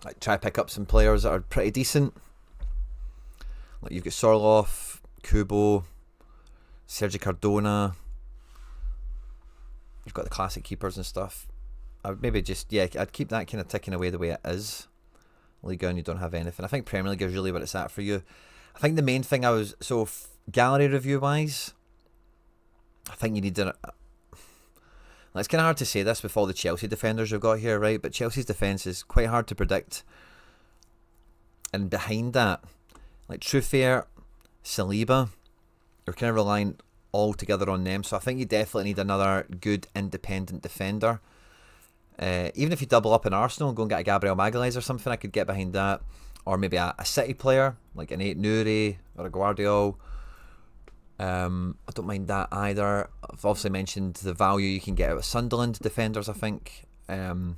Like, try to pick up some players that are pretty decent. Like, you've got Sorloth, Kubo, Sergio Cardona. You've got the classic keepers and stuff. I would maybe just, yeah, I'd keep that kind of ticking away the way it is. Liga, and you don't have anything. I think Premier League is really where it's at for you. I think the main thing gallery review wise, I think you need to. It's kind of hard to say this with all the Chelsea defenders you've got here, right? But Chelsea's defence is quite hard to predict. And behind that, like Trufair, Saliba, you're kind of relying all together on them. So I think you definitely need another good independent defender. Even if you double up in Arsenal and go and get a Gabriel Magalhaes or something, I could get behind that. Or maybe a City player, like an 8 Nuri or a Guardiola. I don't mind that either. I've obviously mentioned the value you can get out of Sunderland defenders, I think. But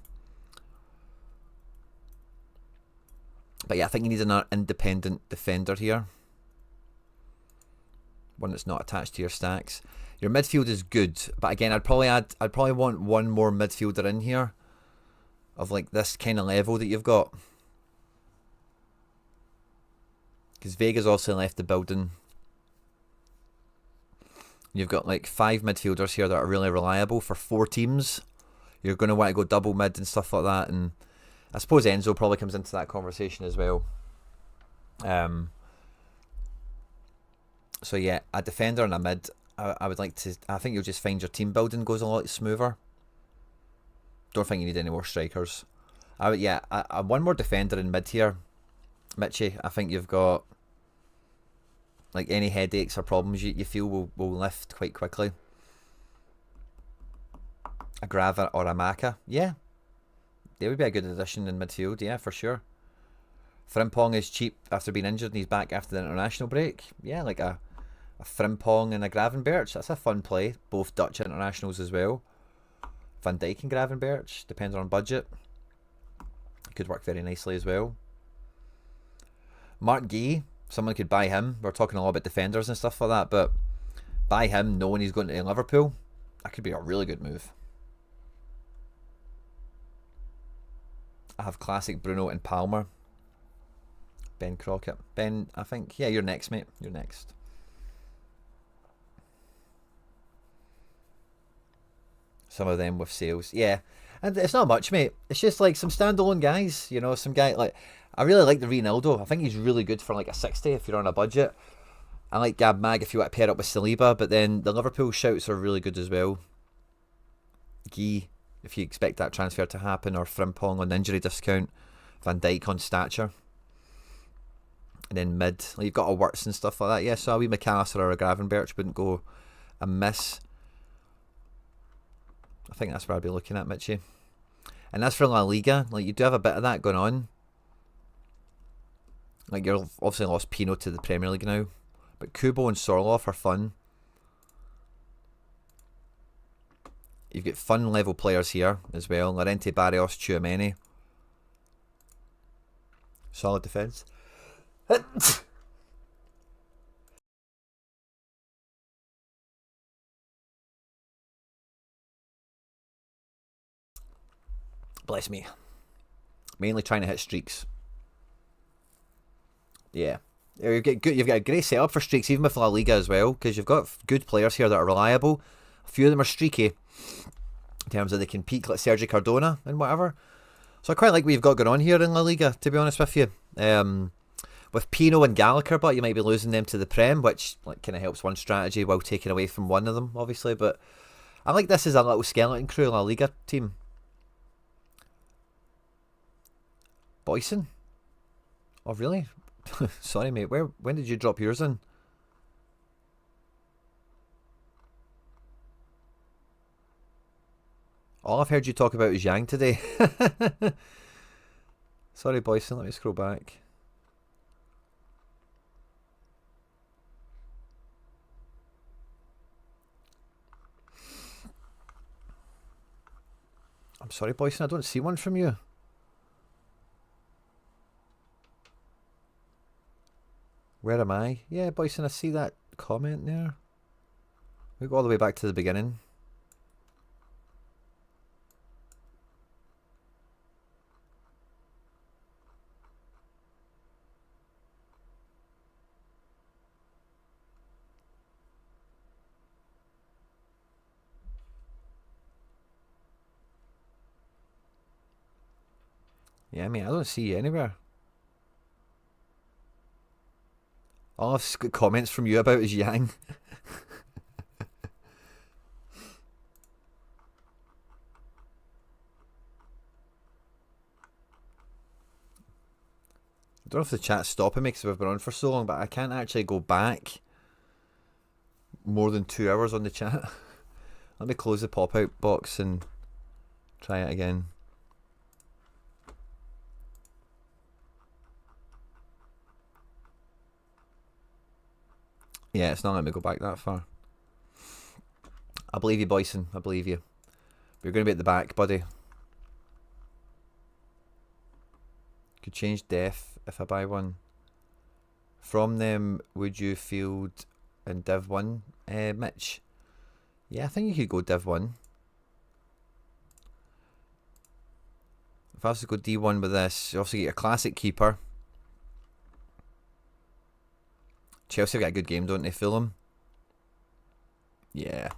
yeah, I think you need another independent defender here. One that's not attached to your stacks. Your midfield is good, but again, I'd probably want one more midfielder in here of like this kind of level that you've got. Because Vega's also left the building. You've got like 5 midfielders here that are really reliable for 4 teams. You're going to want to go double mid and stuff like that. And I suppose Enzo probably comes into that conversation as well. So yeah, a defender and a mid. I would like to... I think you'll just find your team building goes a lot smoother. Don't think you need any more strikers. One more defender in mid here. Mitchie, I think you've got... like any headaches or problems you feel will lift quite quickly. A Grava or a Maka. Yeah. They would be a good addition in midfield, yeah, for sure. Frimpong is cheap after being injured and he's back after the international break. Yeah, like a Frimpong and a Gravenberch. That's a fun play. Both Dutch internationals as well. Van Dijk and Gravenberch, depends on budget. It could work very nicely as well. Mark Gee, someone could buy him. We're talking a lot about defenders and stuff like that, but buy him knowing he's going to Liverpool. That could be a really good move. I have classic Bruno and Palmer. Ben Crockett. Ben, I think, yeah, you're next, mate. You're next. Some of them with sales. Yeah. And it's not much, mate. It's just like some standalone guys. You know, some guy like... I really like the Ronaldo. I think he's really good for like a 60 if you're on a budget. I like Gab Mag if you want to pair up with Saliba, but then the Liverpool shouts are really good as well. Guy, if you expect that transfer to happen, or Frimpong on injury discount. Van Dijk on stature. And then mid, like you've got a Wirtz and stuff like that. Yeah, so a wee McAllister or a Gravenberch wouldn't go amiss. I think that's where I'd be looking at, Mitchie. And that's for La Liga. Like, you do have a bit of that going on. Like, you're obviously lost Pino to the Premier League now. But Kubo and Sorloff are fun. You've got fun level players here as well. Llorente, Barrios, Tchouameni. Solid defence. Bless me. Mainly trying to hit streaks. Yeah. You've got a great setup for streaks, even with La Liga as well, because you've got good players here that are reliable. A few of them are streaky in terms of they can peak, like Sergio Cardona and whatever. So I quite like what you've got going on here in La Liga, to be honest with you. With Pino and Gallagher, but you might be losing them to the Prem, which like kind of helps one strategy while taking away from one of them, obviously. But I like this as a little skeleton crew La Liga team. Boyson? Oh, really? Sorry, mate. When did you drop yours in? All I've heard you talk about is Yang today. Sorry, Boyson. Let me scroll back. I'm sorry, Boyson. I don't see one from you. Where am I? Yeah, Boyson, I see that comment there. We go all the way back to the beginning. Yeah, I mean, I don't see you anywhere. All I've got comments from you about is Yang. I don't know if the chat's stopping me because we've been on for so long, but I can't actually go back more than 2 hours on the chat. Let me close the pop-out box and try it again. Yeah, it's not letting me go back that far. I believe you, Boyson. I believe you. But you're going to be at the back, buddy. Could change def if I buy one. From them, would you field in Div 1? Mitch? Yeah, I think you could go Div 1. If I was to go D1 with this, you also get your classic keeper. Chelsea have got a good game, don't they? Fulham. Yeah.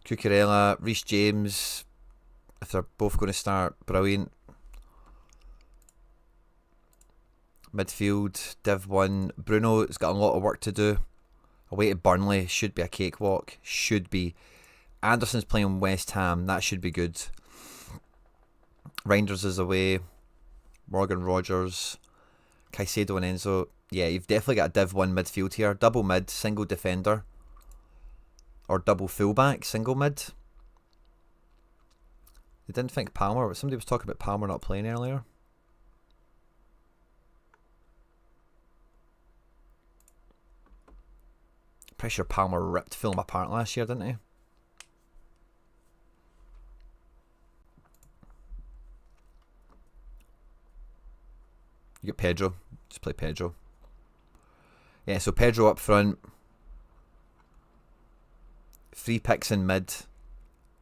Cucurella, Reece James, if they're both going to start, brilliant. Midfield, Div 1. Bruno's got a lot of work to do. Away to Burnley, should be a cakewalk. Should be. Anderson's playing West Ham, that should be good. Reinders is away. Morgan Rogers, Caicedo and Enzo. Yeah, you've definitely got a Div 1 midfield here. Double mid, single defender. Or double fullback, single mid. They didn't think Palmer, somebody was talking about Palmer not playing earlier. Pretty sure Palmer ripped Fulham apart last year, didn't he? You get Pedro. Just play Pedro. Yeah, so Pedro up front. 3 picks in mid.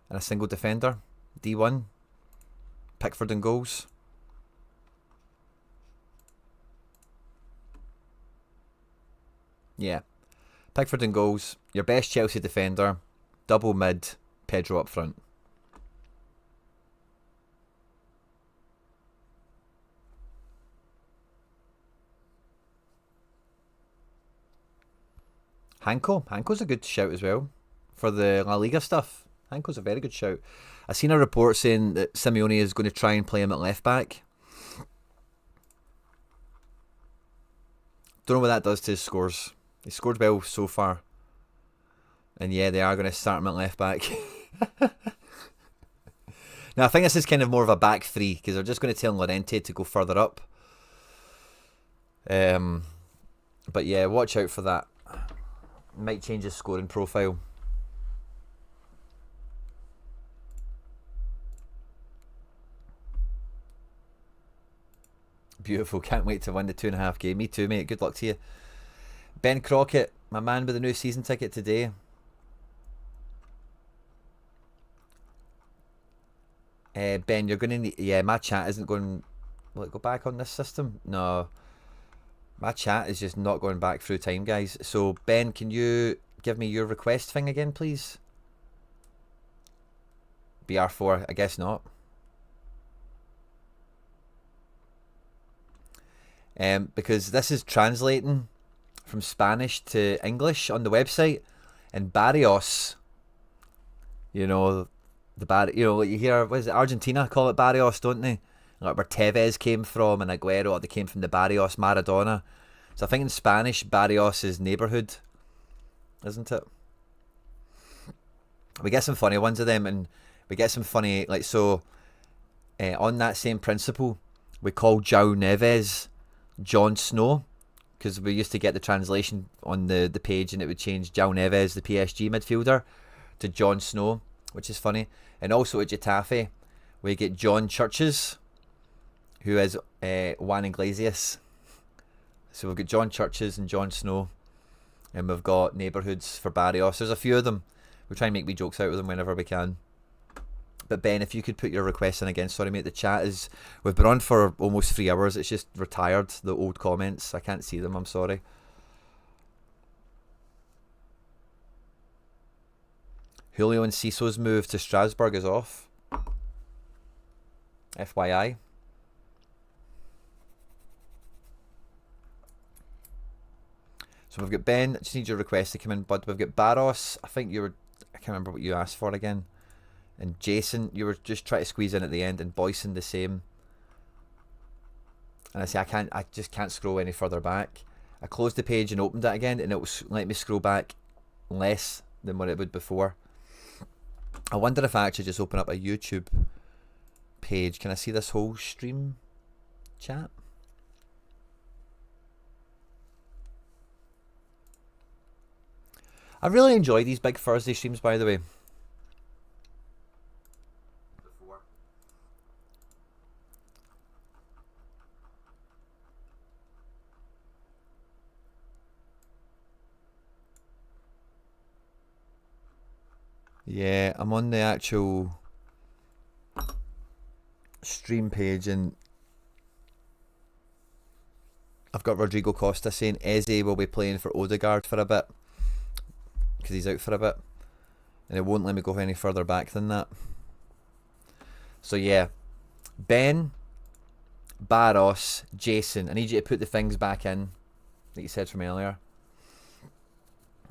And a single defender. D1. Pickford in goals. Yeah. Pickford in goals. Your best Chelsea defender. Double mid. Pedro up front. Hanko's a good shout as well for the La Liga stuff. Hanko's a very good shout. I've seen a report saying that Simeone is going to try and play him at left back. Don't know what that does to his scores. He scored well so far. And yeah, they are going to start him at left back. Now, I think this is kind of more of a back three because they're just going to tell Llorente to go further up. But yeah, watch out for that. Might change his scoring profile. Beautiful. Can't wait to win the 2.5 game. Me too, mate. Good luck to you. Ben Crockett, my man with the new season ticket today. Ben, you're going to need... Yeah, my chat isn't going... Will it go back on this system? No. My chat is just not going back through time, guys. So, Ben, can you give me your request thing again, please? BR4, I guess not. Because this is translating from Spanish to English on the website. And Barrios, you know, like you hear, what is it, Argentina call it Barrios, don't they? Like where Tevez came from and Aguero, they came from the Barrios Maradona. So I think in Spanish, Barrios is neighbourhood, isn't it? We get some funny ones of them, and we get some funny, like, so, on that same principle, we call João Neves Jon Snow, because we used to get the translation on the page and it would change João Neves, the PSG midfielder, to Jon Snow, which is funny. And also at Getafe, we get John Churches, who is Juan Iglesias. So we've got John Churches and Jon Snow, and we've got neighbourhoods for Barrios. There's a few of them. We try and make wee jokes out of them whenever we can. But Ben, if you could put your request in again. Sorry mate, the chat is... We've been on for almost 3 hours. It's just retired, the old comments. I can't see them, I'm sorry. Julio and Cisso's move to Strasbourg is off. FYI. So we've got Ben. I just need your request to come in, bud. We've got Barros. I think you were... I can't remember what you asked for again. And Jason, you were just trying to squeeze in at the end, and Boyson the same. And I say I just can't scroll any further back. I closed the page and opened it again, and it will let me scroll back less than what it would before. I wonder if I actually just open up a YouTube page. Can I see this whole stream chat? I really enjoy these big Thursday streams, by the way. Yeah, I'm on the actual stream page and I've got Rodrigo Costa saying Eze will be playing for Odegaard for a bit because he's out for a bit, and it won't let me go any further back than that. So yeah, Ben, Barros, Jason, I need you to put the things back in that you said from earlier.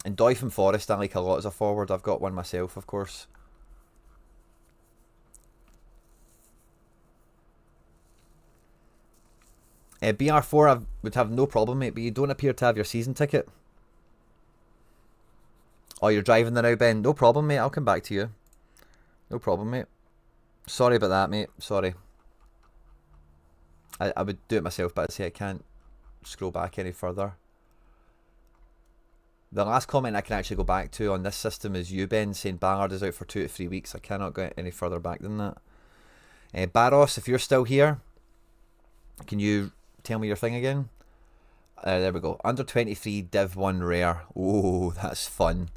And Doy from Forest I like a lot as a forward. I've got one myself, of course. BR4 I would have no problem, mate, but you don't appear to have your season ticket. Oh, you're driving there now, Ben. No problem, mate. I'll come back to you. No problem, mate. Sorry about that, mate. Sorry. I would do it myself, but I'd say I can't scroll back any further. The last comment I can actually go back to on this system is you, Ben, saying Ballard is out for 2 to 3 weeks. I cannot get any further back than that. Barros, if you're still here, can you tell me your thing again? There we go. Under 23 Div 1 Rare. Oh, that's fun.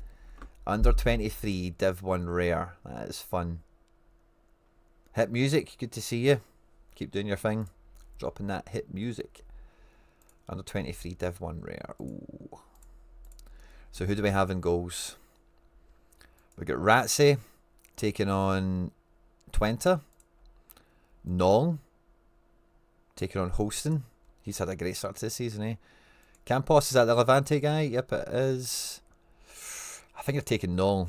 Under 23 Div 1 Rare. That is fun. Hit Music, good to see you. Keep doing your thing. Dropping that hit music. Under 23 Div 1 Rare. Ooh. So who do we have in goals? We got Ratsy taking on Twente. Nong taking on Holston. He's had a great start to this season, eh? Campos, is that the Levante guy? Yep, it is. I think they're taking Nong.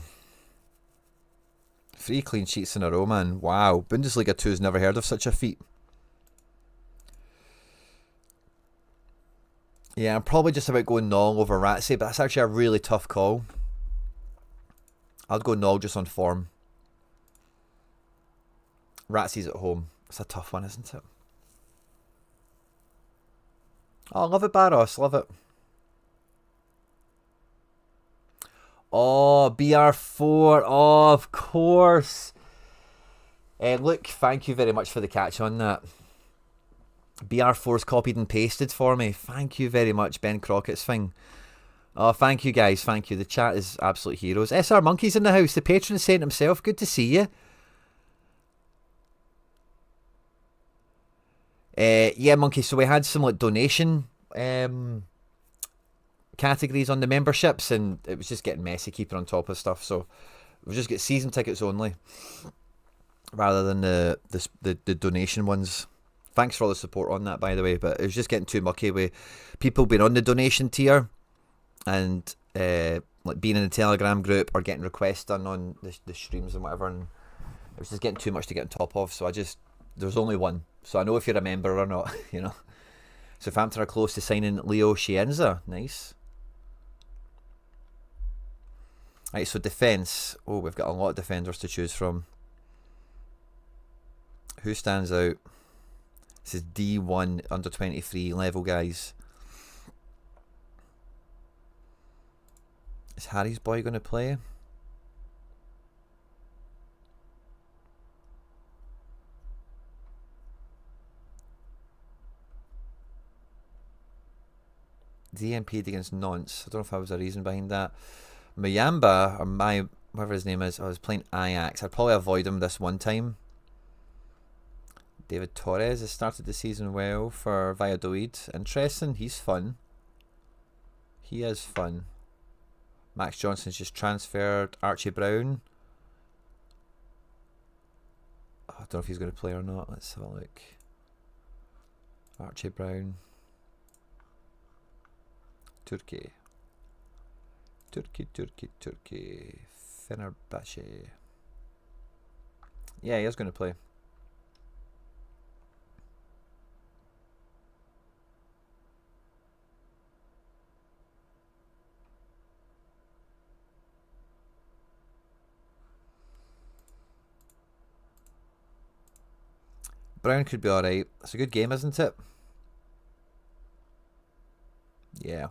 3 clean sheets in a row, man. Wow. Bundesliga 2 has never heard of such a feat. Yeah, I'm probably just about going Nong over Ratsy, but that's actually a really tough call. I'd go Nong just on form. Ratsy's at home. It's a tough one, isn't it? Oh, love it, Barros. Love it. Oh, BR4. Oh, of course. Look, thank you very much for the catch on that. BR4's copied and pasted for me. Thank you very much, Ben Crockett's thing. Oh, thank you, guys. Thank you. The chat is absolute heroes. SR Monkey's in the house. The patron sent himself. Good to see you. Yeah, Monkey. So we had some like donation categories on the memberships, and it was just getting messy keeping on top of stuff. So we just get season tickets only, rather than the donation ones. Thanks for all the support on that, by the way. But it was just getting too mucky with people being on the donation tier and like being in the Telegram group or getting requests done on the streams and whatever. And it was just getting too much to get on top of. So there's only one. So I know if you're a member or not, you know. Southampton are close to signing Leo Chienza. Nice. Right, so defence. Oh, we've got a lot of defenders to choose from. Who stands out? This is D1 under 23 level, guys. Is Harry's boy going to play? DMP'd against Nantes. I don't know if that was a reason behind that. Mayamba, or whatever his name is, I was playing Ajax. I'd probably avoid him this one time. David Torres has started the season well for Valladolid. Interesting. He's fun. He is fun. Max Johnson's just transferred. Archie Brown. Oh, I don't know if he's going to play or not. Let's have a look. Archie Brown. Turkey. Fenerbahce. Yeah, he is going to play. Brown could be alright. It's a good game, isn't it? Yeah.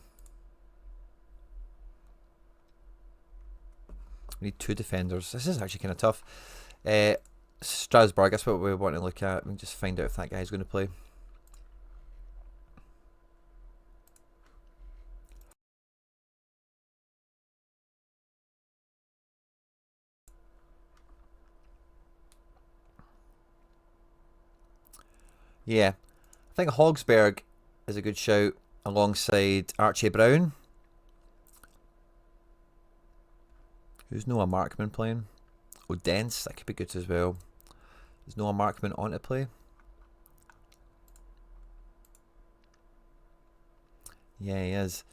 We need 2 defenders. This is actually kind of tough. Strasbourg, that's what we want to look at. We can just find out if that guy's going to play. Yeah, I think Hogsberg is a good shout alongside Archie Brown. Who's Noah Markman playing? Oh, Dence, that could be good as well. Is Noah Markman on to play? Yeah, he is.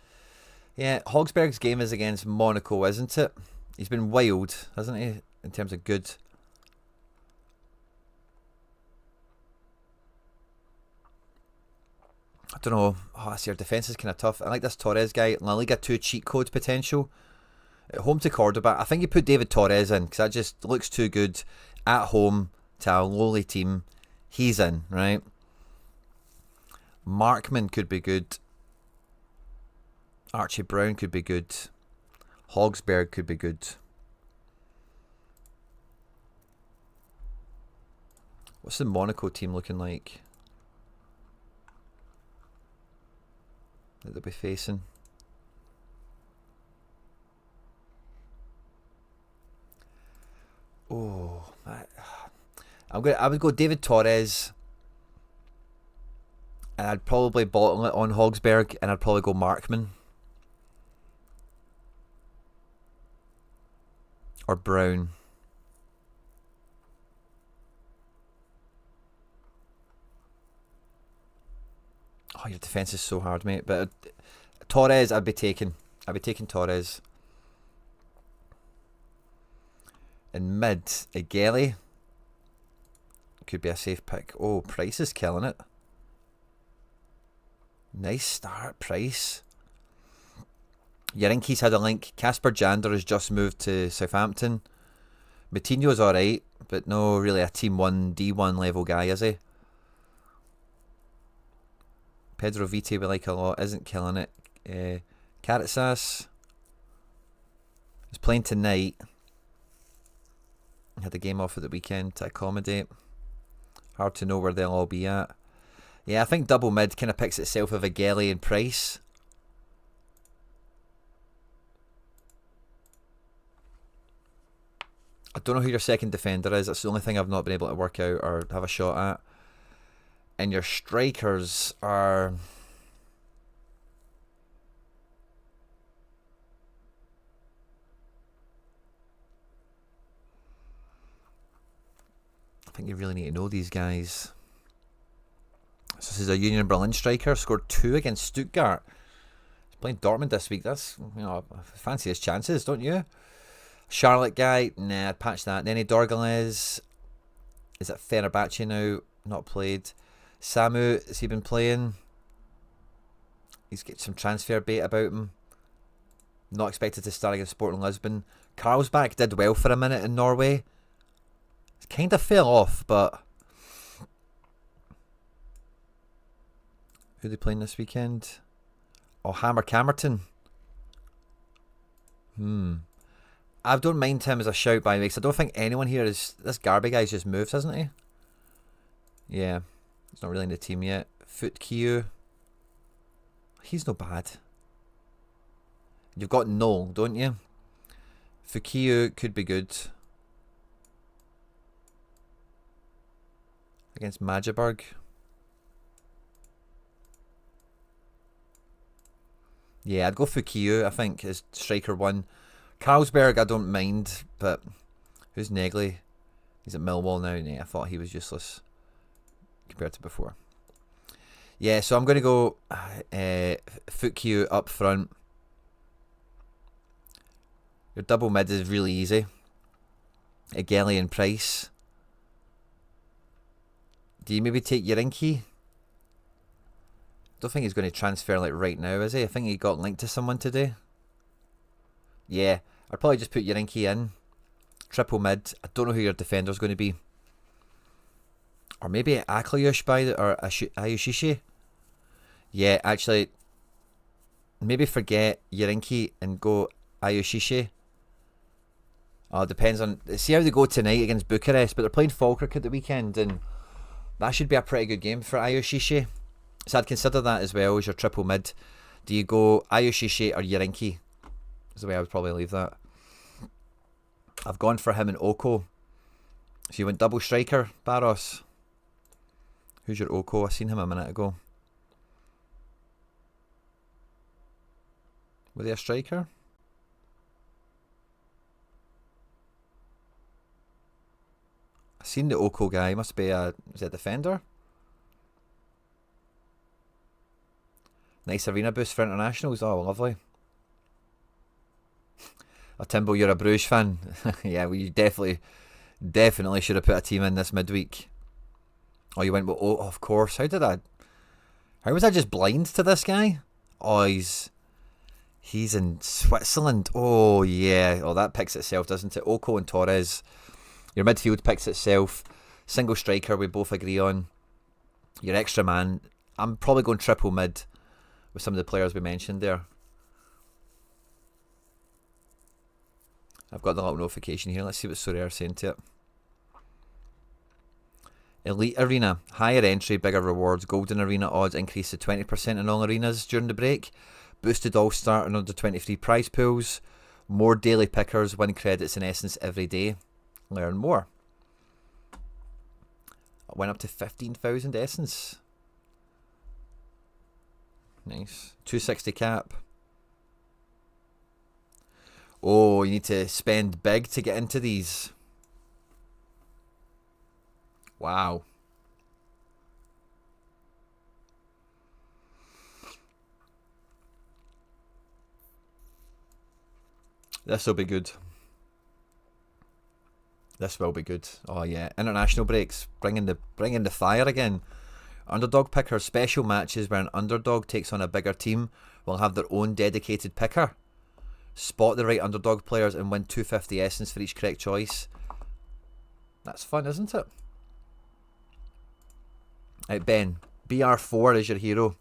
Yeah, Hogsberg's game is against Monaco, isn't it? He's been wild, hasn't he, in terms of good. I don't know. Oh, I see, our defence is kind of tough. I like this Torres guy. La Liga 2 cheat code potential. At home to Cordoba. I think you put David Torres in because that just looks too good. At home to a lowly team. He's in, right? Markman could be good. Archie Brown could be good. Hogsberg could be good. What's the Monaco team looking like that they'll be facing? Oh, I would go David Torres, and I'd probably bottle it on Hogsberg, and I'd probably go Markman or Brown. Oh, your defence is so hard, mate. But Torres, I'd be taking Torres. In mid, Egeli could be a safe pick. Oh, Price is killing it. Nice start, Price. Yarinki's had a link. Casper Jander has just moved to Southampton. Moutinho's alright, but no really a Team 1, D1 level guy, is he? Pedro Vite we like a lot, isn't killing it. Carrot is playing tonight. Had the game off at the weekend to accommodate. Hard to know where they'll all be at. Yeah, I think double mid kind of picks itself of Egeli and Price. I don't know who your second defender is. That's the only thing I've not been able to work out or have a shot at. And your strikers are... I think you really need to know these guys. So this is a Union Berlin striker. Scored 2 against Stuttgart. He's playing Dortmund this week. That's, you know, I fancy his chances, don't you? Charlotte guy. Nah, I'd patch that. Nenny Dorgales. Is it Fenerbahce now? Not played. Samu, has he been playing? He's got some transfer bait about him. Not expected to start against Sporting Lisbon. Carlsbach did well for a minute in Norway. It kind of fell off, but... Who are they playing this weekend? Oh, Hammer Camerton. I don't mind him as a shout, by the way, because I don't think anyone here is... This Garby guy's just moved, hasn't he? Yeah. He's not really in the team yet. Foot Q. He's not bad. You've got Noel, don't you? Fukiu could be good. Against Magdeburg. Yeah, I'd go Fukiu, I think, as striker 1. Carlsberg, I don't mind, but who's Negley? He's at Millwall now. Nah, I thought he was useless compared to before. Yeah, so I'm going to go Fukiu up front. Your double mid is really easy. Egeli and Price. Do you maybe take Yarinki? Don't think he's going to transfer like right now, is he? I think he got linked to someone today. Yeah, I'd probably just put Yarinki in. Triple mid. I don't know who your defender's going to be. Or maybe Akliush or Ayushishi. Yeah, actually, maybe forget Yarinki and go Ayushishi. Oh, it depends on... See how they go tonight against Bucharest, but they're playing Falkirk at the weekend, and that should be a pretty good game for Ayushishi. So I'd consider that as well as your triple mid. Do you go Ayushishi or Yarinki? Is the way I would probably leave that. I've gone for him and Oko. So you went double striker, Barros. Who's your Oko? I seen him a minute ago. Were they a striker? I seen the Oko guy. Must be a defender? Nice arena boost for internationals. Oh, lovely. Oh, Timbo, you're a Bruges fan. Yeah, well, you definitely should have put a team in this midweek. Oh, you went, well, oh, of course. How was I just blind to this guy? Oh, he's in Switzerland. Oh, yeah. Oh, that picks itself, doesn't it? Oko and Torres. Your midfield picks itself. Single striker, we both agree on. Your extra man. I'm probably going triple mid with some of the players we mentioned there. I've got the little notification here. Let's see what Sorare is saying to it. Elite Arena. Higher entry, bigger rewards. Golden Arena odds increase to 20% in all arenas during the break. Boosted All-Star and under 23 prize pools. More daily pickers. Win credits in essence every day. Learn more. It went up to 15,000 essence. Nice. 260 cap. Oh, you need to spend big to get into these. Wow. This will be good. This will be good. Oh yeah, international breaks, bringing the fire again. Underdog picker special matches where an underdog takes on a bigger team will have their own dedicated picker. Spot the right underdog players and win 250 essence for each correct choice. That's fun, isn't it? Right, Ben, BR4 is your hero.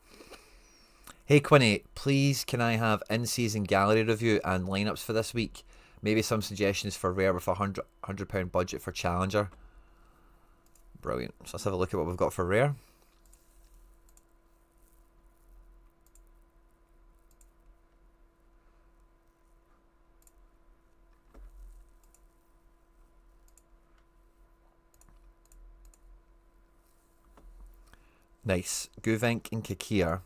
Hey Quinny, please can I have in-season gallery review and lineups for this week? Maybe some suggestions for rare with a £100 budget for challenger. Brilliant. So let's have a look at what we've got for rare. Nice. Guvenk and Kikir.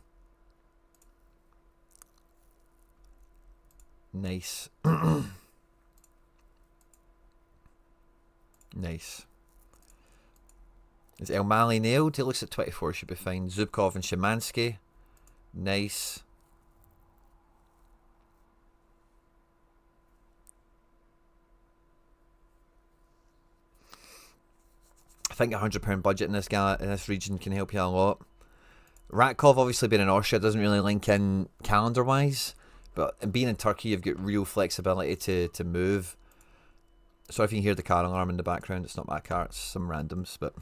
Nice. Nice. Is El Mali nailed? He looks at 24, should be fine. Zubkov and Szymanski. Nice. I think a £100 budget in this region can help you a lot. Ratkov obviously being in Austria doesn't really link in calendar wise, but being in Turkey you've got real flexibility to move. Sorry if you can hear the car alarm in the background, it's not my car, it's some randoms. But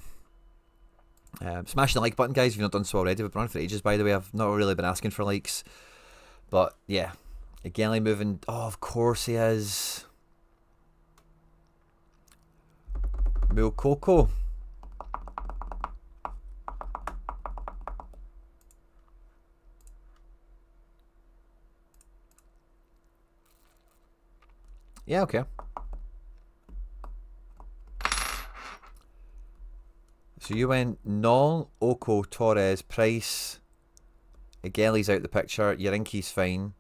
smash the like button guys if you've not done so already. We've been on for ages by the way, I've not really been asking for likes. But yeah, Gelly moving, oh of course he is. Moukoko. Yeah, okay. So you went Nol, Oko, Torres, Price. Gelly's out the picture. Yarinki's fine.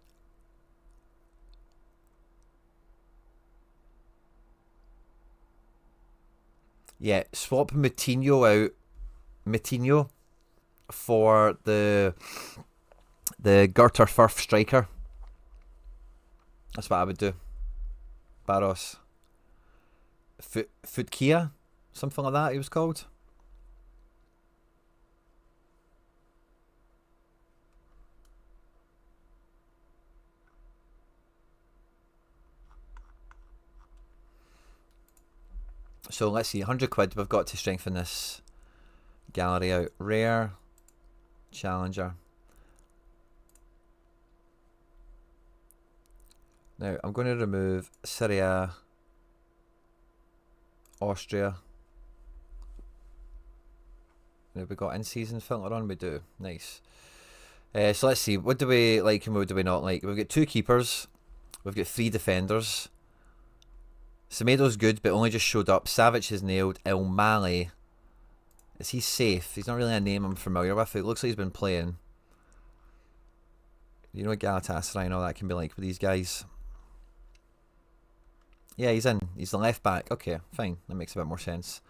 Yeah, swap Moutinho out. Moutinho for the Gerter Firth striker. That's what I would do. Barros. Futkia? Something like that he was called. So let's see, 100 quid we've got to strengthen this gallery out. Rare, challenger. Now I'm going to remove Syria, Austria. Now we got in-season filter on, we do. Nice. So let's see, what do we like and what do we not like? We've got 2 keepers, we've got 3 defenders. Semedo's good, but only just showed up. Savic is nailed. El Mali Is he safe? He's not really a name I'm familiar with. It looks like he's been playing. You know what Galatasaray and all that can be like with these guys. Yeah, he's in. He's the left back. Okay, fine. That makes a bit more sense.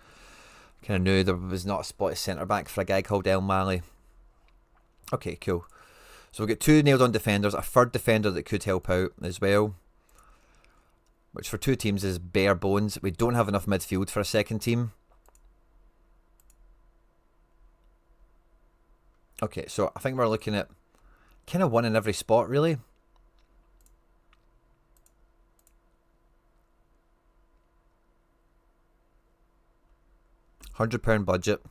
Kind of knew there was not a spot at centre back for a guy called El Mali. Okay, cool. So we've got 2 nailed on defenders, a third defender that could help out as well. Which for 2 teams is bare bones. We don't have enough midfield for a second team. Okay, so I think we're looking at kind of one in every spot, really. £100 budget.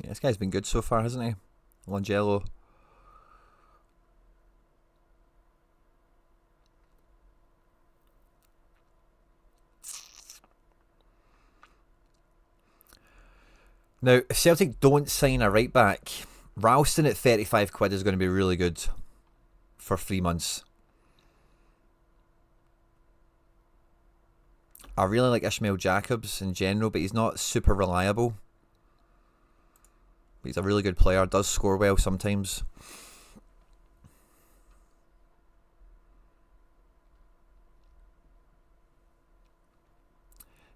Yeah, this guy's been good so far, hasn't he? Longello. Now, if Celtic don't sign a right back, Ralston at 35 quid is going to be really good for 3 months. I really like Ishmael Jacobs in general, but he's not super reliable. But he's a really good player, does score well sometimes.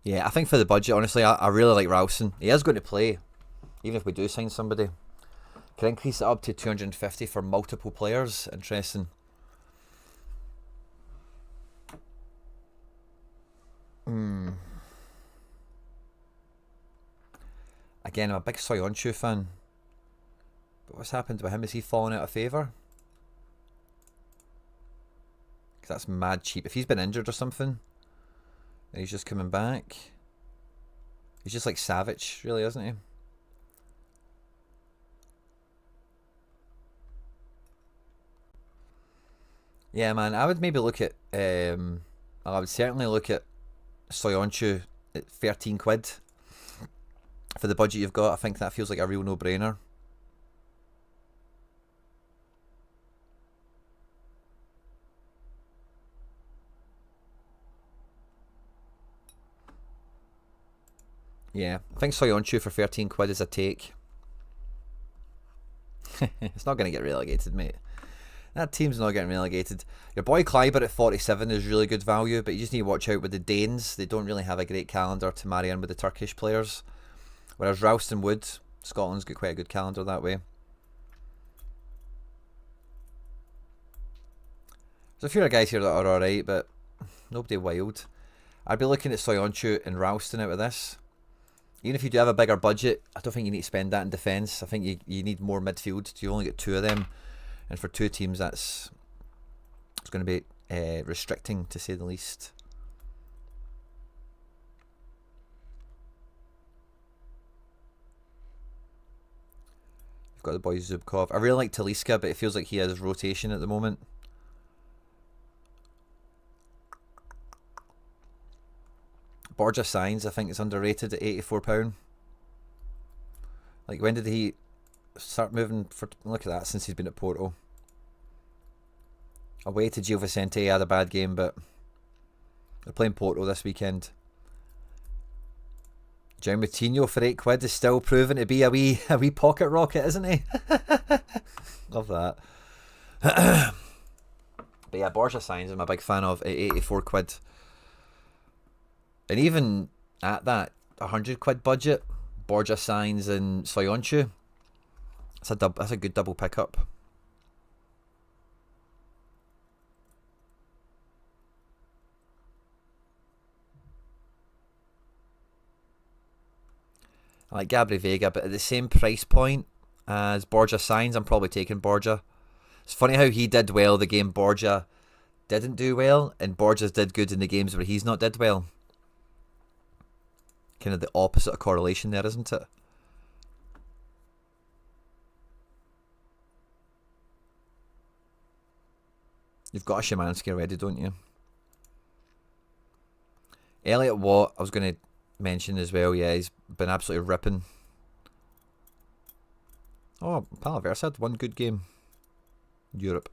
Yeah, I think for the budget, honestly, I really like Ralston. He is going to play, even if we do sign somebody. Can increase it up to 250 for multiple players. Interesting. Again, I'm a big Soyuncu fan. But what's happened with him? Is he falling out of favour? Because that's mad cheap. If he's been injured or something, and he's just coming back. He's just like Savage, really, isn't he? Yeah, man, I would maybe look at... I would certainly look at Soyuncu at 13 quid. For the budget you've got, I think that feels like a real no-brainer. Yeah, I think Soyuncu for 13 quid is a take. It's not going to get relegated, mate. That team's not getting relegated. Your boy Kleiber at 47 is really good value, but you just need to watch out with the Danes. They don't really have a great calendar to marry in with the Turkish players. Whereas Ralston would. Scotland's got quite a good calendar that way. There's a few other guys here that are alright, but nobody wild. I'd be looking at Soyuncu and Ralston out of this. Even if you do have a bigger budget, I don't think you need to spend that in defence. I think you need more midfield. You only get 2 of them. And for 2 teams, it's going to be restricting, to say the least. You've got the boy Zubkov. I really like Talisca, but it feels like he has rotation at the moment. Borja Signs, I think, is underrated at £84. Like, when did he start moving? Look at that, since he's been at Porto. Away to Gil Vicente, had a bad game, but they're playing Porto this weekend. John Moutinho for 8 quid is still proven to be a wee pocket rocket, isn't he? Love that. But yeah, Borja Signs I'm a big fan of at 84 quid. And even at that 100 quid budget, Borja Signs and Soyuncu, that's a good double pickup. I like Gabri Vega, but at the same price point as Borja Signs, I'm probably taking Borja. It's funny how he did well the game Borja didn't do well, and Borja's did good in the games where he's not did well. Kind of the opposite of correlation there, isn't it? You've got a Szymanski already, don't you? Elliot Watt, I was going to mention as well, yeah, he's been absolutely ripping. Oh, Palaversa had one good game. Europe.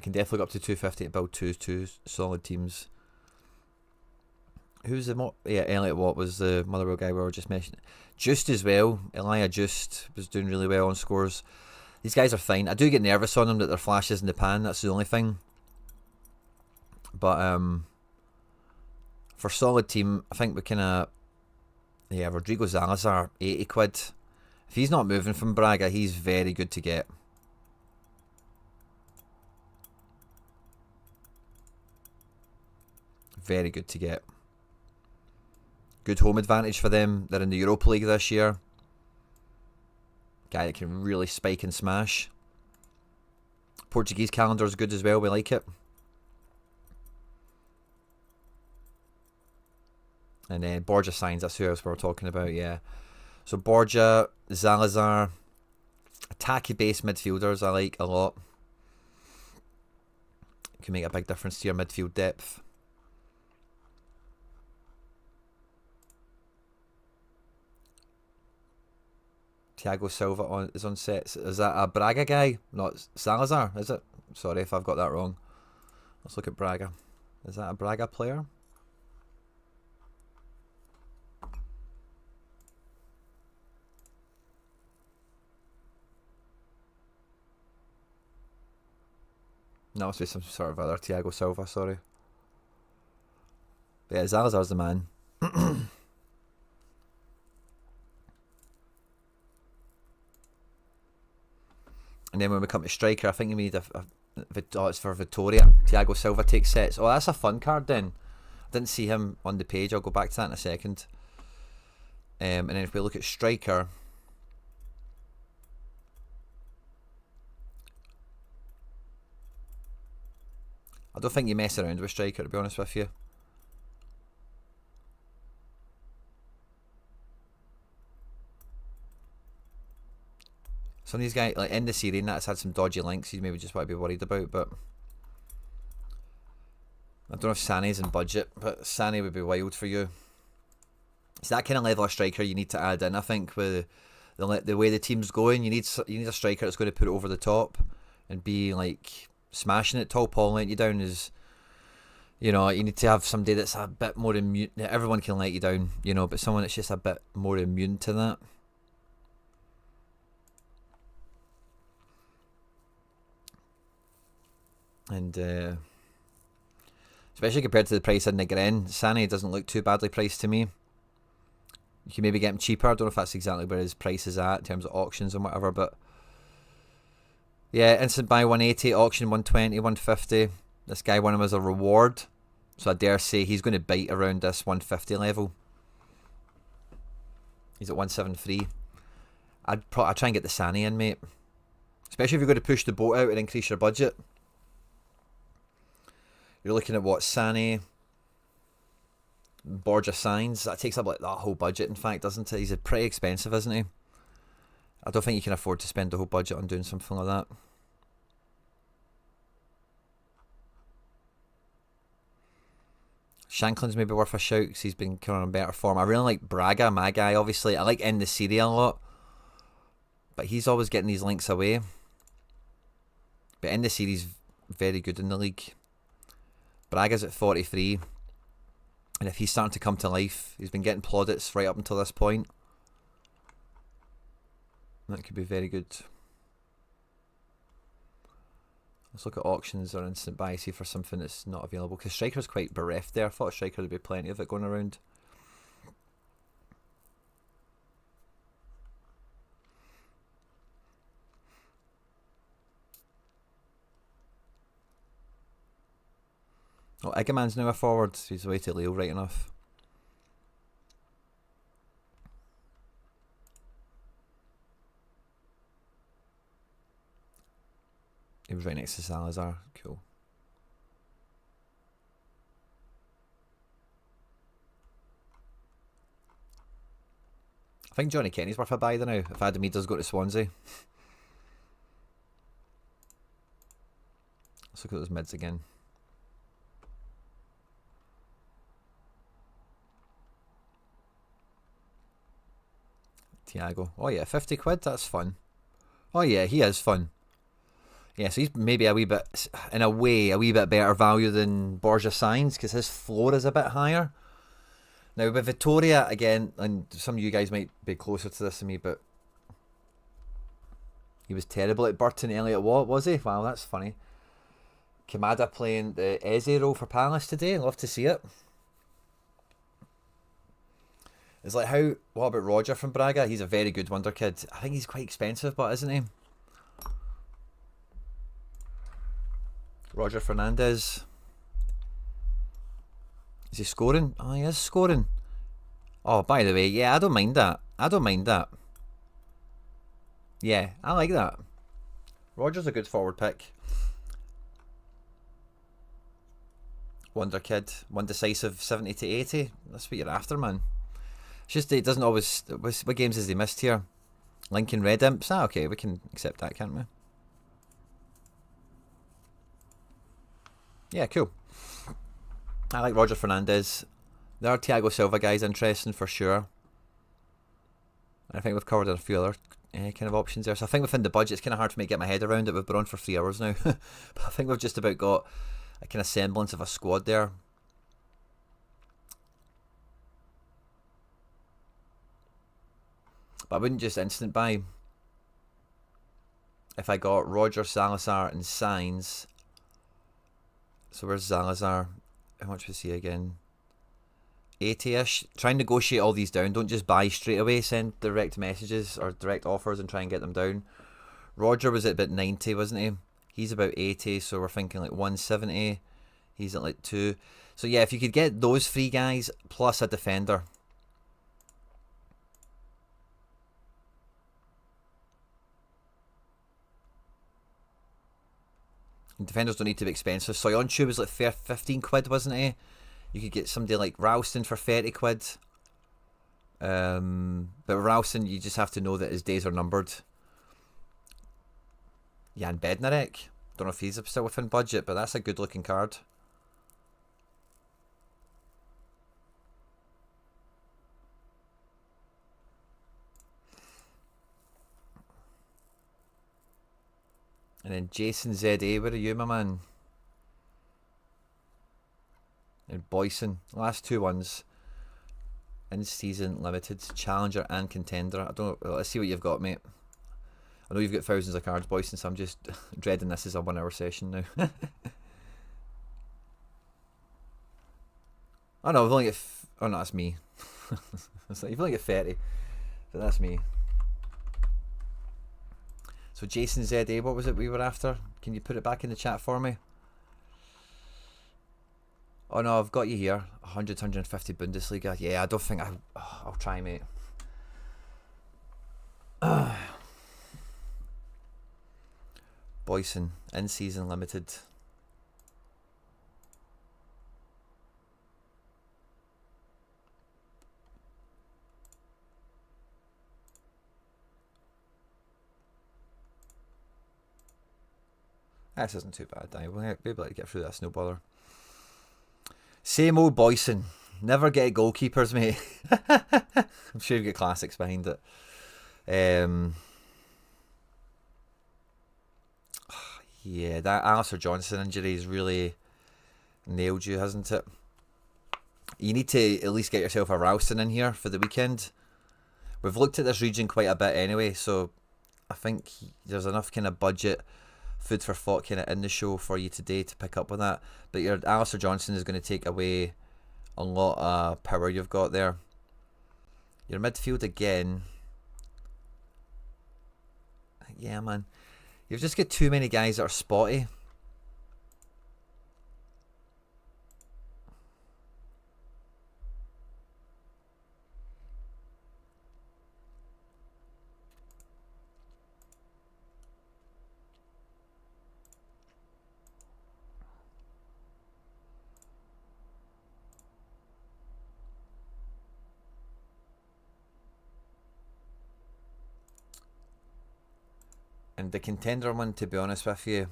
can definitely go up to 250 to build two solid teams. Who's the Elliot Watt was the Motherwell guy we were just mentioning. Just as well, Elijah Just was doing really well on scores. These guys are fine. I do get nervous on them that they're flashes in the pan, that's the only thing. But for solid team, I think we kind of... Yeah, Rodrigo Zalazar, 80 quid. If he's not moving from Braga, he's very good to get. Very good to get. Good home advantage for them. They're in the Europa League this year. Guy that can really spike and smash. Portuguese calendar is good as well. We like it. And then Borja signs. That's who else we were talking about. Yeah. So Borja, Zalazar, attacky-based midfielders I like a lot. Can make a big difference to your midfield depth. Thiago Silva is on sets. Is that a Braga guy? Not Salazar, is it? Sorry if I've got that wrong. Let's look at Braga. Is that a Braga player? No, must be some sort of other Thiago Silva, sorry. But yeah, Salazar's the man. And then when we come to striker, I think you need it's for Vittoria. Thiago Silva takes sets. Oh, that's a fun card then. I didn't see him on the page. I'll go back to that in a second. And then if we look at striker, I don't think you mess around with striker, to be honest with you. Some of these guys, like in the series, that's had some dodgy links you maybe just want to be worried about, but I don't know if Sané's in budget, but Sané would be wild for you. It's that kind of level of striker you need to add in, I think, with the way the team's going. You need a striker that's going to put it over the top and be like smashing it. Tall Paul letting you down is, you know, you need to have somebody that's a bit more immune. Everyone can let you down, you know, but someone that's just a bit more immune to that. And especially compared to the price in Negren, Sané doesn't look too badly priced to me. You can maybe get him cheaper. I don't know if that's exactly where his price is at in terms of auctions and whatever, but yeah, instant buy 180, auction 120, 150. This guy won him as a reward, so I dare say he's going to bite around this 150 level. He's at 173. I'd try and get the Sané in, mate. Especially if you're going to push the boat out and increase your budget. You're looking at what, Sané, Borja signs. That takes up like that whole budget, in fact, doesn't it? He's pretty expensive, isn't he? I don't think you can afford to spend the whole budget on doing something like that. Shanklin's maybe worth a shout because he's been kind of in better form. I really like Braga, my guy, obviously. I like in the series a lot, but he's always getting these links away. But in the series, very good in the league. Braga's at 43, and if he's starting to come to life, he's been getting plaudits right up until this point. That could be very good. Let's look at auctions or instant buy, see for something that's not available, because striker's quite bereft there. I thought striker would be plenty of it going around. Oh, Igaman's now a forward. He's away to Leo, right enough. He was right next to Salazar. Cool. I think Johnny Kenny's worth a buy now. If Adam does go to Swansea. Let's look at those mids again. Thiago. Oh yeah, 50 quid, that's fun. Oh yeah, he is fun. Yeah, so he's maybe a wee bit, in a way, a wee bit better value than Borja Sainz because his floor is a bit higher. Now with Vittoria, again, and some of you guys might be closer to this than me, but he was terrible at Burton Elliott. What was he? Wow, that's funny. Kamada playing the Eze role for Palace today. Love to see it. It's like what about Roger from Braga? He's a very good wonder kid. I think he's quite expensive, but isn't he? Roger Fernandez. Is he scoring? Oh, he is scoring. Oh, by the way, yeah, I don't mind that. I don't mind that. Yeah, I like that. Roger's a good forward pick. Wonder kid. One decisive 70 to 80. That's what you're after, man. It's just it doesn't always... What games has he missed here? Lincoln Red Imps? Ah, okay, we can accept that, can't we? Yeah, cool. I like Roger Fernandez. There are Thiago Silva guys interesting for sure. I think we've covered a few other kind of options there. So I think within the budget, it's kind of hard for me to get my head around it. We've been on for 3 hours now. But I think we've just about got a kind of semblance of a squad there. But I wouldn't just instant buy. If I got Roger, Salazar and Sainz. So where's Salazar? How much was he again? 80-ish. Try and negotiate all these down. Don't just buy straight away. Send direct messages or direct offers and try and get them down. Roger was at about 90, wasn't he? He's about 80, so we're thinking like 170. He's at like 2. So yeah, if you could get those 3 guys plus a defender. And defenders don't need to be expensive. Soyuncu was like 15 quid, wasn't he? You could get somebody like Ralston for 30 quid. But Ralston, you just have to know that his days are numbered. Jan Bednarek. Don't know if he's still within budget, but that's a good looking card. And then Jason ZA, where are you, my man? And Boyson, last 2 ones. In season limited, challenger and contender. I don't know, let's see what you've got, mate. I know you've got thousands of cards, Boyson, so I'm just dreading this as a 1 hour session now. Oh no, I've only got oh no, that's me. It's like, you've only got 30. But that's me. So Jason ZA, what was it we were after? Can you put it back in the chat for me? Oh no, I've got you here. 100, 150 Bundesliga. Yeah, I don't think I'll try, mate. Boyson, in season limited. This isn't too bad, we'll be able to get through this, no bother. Same old Boyson. Never get goalkeepers, mate. I'm sure you've got classics behind it. Yeah, that Alistair Johnson injury has really nailed you, hasn't it? You need to at least get yourself a Ralston in here for the weekend. We've looked at this region quite a bit anyway, so I think there's enough kind of budget food for thought kind of in the show for you today to pick up on that. But your Alistair Johnson is going to take away a lot of power you've got there. Your midfield again. Yeah, man. You've just got too many guys that are spotty. And the contender one, to be honest with you,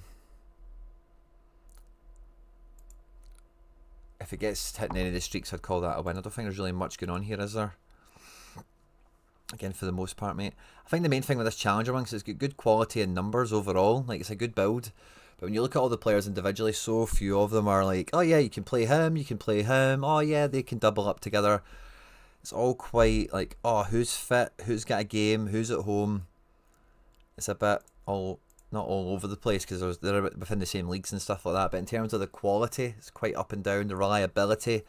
if it gets hitting any of the streaks, I'd call that a win. I don't think there's really much going on here, is there? again, for the most part, mate. I think the main thing with this Challenger one is it's got good quality and numbers overall. Like, it's a good build. But when you look at all the players individually, so few of them are like, oh yeah, you can play him, you can play him. Oh yeah, they can double up together. It's all quite like, oh, who's fit, who's got a game, who's at home. It's a bit not all over the place because they're within the same leagues and stuff like that. But in terms of the quality, it's quite up and down. The reliability,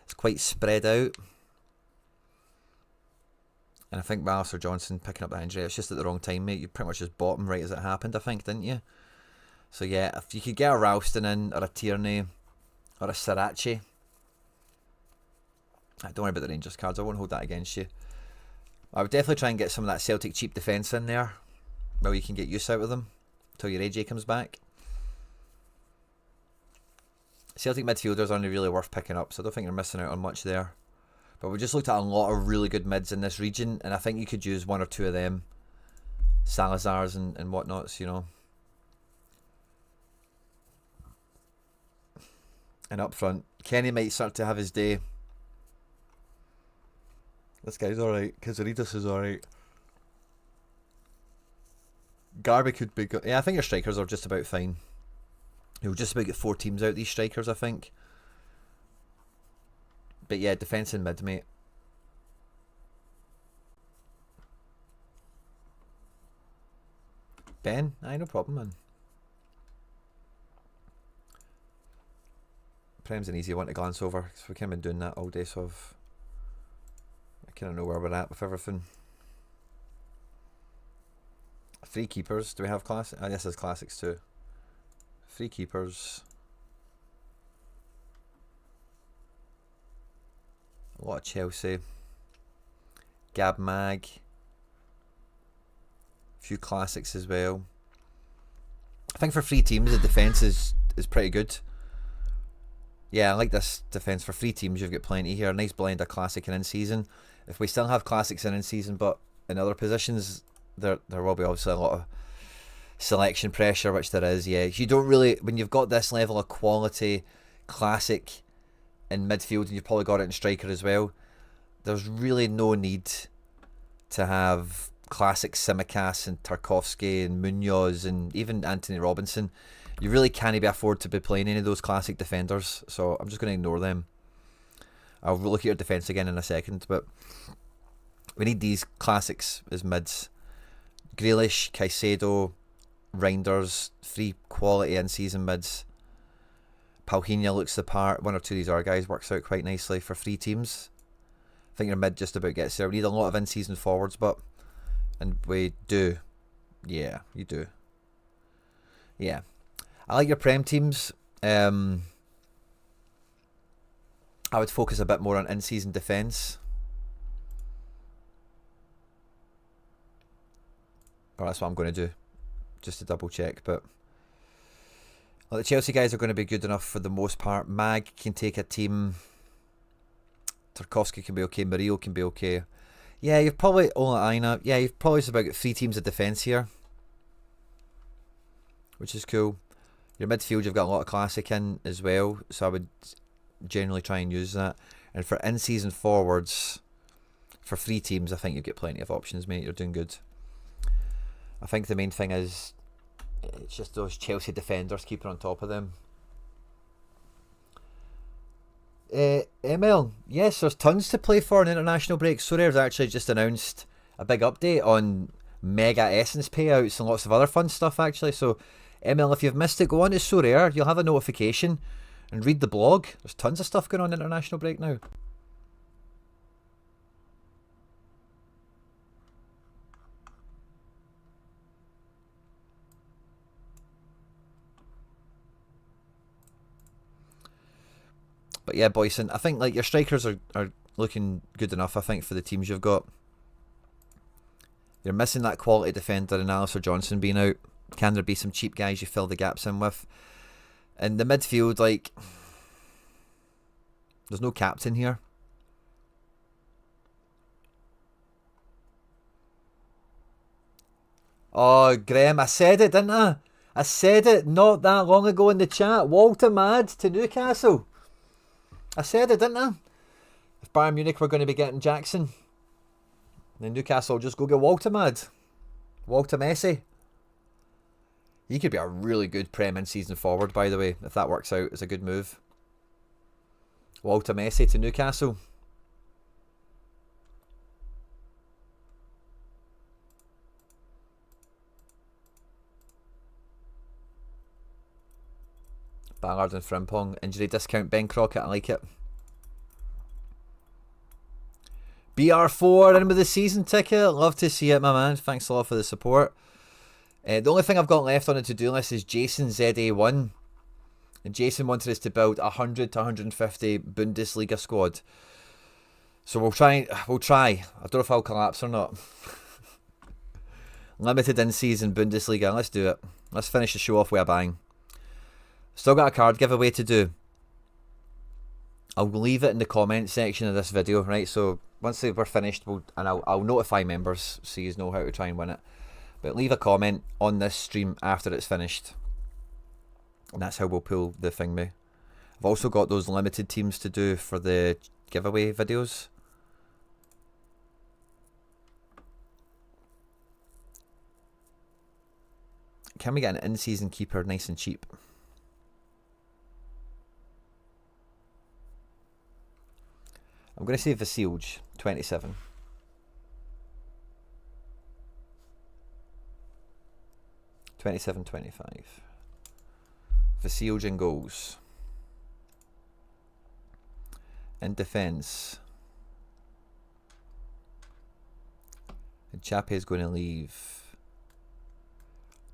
it's quite spread out. And I think Alistair Johnson picking up that injury, it's just at the wrong time, mate. You pretty much just bought him right as it happened, I think, didn't you? So yeah, if you could get a Ralston in, or a Tierney, or a Sriracha. Don't worry about the Rangers cards, I won't hold that against you. I would definitely try and get some of that Celtic cheap defence in there, while you can get use out of them, until your AJ comes back. Celtic midfielders aren't really worth picking up, so I don't think you're missing out on much there. But we just looked at a lot of really good mids in this region, and I think you could use one or two of them. Salazars and whatnots, you know. And up front, Kenny might start to have his day. This guy's alright. Kazaridas is alright. Garby could be good. Yeah, I think your strikers are just about fine. You'll just about get 4 teams out, these strikers, I think. But yeah, defence and mid, mate. Ben? Aye, no problem, man. Prem's an easy one to glance over, because we've kind of been doing that all day, so I kind of know where we're at with everything. 3 keepers. Do we have classic? Oh, this is classics too. 3 keepers. A lot of Chelsea. Gab Mag. A few classics as well. I think for 3 teams the defence is pretty good. Yeah, I like this defence for 3 teams. You've got plenty here. A nice blend of classic and in-season. If we still have classics and in-season, but in other positions, there will be obviously a lot of selection pressure, which there is. Yeah, you don't really, when you've got this level of quality, classic in midfield, and you've probably got it in striker as well, there's really no need to have classic Simicast and Tarkovsky and Munoz and even Anthony Robinson. You really can't be afford to be playing any of those classic defenders, so I'm just going to ignore them. I'll look at your defence again in a second, but we need these classics as mids. Grealish, Caicedo, Reinders, 3 quality in-season mids. Palhinha looks the part. 1 or 2 of these other guys works out quite nicely for 3 teams. I think your mid just about gets there. We need a lot of in-season forwards, and we do. Yeah, you do. Yeah. I like your Prem teams. I would focus a bit more on in-season defence. Or that's what I'm going to do, just to double check. But well, the Chelsea guys are going to be good enough for the most part. Mag can take a team. Tarkovsky can be okay. Murillo can be okay. Yeah, you've probably Aina. Yeah, you've probably about got 3 teams of defence here, which is cool. Your midfield, you've got a lot of classic in as well, so I would generally try and use that. And for in-season forwards, for 3 teams, I think you get plenty of options, mate. You're doing good. I think the main thing is it's just those Chelsea defenders keeping on top of them. ML, yes, there's tons to play for an international break. Sorare's actually just announced a big update on mega essence payouts and lots of other fun stuff actually. So ML, if you've missed it, go on to Sorare, you'll have a notification and read the blog. There's tons of stuff going on international break now. But yeah, Boyson, I think like your strikers are looking good enough, I think, for the teams you've got. You're missing that quality defender and Alistair Johnson being out. Can there be some cheap guys you fill the gaps in with? In the midfield, like, there's no captain here. Oh, Graham, I said it, didn't I? I said it not that long ago in the chat. Walter Mad to Newcastle. I said it, didn't I? If Bayern Munich were going to be getting Jackson. then Newcastle will just go get Walter mad. Walter Messi. He could be a really good Prem in season forward, by the way, if that works out. It's a good move. Walter Messi to Newcastle. Ballard and Frimpong. Injury discount Ben Crockett. I like it. BR4 in with the season ticket. Love to see it, my man. Thanks a lot for the support. The only thing I've got left on the to-do list is Jason ZA1. And Jason wanted us to build 100 to 150 Bundesliga squad. So we'll try. I don't know if I'll collapse or not. Limited in-season Bundesliga. Let's do it. Let's finish the show off with a bang. Still got a card giveaway to do. I'll leave it in the comment section of this video, right? So once we're finished, I'll notify members so you know how to try and win it. But leave a comment on this stream after it's finished. And that's how we'll pull the thingy. I've also got those limited teams to do for the giveaway videos. Can we get an in-season keeper nice and cheap? I'm going to say Vasilj, 27. $27.25. Vasilj in goals. In defence. And Chape is going to leave.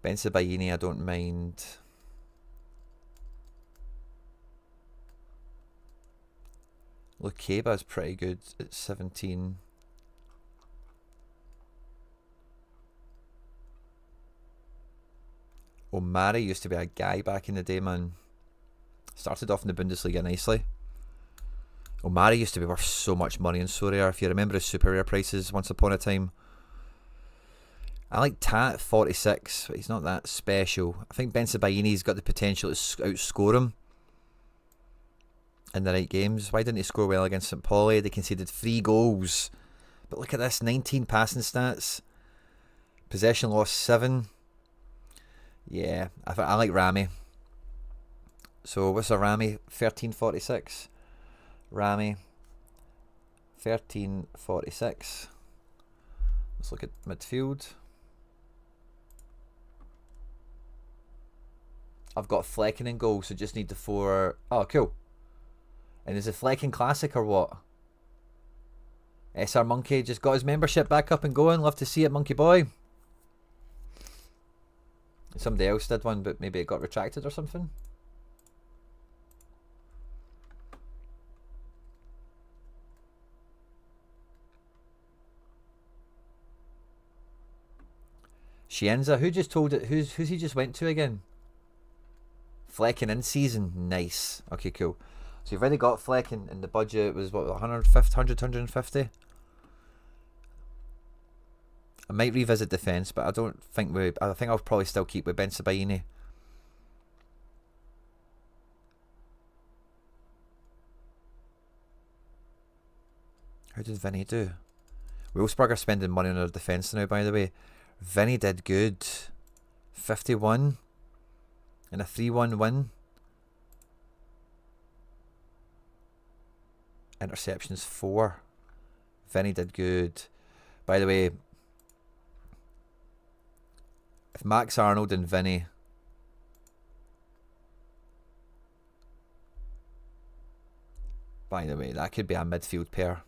Bensebaini, I don't mind. Lukeba is pretty good at 17. Omari used to be a guy back in the day, man. Started off in the Bundesliga nicely. Omari used to be worth so much money in Sorare, if you remember his super rare prices once upon a time. I like Tat 46, but he's not that special. I think Bensebaini's got the potential to outscore him in the right games. Why didn't he score well against St. Pauli? They conceded 3 goals. But look at this, 19 passing stats. Possession loss 7. Yeah, I like Rami. So what's a Rami? 1346. Rami 1346. Let's look at midfield. I've got Flecken in goal, so just need the 4. Oh, cool. And is it Flecken Classic or what? SR Monkey just got his membership back up and going. Love to see it, Monkey Boy. Somebody else did one, but maybe it got retracted or something. Shienza, who just told it? Who's he just went to again? Flecken in season, nice. Okay, cool. So you've already got Flecken, and the budget was what, 150. I might revisit defence, but I don't think I think I'll probably still keep with Bensebaini. How did Vinny do? Wolfsburg are spending money on their defence now, by the way. Vinny did good. 51 and a 3-1 win. Interceptions 4. Vinny did good. By the way, if Max Arnold and Vinny that could be a midfield pair.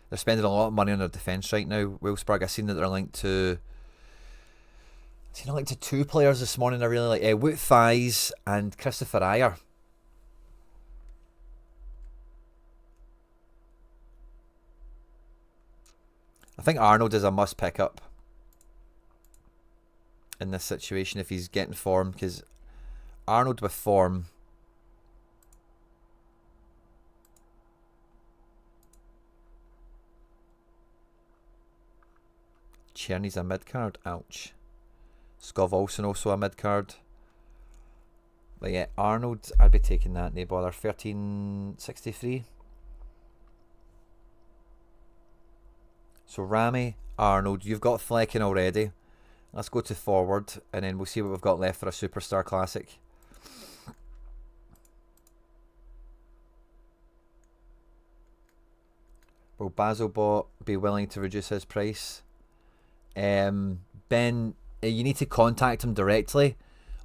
They're spending a lot of money on their defence right now. Wolfsburg, I've seen that they're linked to 2 players this morning I really like. Wout Faes and Christopher Ayer. I think Arnold is a must pick up in this situation if he's getting form, because Arnold with form Cherny's a mid card. Ouch. Skov Olsen also a mid card. But yeah, Arnold, I'd be taking that, no bother. 1363. So Rami, Arnold, you've got Flecken already. Let's go to forward, and then we'll see what we've got left for a Superstar Classic. Will Basilbot be willing to reduce his price? Ben, you need to contact him directly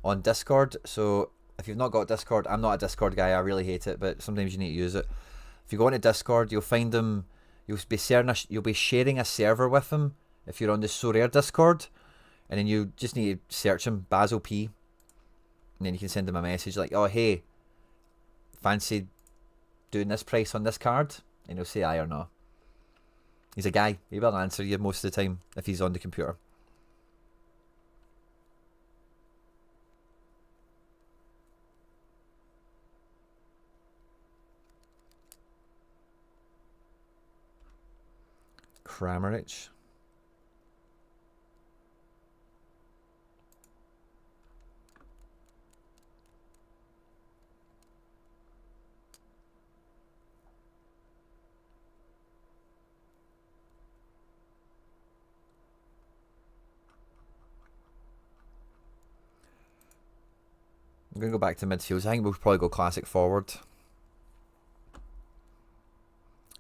on Discord. So if you've not got Discord, I'm not a Discord guy, I really hate it, but sometimes you need to use it. If you go into Discord, you'll find him, you'll be sharing a server with him if you're on the Sorare Discord, and then you just need to search him, Basil P, and then you can send him a message like, oh hey, fancy doing this price on this card? And he'll say aye or no. He's a guy, he will answer you most of the time if he's on the computer. Kramaric. I'm going to go back to midfield. I think we'll probably go classic forward.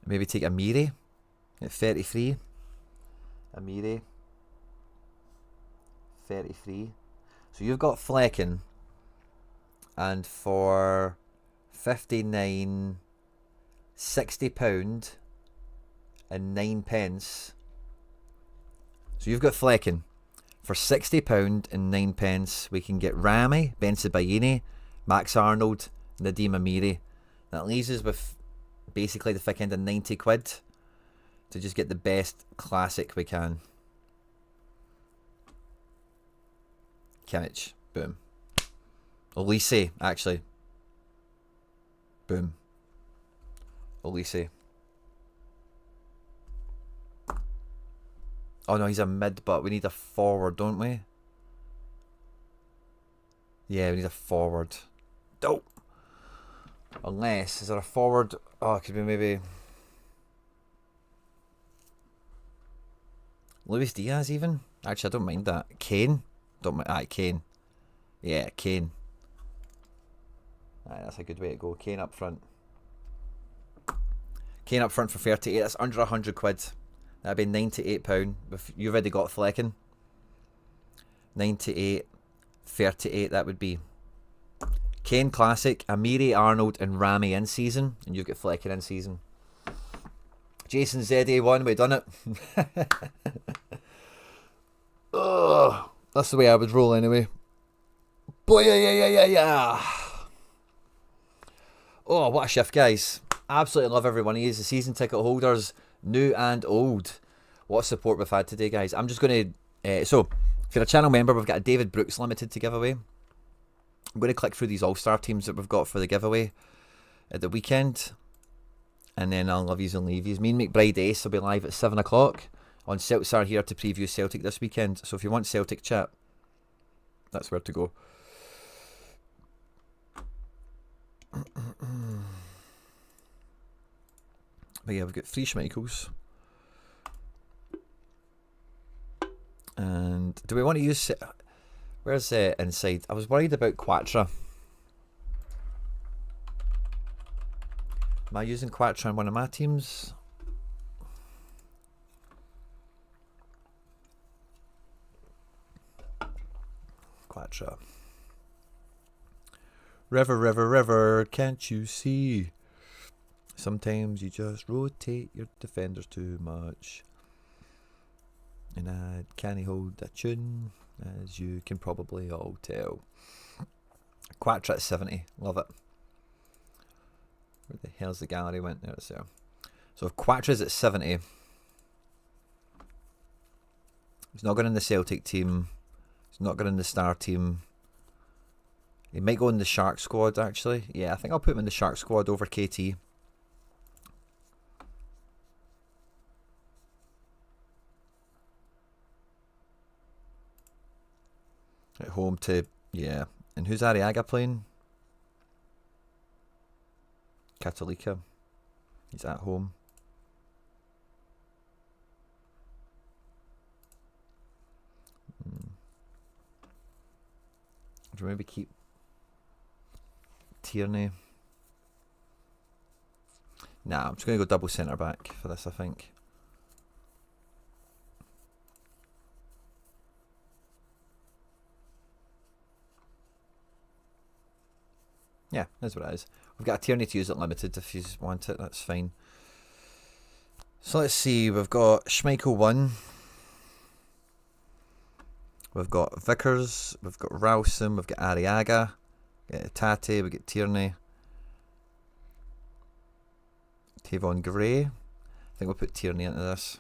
Maybe take Amiri at 33. Amiri. 33. So you've got Flecken. And for 59, £60 and 9 pence. So you've got Flecken. For £60 and 9 pence, we can get Rami, Bensebaini, Max Arnold, Nadim Amiri. That leaves us with basically the thick end of 90 quid to just get the best classic we can. Kimmich, boom. Olise, actually. Boom. Olise. Oh no, he's a mid, but we need a forward, don't we? Yeah, we need a forward. Dope. Unless, is there a forward? Oh, it could be maybe Luis Diaz even? Actually, I don't mind that. Kane? Don't mind. Aye, Kane. Yeah, Kane. Aye, that's a good way to go. Kane up front. Kane up front for 38. That's under 100 quid. That'd be £98. You've already got Flecken. 98, 38, that would be. Kane Classic, Amiri, Arnold, and Rami in season. And you've got Flecken in season. Jason ZA1, we done it. Ugh, that's the way I would roll anyway. Boy, yeah. Oh, what a shift, guys. Absolutely love every one of you. The season ticket holders, new and old. What support we've had today, guys. I'm just going to... so, if you're a channel member, we've got a David Brooks Limited to give away. I'm going to click through these all-star teams that we've got for the giveaway at the weekend. And then I'll love yous and leave yous. Me and McBride Ace will be live at 7 o'clock on Celtics Are Here to preview Celtic this weekend. So if you want Celtic chat, that's where to go. But yeah, we've got 3 Schmeichels. And do we want to use... Where's inside? I was worried about Quattro. Am I using Quattro on one of my teams? Quattro. River, can't you see? Sometimes you just rotate your defenders too much. And I can't hold a tune, as you can probably all tell. Quattro at 70, love it. Where the hell's the gallery went? There it's there. So if Quattro's at 70, he's not going in the Celtic team. He's not going in the Star team. He might go in the Shark squad, actually. Yeah, I think I'll put him in the Shark squad over KT. At home to... Yeah. And who's Arriaga playing? Catolica. He's at home. Or maybe keep Tierney. Nah, I'm just going to go double centre back for this, I think. Yeah, that's what it is. We've got a Tierney to use it limited if you want it, that's fine. So let's see, we've got Schmeichel 1. We've got Vickers, we've got Ralston, we've got Arriaga, we've got Tate, we've got Tierney. Tavon Gray. I think we'll put Tierney into this.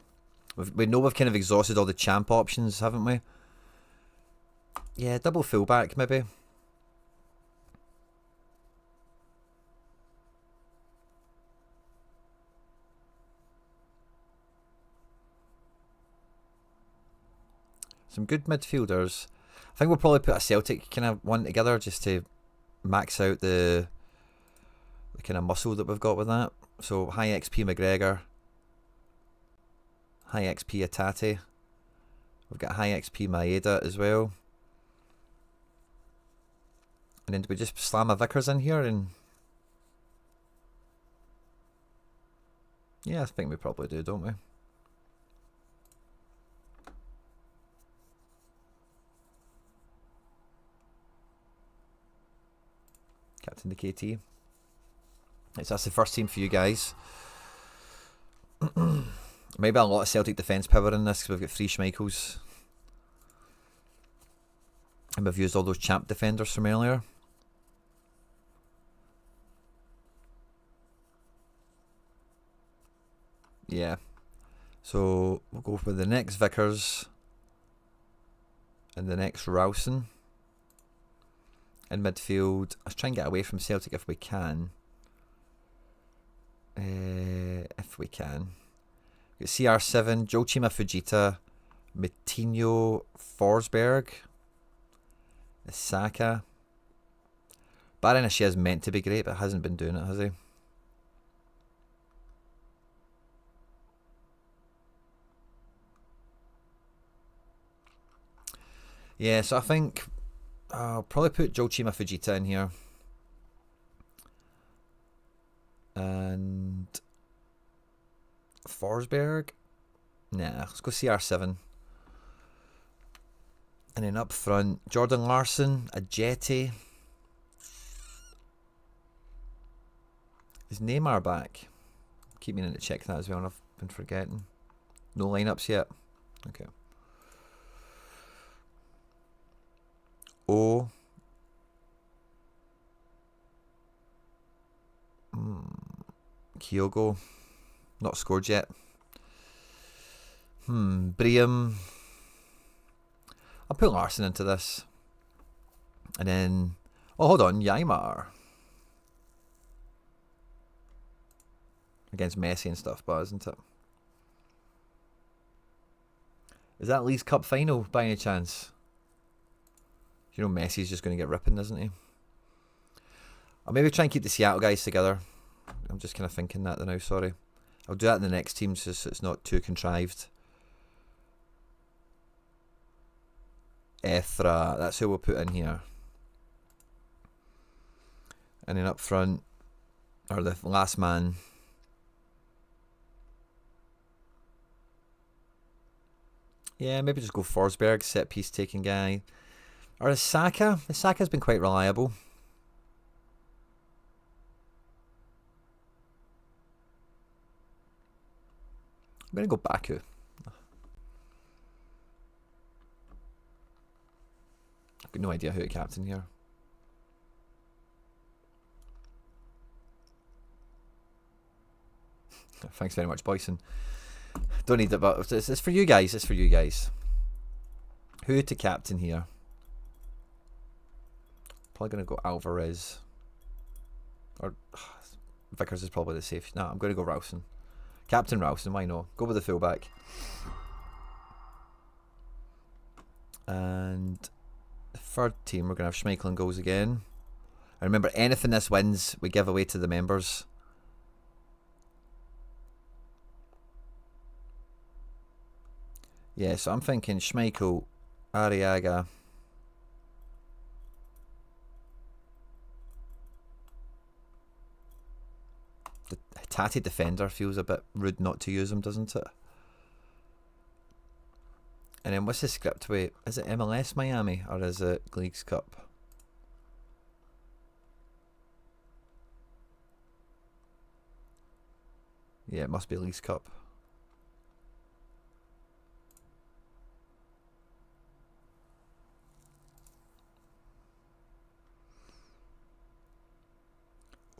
We know we've kind of exhausted all the champ options, haven't we? Yeah, double fullback maybe. Some good midfielders. I think we'll probably put a Celtic kind of one together just to max out the kind of muscle that we've got with that. So high XP McGregor, high XP Atate. We've got high XP Maeda as well. And then do we just slam a Vickers in here? And yeah, I think we probably do, don't we? Captain the KT. So that's the first team for you guys. Maybe a lot of Celtic defence power in this because we've got 3 Schmeichels. And we've used all those champ defenders from earlier. Yeah. So we'll go for the next Vickers. And the next Ralston. In midfield, let's try and get away from Celtic if we can. If we can. We've got CR7, Joachima Fujita, Moutinho, Forsberg, Saka. Barrenashia is meant to be great, but hasn't been doing it, has he? Yeah, so I think I'll probably put Joachima Fujita in here. And Forsberg? Nah, let's go CR7. And then up front, Jordan Larson, Ajeti. Is Neymar back? Keep meaning to check that as well, and I've been forgetting. No lineups yet. Okay. Oh. Kyogo. Not scored yet. Briam. I'll put Larson into this. And then... Oh, hold on. Ymar. Against Messi and stuff, but isn't it? Is that League's Cup final by any chance? You know Messi's just going to get ripping, isn't he? I'll maybe try and keep the Seattle guys together. I'm just kind of thinking that now, sorry. I'll do that in the next team so it's not too contrived. Ethra, that's who we'll put in here. And then up front, or the last man. Yeah, maybe just go Forsberg, set piece taking guy. Or is Saka? Saka's been quite reliable. I'm going to go Baku. I've got no idea who to captain here. Thanks very much, Boyson. Don't need it, but it's for you guys. It's for you guys. Who to captain here? Probably going to go Alvarez. Or Vickers is probably the safe. No, I'm going to go Ralston. Captain Ralston, why not? Go with the fullback. And the third team, we're going to have Schmeichel in goals again. And remember, anything this wins, we give away to the members. Yeah, so I'm thinking Schmeichel, Arriaga, Hatate defender feels a bit rude not to use him, doesn't it? And then what's the script? Wait, is it MLS Miami or is it Leagues Cup? Yeah, it must be Leagues Cup.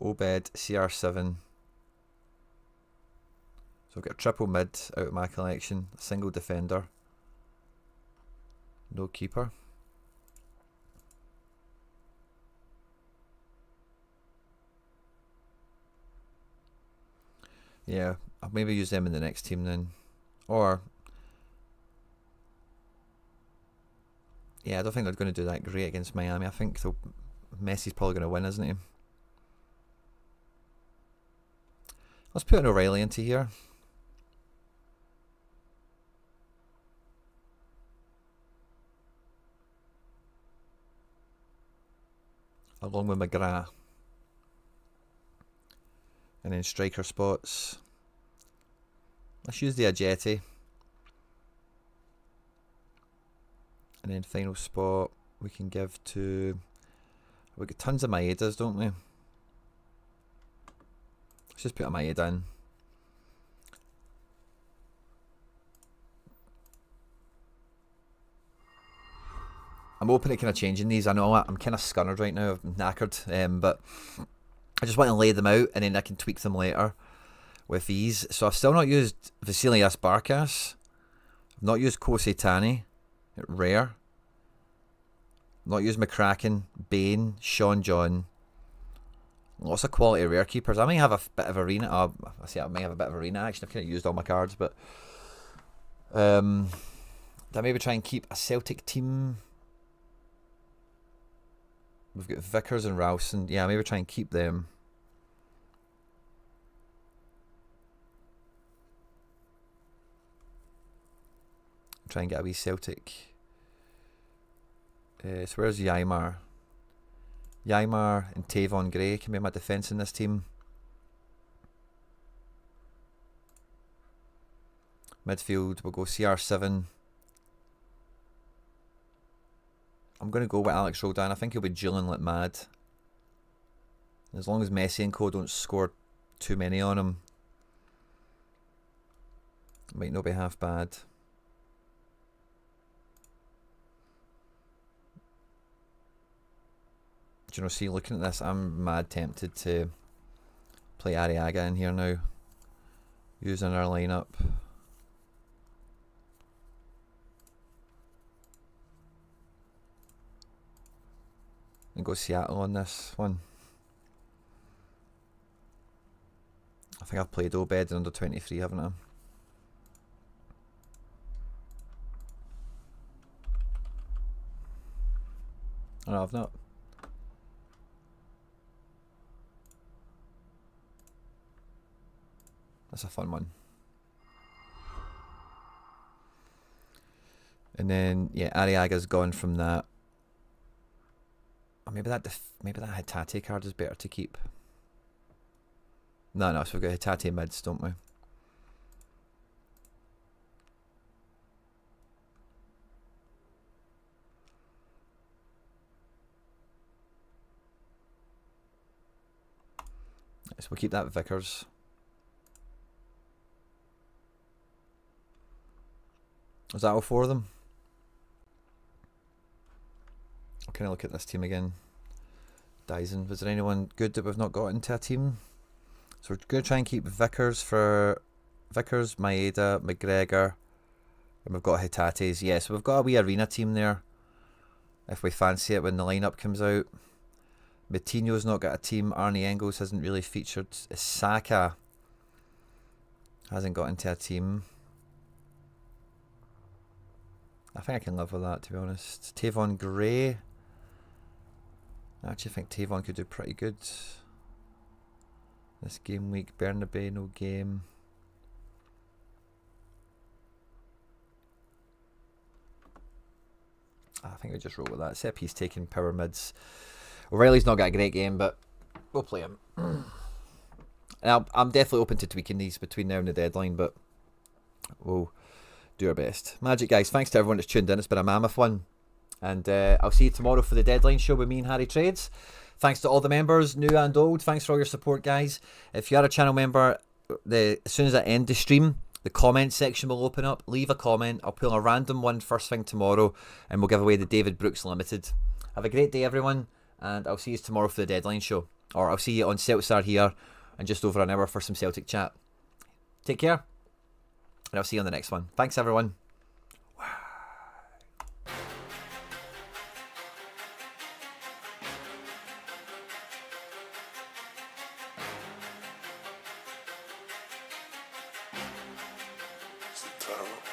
Obed, CR7. So I've got a triple mid out of my collection, a single defender, no keeper. Yeah, I'll maybe use them in the next team then. Or, yeah, I don't think they're going to do that great against Miami. I think Messi's probably going to win, isn't he? Let's put an O'Reilly into here. Along with McGrath. And then striker spots. Let's use the Ajeti. And then final spot we can give to... We've got tons of Maedas, don't we? Let's just put a Maeda in. I'm open to kind of changing these. I know I'm kind of scunnered right now. I'm knackered. But I just want to lay them out and then I can tweak them later with ease. So I've still not used Vasilias Barkas. I've not used Kosetani. Rare. I've not used McCracken, Bain, Sean John. Lots of quality rare keepers. I may have a bit of arena. I may have a bit of arena action. I've kind of used all my cards, but did I maybe try and keep a Celtic team? We've got Vickers and Ralston. Yeah, maybe try and keep them. Try and get a wee Celtic. So where's Ymar? Ymar and Tavon Gray can be my defence in this team. Midfield, we'll go CR7. I'm going to go with Alex Roldan. I think he'll be dueling like mad. As long as Messi and co don't score too many on him, it might not be half bad. Do you know, see, looking at this, I'm mad tempted to play Arriaga in here now, using our lineup. And go Seattle on this one. I think I've played Obed in under 23, haven't I? Oh, no, I've not. That's a fun one. And then, yeah, Arriaga's gone from that. Or maybe that Hatate card is better to keep. No, so we've got Hatate mids, don't we? So we'll keep that Vickers. Is that all four of them? I'll kind of look at this team again. Dyson. Was there anyone good that we've not got into a team? So we're going to try and keep Vickers for Vickers, Maeda, McGregor, and we've got Hitates. Yeah, so we've got a wee arena team there if we fancy it when the lineup comes out. Matinho's not got a team. Arnie Engels hasn't really featured. Saka hasn't got into a team. I think I can live with that, to be honest. Tavon Gray. I actually think Tavon could do pretty good this game week. Bernabé, no game. I think we just roll with that. Set piece taking power mids. O'Reilly's not got a great game, but we'll play him. And I'm definitely open to tweaking these between now and the deadline, but we'll do our best. Magic, guys. Thanks to everyone that's tuned in. It's been a mammoth one. And I'll see you tomorrow for the deadline show with me and Harry Trades. Thanks to all the members, new and old. Thanks for all your support, guys. If you are a channel member, as soon as I end the stream, the comment section will open up. Leave a comment. I'll pull a random one first thing tomorrow, and we'll give away the David Brooks Limited. Have a great day, everyone, and I'll see you tomorrow for the deadline show. Or I'll see you on Celtic here in just over an hour for some Celtic chat. Take care, and I'll see you on the next one. Thanks, everyone. It's the time.